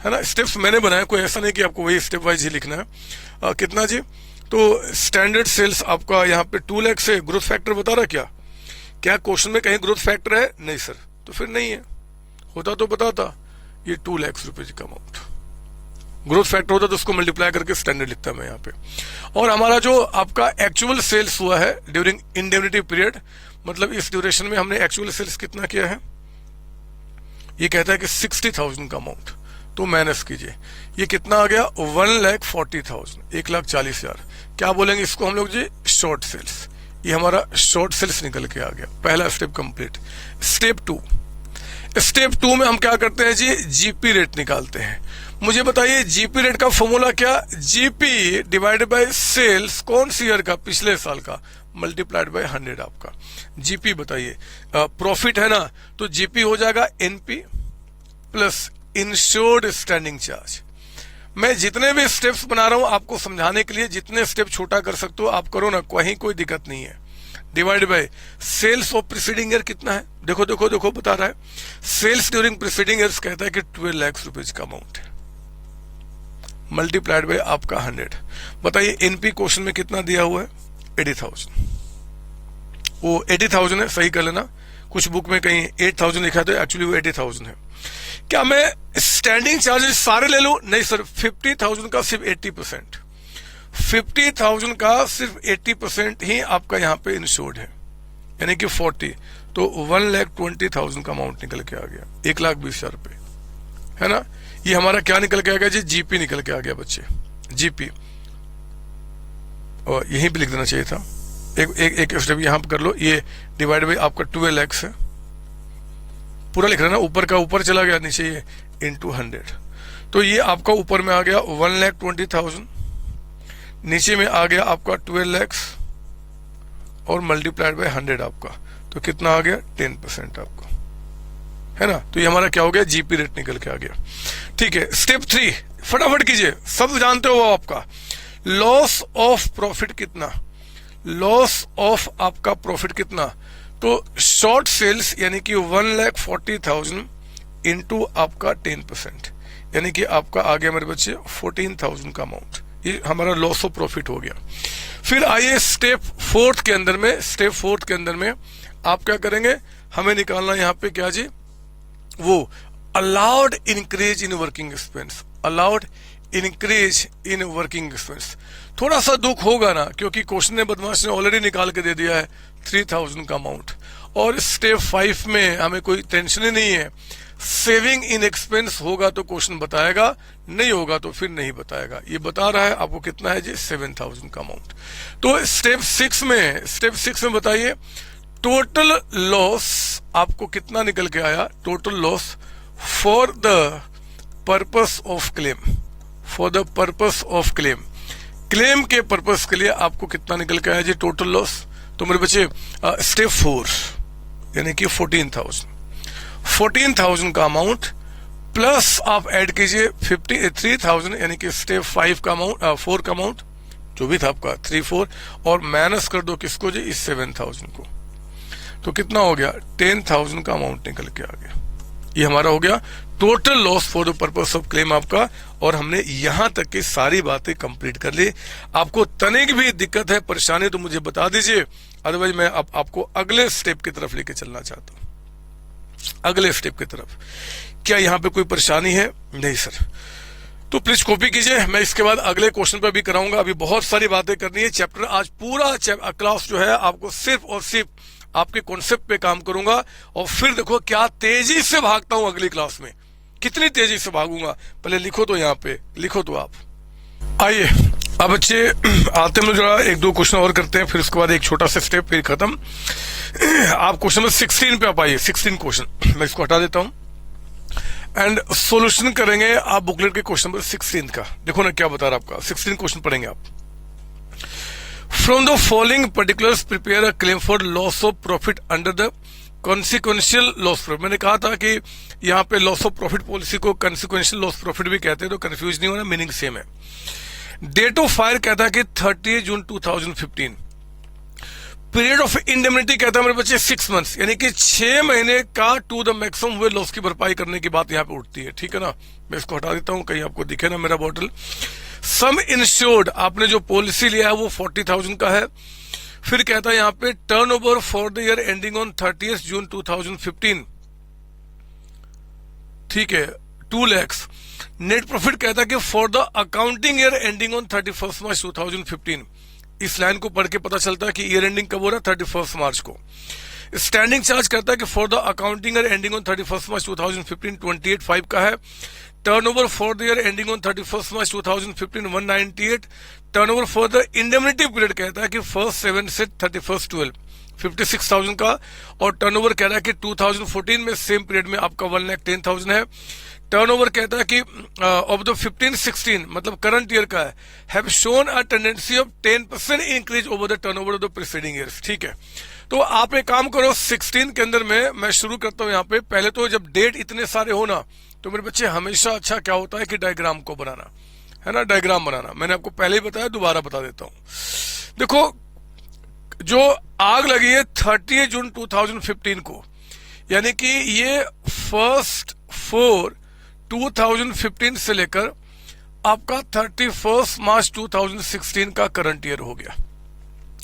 है ना, स्टेप्स मैंने बनाया, कोई ऐसा नहीं कि आपको वही स्टेप वाइज ही लिखना है। कितना जी? तो स्टैंडर्ड सेल्स आपका यहाँ पे 2 लाख से, ग्रोथ फैक्टर बता रहा क्या क्वेश्चन में कहीं ग्रोथ फैक्टर है? नहीं सर, तो फिर नहीं है, होता तो बताता। ये 2 लाख रुपए का अमाउंट। ग्रोथ फैक्टर होता तो उसको मल्टीप्लाई करके स्टैंडर्ड लिखता मैं यहाँ पे। और हमारा जो आपका एक्चुअल सेल्स हुआ है ड्यूरिंग इंडेमनिटी पीरियड, मतलब इस ड्यूरेशन में हमने एक्चुअल सेल्स कितना किया है, ये कहता है कि 60,000 का अमाउंट, तो माइनस कीजिए, ये कितना आ गया 1,40,000, 1,40,000। क्या बोलेंगे इसको हम लोग जी, शॉर्ट सेल्स। ये हमारा शॉर्ट सेल्स निकल के आ गया, पहला स्टेप कंप्लीट। स्टेप टू में हम क्या करते हैं जी, जीपी रेट निकालते हैं। मुझे बताइए जीपी रेट का फॉर्मूला क्या, जीपी डिवाइडेड बाय सेल्स, कौन सी ईयर का, पिछले साल का, मल्टीप्लाइड बाय 100 आपका। जीपी बताइए, प्रॉफिट है ना, तो जीपी हो जाएगा NP plus insured standing charge. मैं जितने भी स्टेप्स बना रहा हूं आपको समझाने के लिए, जितने स्टेप छोटा कर सकते हो आप करो ना, कहीं कोई दिक्कत नहीं है। Divide by sales of preceding year कितना है, देखो देखो देखो बता रहा है, सेल्स ड्यूरिंग प्रीसीडिंग ईयर्स कहता है कि 12 लाख रुपीज का अमाउंट है, मल्टीप्लाइड बाय आपका 100। बताइए एनपी क्वेश्चन में कितना दिया हुआ है, 80,000। वो 80,000 है, सही कर लेना, कुछ बुक में कहीं 8,000 लिखा था, एक्चुअली वो 80,000 है। क्या मैं स्टैंडिंग चार्जेस सारे ले लूं, नहीं सर, 50,000 का सिर्फ 80%, 50,000 का सिर्फ 80% ही आपका यहाँ पे इंश्योर्ड है, यानी कि 40, तो 1,20,000 का अमाउंट निकल के आ गया, 1,20,000 रुपए, है ना। ये हमारा क्या निकल के आ गया जी, जीपी निकल के आ गया बच्चे, जीपी। और यहीं पे लिख देना चाहिए था, एक स्टेप यहां पर कर लो, ये डिवाइड बाई आपका 12 लाख है, पूरा लिख रहा ना, ऊपर का ऊपर चला गया, नीचे ये इंटू 100, तो ये आपका ऊपर में आ गया 1,20,000, नीचे में आ गया आपका 12 लाख और मल्टीप्लाइड बाय 100 आपका, तो कितना आ गया 10% आपका, है ना। तो ये हमारा क्या हो गया, जीपी रेट निकल के आ गया। ठीक है, स्टेप 3 फटाफट कीजिए, सब जानते हो आपका लॉस ऑफ प्रॉफिट कितना, लॉस ऑफ आपका प्रॉफिट कितना, तो शॉर्ट सेल्स यानी कि 1,40,000 इंटू आपका 10%, यानी कि आपका आ गया मेरे बच्चे 14,000 का अमाउंट, ये हमारा लॉस ऑफ प्रॉफिट हो गया। फिर आइए स्टेप 4 के अंदर में, स्टेप 4 के अंदर में आप क्या करेंगे, हमें निकालना यहाँ पे क्या जी, वो allowed increase in working expense, allowed increase in working expense. थोड़ा सा दुख होगा ना, क्योंकि क्वेश्चन ने बदमाश ने ऑलरेडी निकाल के दे दिया है 3,000 का अमाउंट, और स्टेप 5 में हमें कोई टेंशन ही नहीं है, सेविंग इन एक्सपेंस होगा तो क्वेश्चन बताएगा, नहीं होगा तो फिर नहीं बताएगा। ये बता रहा है आपको कितना है जी, 7,000 का अमाउंट। तो स्टेप 6 में बताइए टोटल लॉस आपको कितना निकल के आया, total loss for the purpose of claim, for the purpose of claim, claim के पर्पस के लिए आपको कितना निकल के आया जी टोटल लॉस। तो मेरे बच्चे स्टेप 4 यानी कि 14,000 का अमाउंट प्लस आप ऐड कीजिए 53,000, यानी कि स्टेप 5 का अमाउंट, 4 का अमाउंट जो भी था आपका 3-4, और माइनस कर दो किसको जी, इस 7,000 को, तो कितना हो गया 10,000 का अमाउंट निकल के आ गया। ये हमारा हो गया total loss for the purpose of claim आपका, और हमने यहां तक की सारी बातें कंप्लीट कर ली। आपको तनिक भी दिक्कत है, परेशानी, तो मुझे बता दीजिए, अदरवाइज मैं अब आपको अगले स्टेप की तरफ लेके चलना चाहता हूं, अगले स्टेप की तरफ। क्या यहां पे कोई परेशानी है? नहीं सर, तो प्लीज कॉपी कीजिए, मैं इसके बाद अगले क्वेश्चन पर भी कराऊंगा। अभी बहुत सारी बातें करनी है, चैप्टर आज पूरा क्लास जो है आपको सिर्फ और सिर्फ आपके कॉन्सेप्ट पे काम करूंगा, और फिर देखो क्या तेजी से भागता हूं अगली क्लास में, कितनी तेजी से भागूंगा। पहले लिखो तो, यहाँ पे लिखो तो आप। आइए अब बच्चे आते हम जरा 1-2 क्वेश्चन और करते हैं, फिर उसके बाद एक छोटा सा स्टेप, फिर खत्म। आप क्वेश्चन नंबर 16 पे आप आइए, 16 क्वेश्चन, मैं इसको हटा देता हूं एंड सॉल्यूशन करेंगे आप बुकलेट के क्वेश्चन नंबर 16 का। देखो ना क्या बता रहा आपका, 16 क्वेश्चन पढ़ेंगे आप। From the following particulars prepare a claim for loss of profit under the consequential loss profit। मैंने कहा था कि यहाँ पे लॉस ऑफ प्रॉफिट पॉलिसी को consequential loss profit भी कहते हैं, तो कंफ्यूज नहीं होना, मीनिंग सेम है। डेट ऑफ फायर कहता है कि 30 जून 2015। पीरियड ऑफ इंडेमनिटी कहता है मेरे बच्चे 6 मंथ्स, यानी कि 6 महीने का टू द मैक्सिमम हुए लॉस की भरपाई करने की बात यहाँ पे उठती है, ठीक है ना। मैं इसको हटा देता हूं, कहीं आपको दिखे ना मेरा बॉटल। सम इंश्योर्ड, आपने जो पॉलिसी लिया है वो 40,000 का है। फिर कहता है यहाँ पे turnover for the year ending on 30 जून 2015, ठीक है, 2 लाख। नेट प्रॉफिट कहता है कि for the accounting year ending on 31 मार्च 2015। इस लाइन को पढ़ के पता चलता है कि ईयर एंडिंग कब हो रहा है, 31 मार्च को। स्टैंडिंग चार्ज कहता है कि for the accounting year ending on 31 मार्च 2015 28.5 का है। Turnover for the year ending on 31 March 2015 198। Turnover for the indemnity period कहता है कि 1 7 से 31 12 56,000 का। और टर्नओवर कह रहा है कि 2014 में सेम पीरियड में आपका 1,10,000 है। टर्नओवर कहता है कि ऑफ द 15-16 मतलब करंट ईयर का है, have shown a tendency of 10% increase over the turnover of the preceding years. ठीक है, तो आप एक काम करो, 16 के अंदर में मैं शुरू करता हूं यहाँ पे। पहले तो जब डेट इतने सारे हो ना, तो मेरे बच्चे हमेशा अच्छा क्या होता है कि डायग्राम को बनाना है ना, डायग्राम बनाना। मैंने आपको पहले ही बताया, दोबारा बता देता हूं। देखो, जो आग लगी है 30 जून 2015 को, यानी कि ये 1 4 2015 से लेकर आपका 31 मार्च 2016 का करंट ईयर हो गया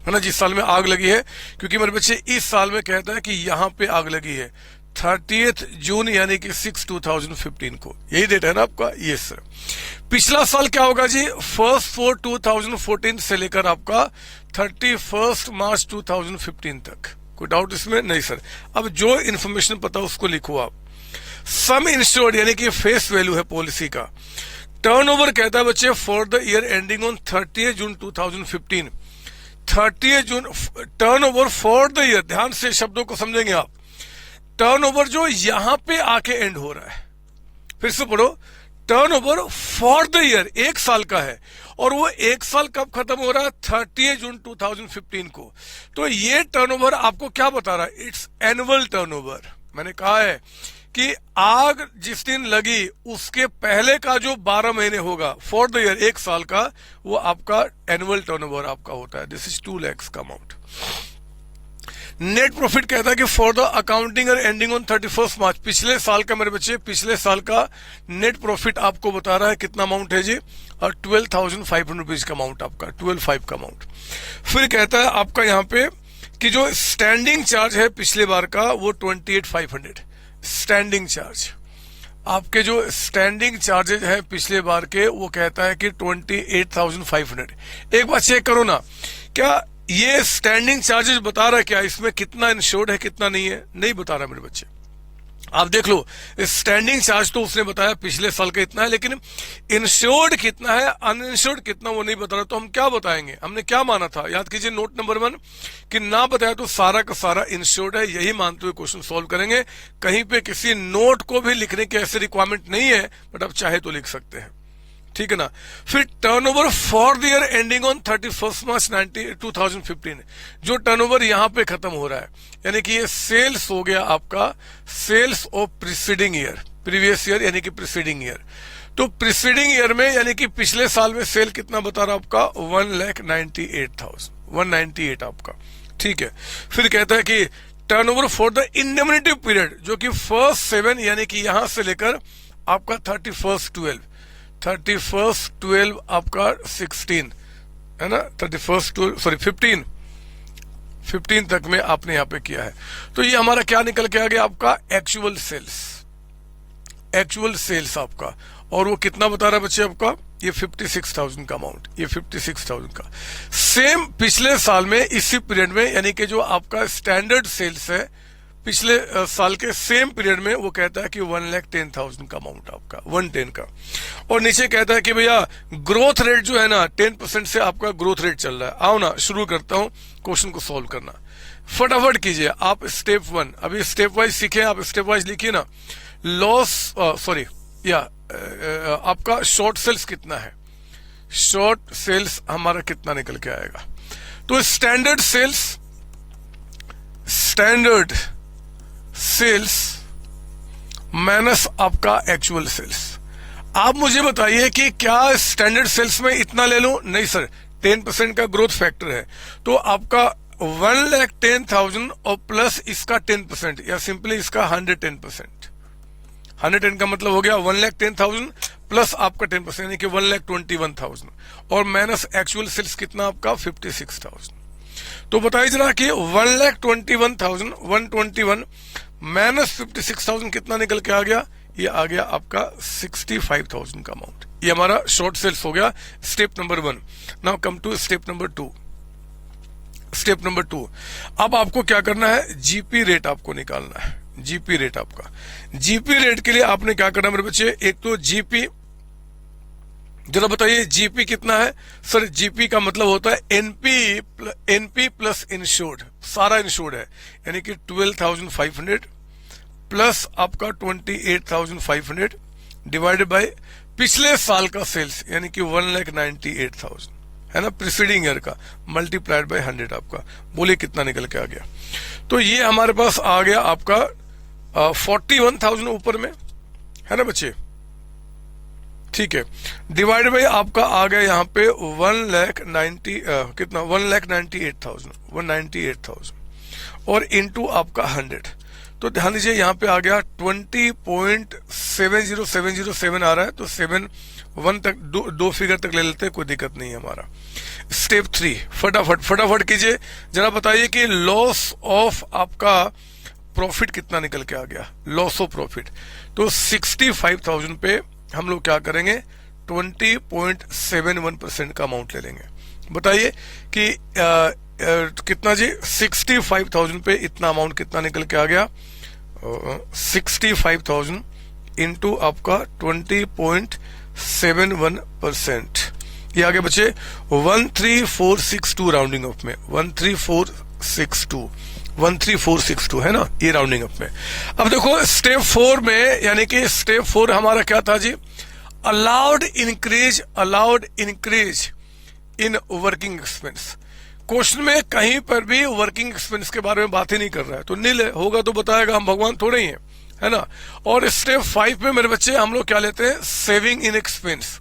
है ना, जिस साल में आग लगी है। क्योंकि मेरे बच्चे इस साल में कहता है कि यहां पे आग लगी है 30 जून यानी कि 6 2015 को, यही डेट है ना आपका। ये सर पिछला साल क्या होगा जी, 1 4 2014 से लेकर आपका 31 मार्च 2015 तक। कोई डाउट इसमें? नहीं सर। अब जो इन्फॉर्मेशन पता उसको लिखो आप। सम इंश्योर्ड यानी कि फेस वैल्यू है पॉलिसी का। टर्नओवर कहता है बच्चे for the year ending on 30 June 2015। 30 June turnover for the year, ध्यान से शब्दों को समझेंगे आप। टर्नओवर जो यहां पे आके एंड हो रहा है, फिर से पढ़ो, टर्नओवर फॉर द ईयर एक साल का है, और वो एक साल कब खत्म हो रहा है, 30 जून 2015 को। तो ये टर्नओवर आपको क्या बता रहा है, इट्स एनुअल टर्नओवर। मैंने कहा है कि आग जिस दिन लगी उसके पहले का जो 12 महीने होगा फॉर द ईयर एक साल का, वो आपका एनुअल टर्नओवर आपका होता है। दिस इज 2 लाख का अमाउंट। नेट प्रॉफिट कहता है कि for the accounting year ending on 31 मार्च, पिछले साल का मेरे बच्चे, पिछले साल का नेट प्रॉफिट आपको बता रहा है कितना अमाउंट है जी, और 12,500 रुपीज का अमाउंट आपका, 12,500 का अमाउंट। फिर कहता है आपका यहाँ पे कि जो स्टैंडिंग चार्ज है पिछले बार का वो 28,500। स्टैंडिंग चार्ज, आपके जो स्टैंडिंग चार्जेज है पिछले बार के, वो कहता है कि 28,500। एक बात चेक करो ना, क्या ये स्टैंडिंग चार्जेज बता रहा है क्या इसमें कितना इंश्योर्ड है कितना नहीं है? नहीं बता रहा मेरे बच्चे। आप देख लो, स्टैंडिंग चार्ज तो उसने बताया पिछले साल का इतना है, लेकिन इंश्योर्ड कितना है, अनइंश्योर्ड कितना, वो नहीं बता रहा। तो हम क्या बताएंगे? हमने क्या माना था, याद कीजिए नोट नंबर 1, कि ना बताया तो सारा का सारा इंश्योर्ड है, यही मानते हुए क्वेश्चन सॉल्व करेंगे। कहीं पे किसी नोट को भी लिखने की ऐसी रिक्वायरमेंट नहीं है, बट आप चाहे तो लिख सकते हैं, ठीक है ना। फिर turnover for the year ending on 31 मार्च 2015, जो टर्नओवर यहां पे खत्म हो रहा है, यानी कि ये सेल्स हो गया आपका, sales of preceding year, previous year यानी कि प्रीसीडिंग ईयर। तो प्रीसीडिंग ईयर में यानी कि पिछले साल में सेल कितना बता रहा आपका, 1,98,000, 198 आपका, ठीक है। फिर कहता है कि turnover for the indemnity period, जो कि 1 7 यानी कि यहां से लेकर आपका 31 12 आपका 16 है ना, 15 तक में आपने यहां पे किया है। तो ये हमारा क्या निकल के आ गया आपका, एक्चुअल सेल्स आपका। और वो कितना बता रहा है बच्चे आपका, ये 56,000 का अमाउंट, ये 56,000 का। सेम पिछले साल में इसी पीरियड में, यानी कि जो आपका स्टैंडर्ड सेल्स है पिछले साल के सेम पीरियड में, वो कहता है कि 1,10,000 का अमाउंट आपका, 110 का। और नीचे कहता है कि भैया ग्रोथ रेट जो है ना 10% से आपका ग्रोथ रेट चल रहा है। आओ ना शुरू करता हूं क्वेश्चन को सॉल्व करना, फटाफट कीजिए आप। स्टेप 1 अभी स्टेप वाइज सीखे, आप स्टेप वाइज लिखिए ना। लॉस आपका शॉर्ट सेल्स कितना है, शॉर्ट सेल्स हमारा कितना निकल के आएगा। तो स्टैंडर्ड सेल्स माइनस आपका एक्चुअल सेल्स। आप मुझे बताइए कि क्या स्टैंडर्ड सेल्स में इतना ले लूं? नहीं सर, 10% का ग्रोथ फैक्टर है, तो आपका 1,10,000 और प्लस इसका 10%, या सिंपली इसका 110%। 110 का मतलब हो गया 1,10,000 प्लस आपका 10%, यानी कि 1,21,000, और माइनस एक्चुअल सेल्स कितना आपका 56,000। तो बताइए जरा कि 1,21,000 121 माइनस 56,000 कितना निकल के आ गया, ये आ गया आपका 65,000 का अमाउंट। ये हमारा शॉर्ट सेल्स हो गया step number 1। Now come to step number 2। Step number 2, अब आपको क्या करना है, जीपी रेट आपको निकालना है। जीपी रेट आपका, जीपी रेट के लिए आपने क्या करना है मेरे बच्चे, एक तो जीपी, जरा बताइए जीपी कितना है सर। जीपी का मतलब होता है एनपी प्लस इंश्योर्ड, सारा इंश्योर्ड है, यानी कि 12,500 प्लस आपका 28,500 डिवाइडेड बाय पिछले साल का सेल्स, यानी कि 1,98,000 है ना, प्रीसीडिंग ईयर का, मल्टीप्लाइड बाय 100 आपका। बोलिए कितना निकल के आ गया। तो ये हमारे पास आ गया आपका 41,000 ऊपर में, है ना बच्चे, ठीक है। डिवाइड बाय आपका आ गया यहाँ पे 1,90,000 कितना 1,98,000 और इंटू आपका 100। तो ध्यान दीजिए यहाँ पे आ गया 20.70707 आ रहा है, तो 7 तक दो फिगर तक ले लेते हैं, कोई दिक्कत नहीं है हमारा। स्टेप 3, फटाफट कीजिए, जरा बताइए कि लॉस ऑफ आपका प्रॉफिट कितना निकल के आ गया। लॉस ऑफ प्रॉफिट तो 65,000 पे हम लोग क्या करेंगे, 20.71% का अमाउंट ले लेंगे। बताइए कि कितना जी, 65,000 पे इतना अमाउंट कितना निकल के आ गया, 65,000 इंटू आपका 20.71%, ये आगे बचे 13462 राउंडिंग ऑफ में, 13462 है ना, ये राउंडिंग अप में। अब देखो स्टेप 4 में, यानी कि स्टेप 4 हमारा क्या था जी, allowed increase in working expense. Question में कहीं पर भी वर्किंग एक्सपेंस के बारे में बात ही नहीं कर रहा है, तो नील होगा तो बताएगा, हम भगवान थोड़े ही हैं, है ना। और स्टेप 5 में मेरे बच्चे हम लोग क्या लेते हैं, saving in expense.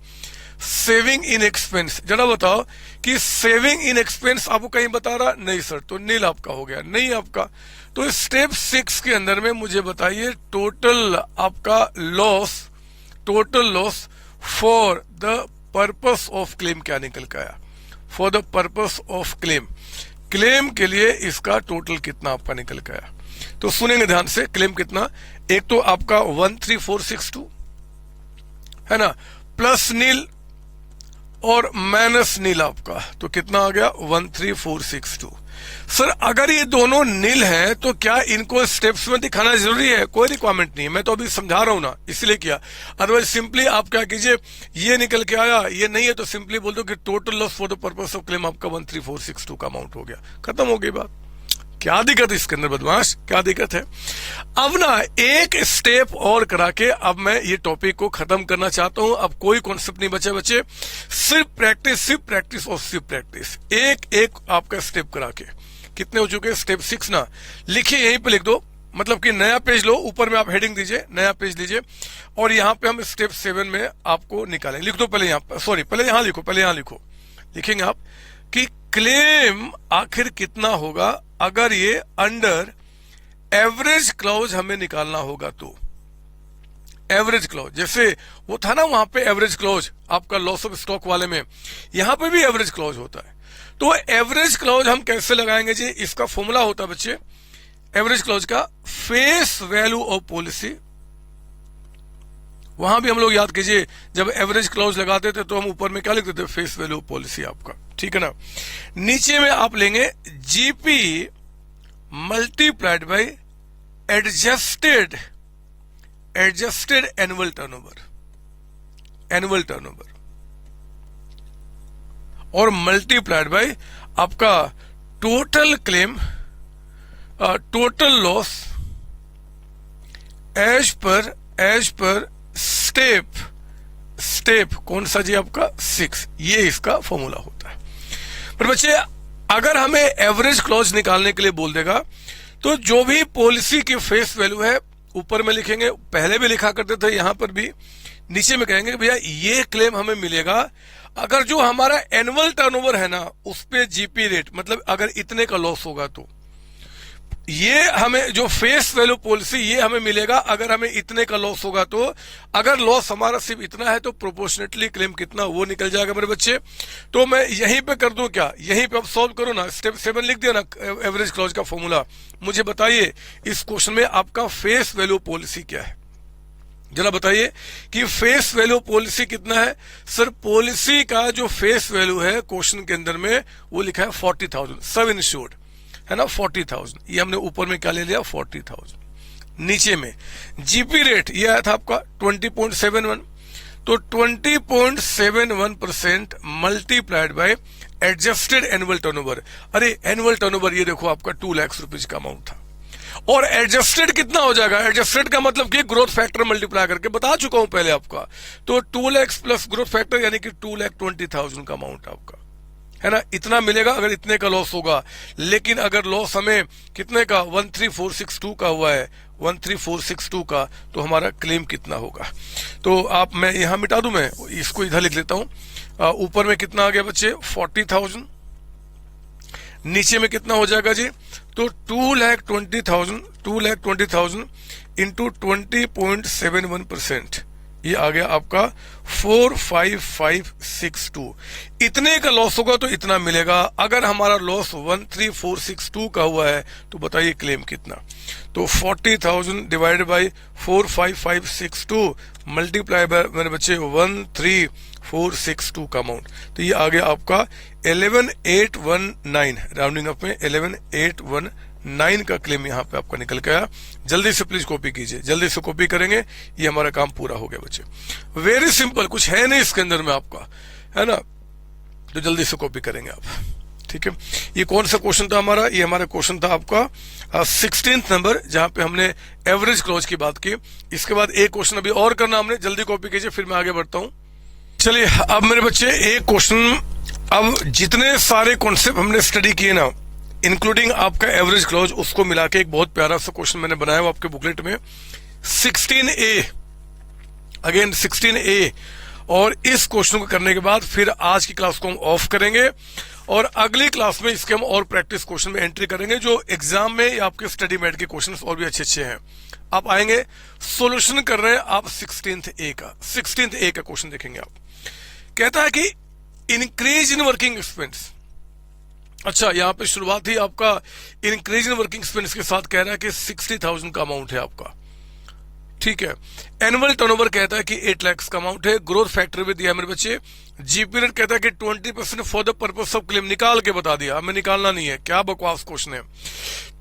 Saving in expense, जरा बताओ कि सेविंग इन एक्सपेंस आपको कहीं बता रहा, नहीं सर, तो नील आपका हो गया, नहीं आपका। तो स्टेप 6 के अंदर में मुझे बताइए टोटल आपका loss for the purpose of claim क्या निकल के आया। For the purpose of claim के लिए इसका टोटल कितना आपका निकल के आया, तो सुनेंगे ध्यान से। क्लेम कितना, एक तो आपका 13462 है ना, प्लस नील और माइनस नील आपका, तो कितना आ गया 13462। सर अगर ये दोनों नील हैं तो क्या इनको स्टेप्स में दिखाना जरूरी है, कोई रिक्वायरमेंट नहीं है, मैं तो अभी समझा रहा हूं ना, इसलिए किया। अदरवाइज सिंपली आप क्या कीजिए, ये निकल के आया, ये नहीं है, तो सिंपली बोल दो कि total loss for the purpose of claim आपका 13462 का अमाउंट हो गया, खत्म हो गई बात। क्या दिक्कत है इसके अंदर बदमाश, क्या दिक्कत है। अब ना एक स्टेप और करा के अब मैं ये टॉपिक को खत्म करना चाहता हूं। अब कोई कॉन्सेप्ट नहीं बचे बच्चे, सिर्फ प्रैक्टिस और सिर्फ प्रैक्टिस, एक आपका स्टेप करा के। कितने हो चुके, स्टेप 6 ना, लिखिए यहीं पे लिख दो, मतलब कि नया पेज लो, ऊपर में आप हेडिंग दीजिए, नया पेज लीजिए, और यहाँ पे हम स्टेप 7 में आपको निकालेंगे। लिख दो पहले यहाँ, सॉरी पहले यहाँ लिखो, लिखेंगे आप कि क्लेम आखिर कितना होगा अगर ये अंडर एवरेज क्लॉज हमें निकालना होगा। तो एवरेज क्लॉज, जैसे वो था ना वहां पे एवरेज क्लॉज आपका लॉस ऑफ स्टॉक वाले में, यहां पे भी एवरेज क्लॉज होता है। तो एवरेज क्लॉज हम कैसे लगाएंगे जी, इसका फॉर्मूला होता है बच्चे एवरेज क्लॉज का, फेस वैल्यू ऑफ पॉलिसी। वहां भी हम लोग याद कीजिए, जब एवरेज क्लॉज लगाते थे तो हम ऊपर में क्या लिखते थे, फेस वैल्यू ऑफ पॉलिसी आपका, ठीक है ना। नीचे में आप लेंगे GP multiplied by adjusted annual turnover और मल्टीप्लाइड बाय आपका total claim, total loss as per step कौन सा जी आपका 6, ये इसका फॉर्मूला होता है। पर बच्चे अगर हमें एवरेज क्लॉज निकालने के लिए बोल देगा तो जो भी पॉलिसी की फेस वैल्यू है ऊपर में लिखेंगे, पहले भी लिखा करते थे, यहां पर भी नीचे में कहेंगे भैया ये क्लेम हमें मिलेगा अगर जो हमारा एनुअल टर्नओवर है ना उस पे जीपी रेट, मतलब अगर इतने का लॉस होगा तो ये हमें जो फेस वैल्यू पॉलिसी ये हमें मिलेगा अगर हमें इतने का लॉस होगा। तो अगर लॉस हमारा सिर्फ इतना है तो प्रोपोर्शनेटली क्लेम कितना वो निकल जाएगा मेरे बच्चे। तो मैं यहीं पे कर दूं क्या, यहीं पे अब सॉल्व करो ना, स्टेप 7 लिख दिया ना एवरेज क्लॉज का फॉर्मूला। मुझे बताइए इस क्वेश्चन में आपका फेस वैल्यू पॉलिसी क्या है, जरा बताइए कि फेस वैल्यू पॉलिसी कितना है। सर पॉलिसी का जो फेस वैल्यू है क्वेश्चन के अंदर में वो लिखा है 40,000, सब इंश्योर्ड है ना 40,000, ये हमने ऊपर में क्या ले लिया 40,000। नीचे में जीपी रेट ये आया था आपका 20.71, तो 20.71% multiplied by adjusted annual turnover. अरे एनुअल टर्नओवर ये देखो आपका 2 लाख रुपीज का अमाउंट था, और एडजस्टेड कितना हो जाएगा, एडजस्टेड का मतलब कि ग्रोथ फैक्टर मल्टीप्लाई करके बता चुका हूं पहले आपका, तो 2 लाख प्लस ग्रोथ फैक्टर यानी कि 2,20,000 का अमाउंट आपका है ना, इतना मिलेगा अगर इतने का लॉस होगा। लेकिन अगर लॉस हमें कितने का 13,462 का हुआ है, 13,462 का, तो हमारा क्लेम कितना होगा। तो आप मैं यहां मिटा दूं, मैं इसको इधर लिख लेता हूं। ऊपर में कितना आ गया बच्चे 40,000, नीचे में कितना हो जाएगा जी, तो 2,20,000 इंटू 20.71%, ये आ गया आपका 45562। इतने का लॉस होगा तो इतना मिलेगा। अगर हमारा लॉस 13,462 का हुआ है तो बताइए क्लेम कितना। तो 40,000 डिवाइडेड बाई 45562 मल्टीप्लाई बाय मेरे बच्चे 13,462 का अमाउंट, तो ये आ गया आपका 11,819, राउंडिंग अप में 11,819 का क्लेम यहाँ पे आपका निकल गया। जल्दी से प्लीज कॉपी कीजिए, जल्दी से कॉपी करेंगे, ये हमारा काम पूरा हो गया बच्चे। वेरी सिंपल, कुछ है नहीं इसके अंदर में आपका, है ना, तो जल्दी से कॉपी करेंगे आप, ठीक है। ये कौन सा क्वेश्चन था हमारा, ये हमारा क्वेश्चन था आपका 16th नंबर, जहां पे हमने एवरेज क्लॉज की बात की। इसके बाद एक क्वेश्चन अभी और करना हमने, जल्दी कॉपी कीजिए फिर मैं आगे बढ़ता हूं। चलिए अब मेरे बच्चे एक क्वेश्चन, अब जितने सारे कॉन्सेप्ट हमने स्टडी किए ना इंक्लूडिंग आपका एवरेज क्लॉज, उसको मिला के एक बहुत प्यारा सा क्वेश्चन मैंने बनाया हुआ आपके बुकलेट में 16A, अगेन 16A। और इस क्वेश्चन को करने के बाद फिर आज की क्लास को हम ऑफ करेंगे और अगली क्लास में इसके हम और प्रैक्टिस क्वेश्चन में एंट्री करेंगे, जो एग्जाम में या आपके स्टडी मेट के क्वेश्चन और भी अच्छे अच्छे हैं। आप आएंगे सॉल्यूशन कर रहे हैं आप 16A का क्वेश्चन देखेंगे। आप कहता है कि इंक्रीज इन वर्किंग एक्सपेंस। अच्छा, यहां पे शुरुआत ही आपका इंक्रीज इन वर्किंग एक्सपेंस के साथ कह रहा है कि 60,000 का अमाउंट है आपका, ठीक है। एनुअल टर्नओवर कहता है कि 8 लाख का अमाउंट है। ग्रोथ फैक्टर भी दिया है मेरे बच्चे। जीपी रेट कहता है कि 20% for the purpose of claim, निकाल के बता दिया, हमें निकालना नहीं है, क्या बकवास क्वेश्चन है।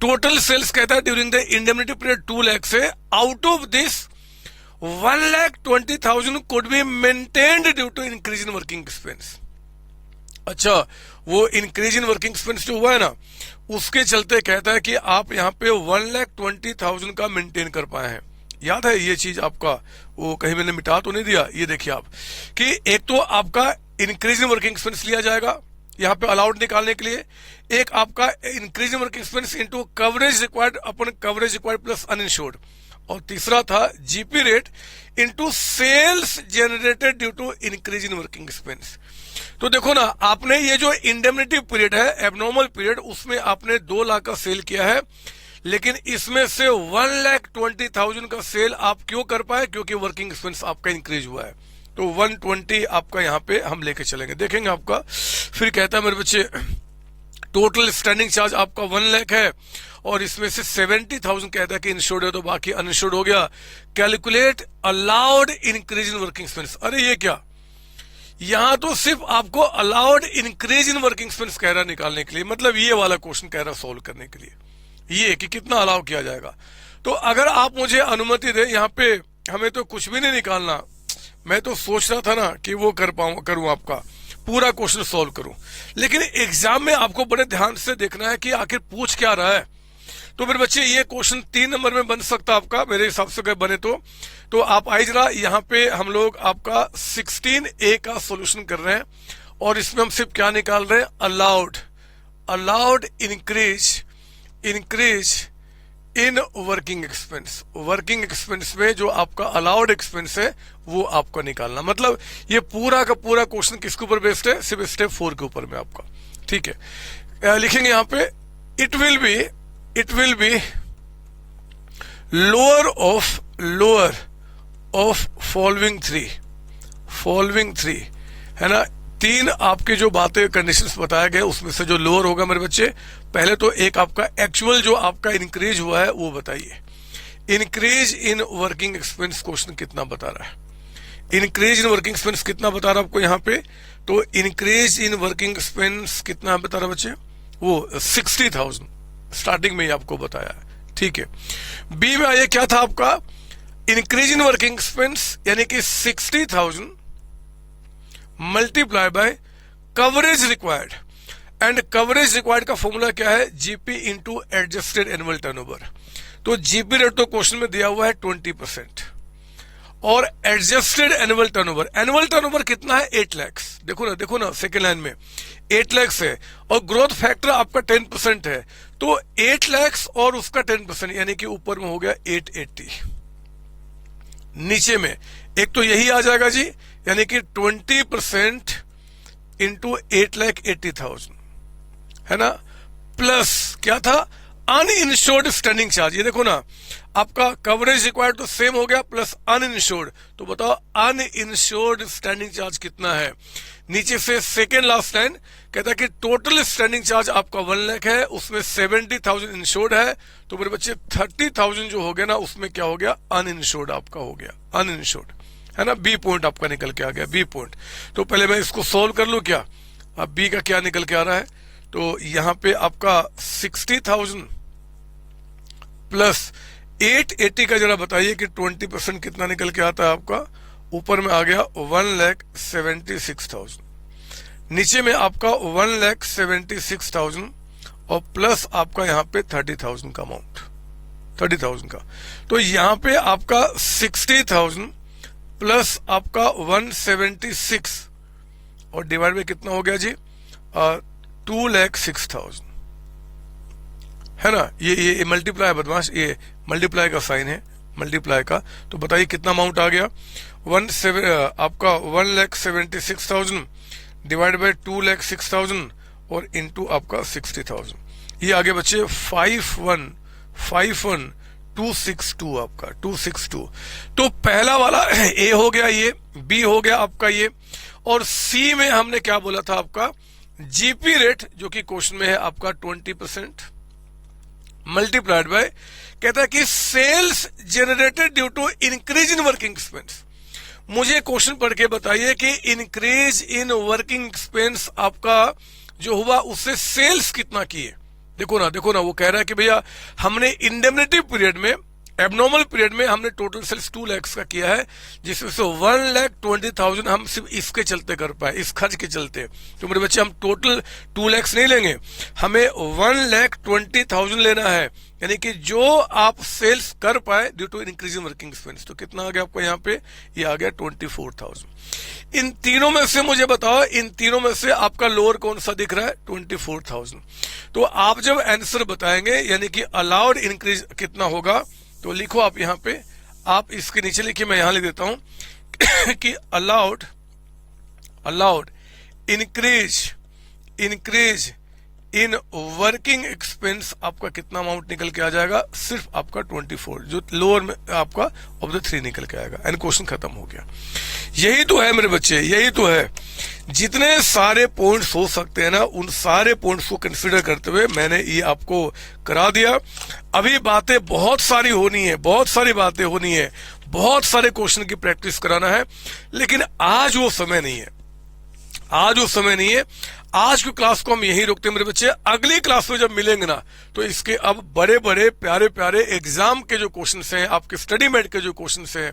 टोटल सेल्स कहता है during the indemnity period 2 lakh से, out of this 1,20,000 could be maintained due to increase in working expense. अच्छा, वो इंक्रीज इन वर्किंग एक्सपेंस जो हुआ है ना, उसके चलते कहता है कि आप यहाँ पे 1,20,000 का मेंटेन कर पाए हैं। याद है ये चीज आपका, वो कहीं मैंने मिटा तो नहीं दिया। ये देखिए आप कि एक तो आपका इंक्रीज इन वर्किंग एक्सपेंस लिया जाएगा यहाँ पे अलाउड निकालने के लिए, एक आपका increase in working expense into coverage required अपन कवरेज रिक्वायर्ड प्लस अनइंश्योर्ड, और तीसरा था GP rate into sales generated due to increase in working expense. तो देखो ना, आपने ये जो इंडेमनिटी पीरियड है, एबनॉर्मल पीरियड, उसमें आपने 2 लाख का सेल किया है, लेकिन इसमें से 1,20,000 का सेल आप क्यों कर पाए, क्योंकि वर्किंग एक्सपेंस आपका इंक्रीज हुआ है। तो 120 आपका यहाँ पे हम लेके चलेंगे, देखेंगे आपका। फिर कहता है मेरे बच्चे टोटल स्टैंडिंग चार्ज आपका 1 लाख है, और इसमें से 70,000 कहता है कि इंश्योर्ड है, तो बाकी अनइंश्योर्ड हो गया। Calculate allowed increase in working expense. अरे ये क्या, यहां तो सिर्फ आपको allowed increase in working expense कह रहा निकालने के लिए, मतलब ये वाला क्वेश्चन कह रहा सोल्व करने के लिए, ये कि कितना अलाउ किया जाएगा। तो अगर आप मुझे अनुमति दे, यहाँ पे हमें तो कुछ भी नहीं निकालना, मैं तो सोच रहा था ना कि वो करूं आपका पूरा क्वेश्चन सोल्व करूं, लेकिन एग्जाम में आपको बड़े ध्यान से देखना है कि आखिर पूछ क्या रहा है। तो मेरे बच्चे ये क्वेश्चन 3 नंबर में बन सकता आपका, मेरे हिसाब से अगर बने तो आप आइए जरा, यहाँ पे हम लोग आपका 16A का सॉल्यूशन कर रहे हैं, और इसमें हम सिर्फ क्या निकाल रहे हैं, allowed increase in working expense. Working expense में जो आपका अलाउड एक्सपेंस है वो आपको निकालना, मतलब ये पूरा का पूरा क्वेश्चन किसके ऊपर बेस्ड है, सिर्फ स्टेप 4 के ऊपर में आपका, ठीक है। लिखेंगे यहाँ पे it will be lower of following three, है ना। 3 आपके जो बातें कंडीशंस बताए गए उसमें से जो लोअर होगा मेरे बच्चे, पहले तो एक आपका एक्चुअल जो आपका इंक्रीज हुआ है वो बताइए। Increase in working expense question कितना बता रहा है? इंक्रीज इन वर्किंग एक्सपेंस कितना बता रहा है आपको यहाँ पे? तो इंक्रीज इन वर्किंग एक्सपेंस कितना बता रहा है बच्चे? वो 60,000 स्टार्टिंग में ही आपको बताया है, ठीक है। बी में आइए, क्या था आपका? इंक्रीज इन वर्किंग एक्सपेंस यानी कि 60,000 multiply by coverage required, and coverage required का फॉर्मूला क्या है? GP into adjusted annual turnover. तो जीपी रेट तो क्वेश्चन में दिया हुआ है 20%, और एडजस्टेड एनुअल टर्नओवर कितना है? 8 लाख। देखो ना सेकेंड लाइन में 8 लाख है, और ग्रोथ फैक्टर आपका 10% है, तो 8 लाख और उसका 10% यानी कि ऊपर में हो गया 880। नीचे में एक तो यही आ जाएगा जी, यानी कि 20% इंटू 8,80,000 है ना, प्लस क्या था? Uninsured standing charge. ये देखो ना, आपका कवरेज रिक्वायर्ड तो सेम हो गया, प्लस अनइंश्योर्ड। तो बताओ अनइंश्योर्ड स्टैंडिंग चार्ज कितना है? नीचे से सेकेंड लास्ट लाइन कहता है कि टोटल स्टैंडिंग चार्ज आपका 1 लाख है, उसमें 70,000 इंश्योर्ड है, तो मेरे बच्चे 30,000 जो हो गया ना, उसमें क्या हो गया? अनइंश्योर्ड आपका हो गया, अनइंश्योर्ड है ना। बी पॉइंट आपका निकल के आ गया, बी पॉइंट। तो पहले मैं इसको सोल्व कर लू क्या? अब बी का क्या निकल के आ रहा है? तो यहां पे आपका 60,000 प्लस 880 का जरा बताइए कि 20% कितना निकल के आता है आपका? ऊपर में आ गया 1,76,000, नीचे में आपका 1,76,000, और प्लस आपका यहाँ पे 30,000 का अमाउंट, 30,000 का। तो यहाँ पे आपका 60,000 प्लस आपका 176 और डिवाइड में कितना हो गया जी? 2,06,000 है ना। ये मल्टीप्लाई बदमाश, ये मल्टीप्लाई का साइन है, मल्टीप्लाई का। तो बताइए कितना अमाउंट आ गया? आपका 1,76,000 डिवाइड बाय 2,06,000 और इंटू आपका 60,000। ये आगे बच्चे 51,262 आपका 262। तो पहला वाला ए हो गया, ये बी हो गया आपका ये, और सी में हमने क्या बोला था आपका? जीपी रेट जो कि क्वेश्चन में है आपका 20% मल्टीप्लाइड बाय, कहता है कि sales generated due to increase in working expense. मुझे क्वेश्चन पढ़ के बताइए कि इंक्रीज इन वर्किंग एक्सपेंस आपका जो हुआ उससे सेल्स कितना किए? देखो ना वो कह रहा है कि भैया हमने इंडेमनिटी पीरियड में, एबनॉर्मल पीरियड में हमने टोटल सेल्स 2 लाख का किया है, जिसमें से 1,20,000 हम सिर्फ इसके चलते कर पाए, इस खर्च के चलते। तो मेरे बच्चे हम टोटल 2 लाख नहीं लेंगे, हमें 1,20,000 लेना है, यानी कि जो आप सेल्स कर पाए due to increase in working expense. तो कितना आ गया आपको यहाँ पे? ये आ गया 24,000। इन तीनों में से मुझे बताओ, इन तीनों में से आपका लोअर कौन सा दिख रहा है? 24,000। तो आप जब आंसर बताएंगे यानी कि अलाउड इंक्रीज कितना होगा, तो लिखो आप यहाँ पे, आप इसके नीचे लिखिए, मैं यहां लिख देता हूं कि allowed increase in working expense आपका कितना अमाउंट निकल के आ जाएगा? सिर्फ आपका 24, जो लोअर में आपका ऑफ द 3 निकल के आएगा, एंड क्वेश्चन खत्म हो गया। यही तो है मेरे बच्चे, यही तो है। जितने सारे पॉइंट्स हो सकते हैं ना, उन सारे पॉइंट्स को कंसीडर करते हुए मैंने ये आपको करा दिया। अभी बातें बहुत सारी होनी है, बहुत सारी बातें होनी है, बहुत सारे क्वेश्चन की प्रैक्टिस कराना है, लेकिन आज वो समय नहीं है, आज वो समय नहीं है। आज की क्लास को हम यही रोकते हैं मेरे बच्चे। अगली क्लास में जब मिलेंगे ना, तो इसके अब बड़े बड़े प्यारे प्यारे एग्जाम के जो क्वेश्चंस हैं, आपके स्टडी मेट के जो क्वेश्चंस हैं,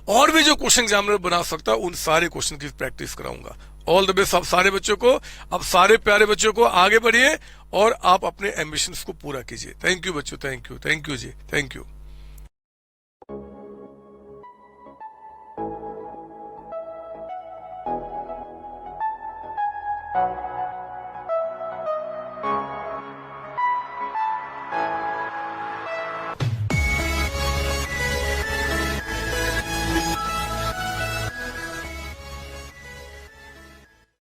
और भी जो क्वेश्चन एग्जामिनर बना सकता है, उन सारे क्वेश्चन की प्रैक्टिस कराऊंगा। ऑल द बेस्ट आप सारे बच्चों को, आप सारे प्यारे बच्चों को, आगे बढ़िए और आप अपने एम्बिशंस को पूरा कीजिए। थैंक यू बच्चों, थैंक यू जी, थैंक यू।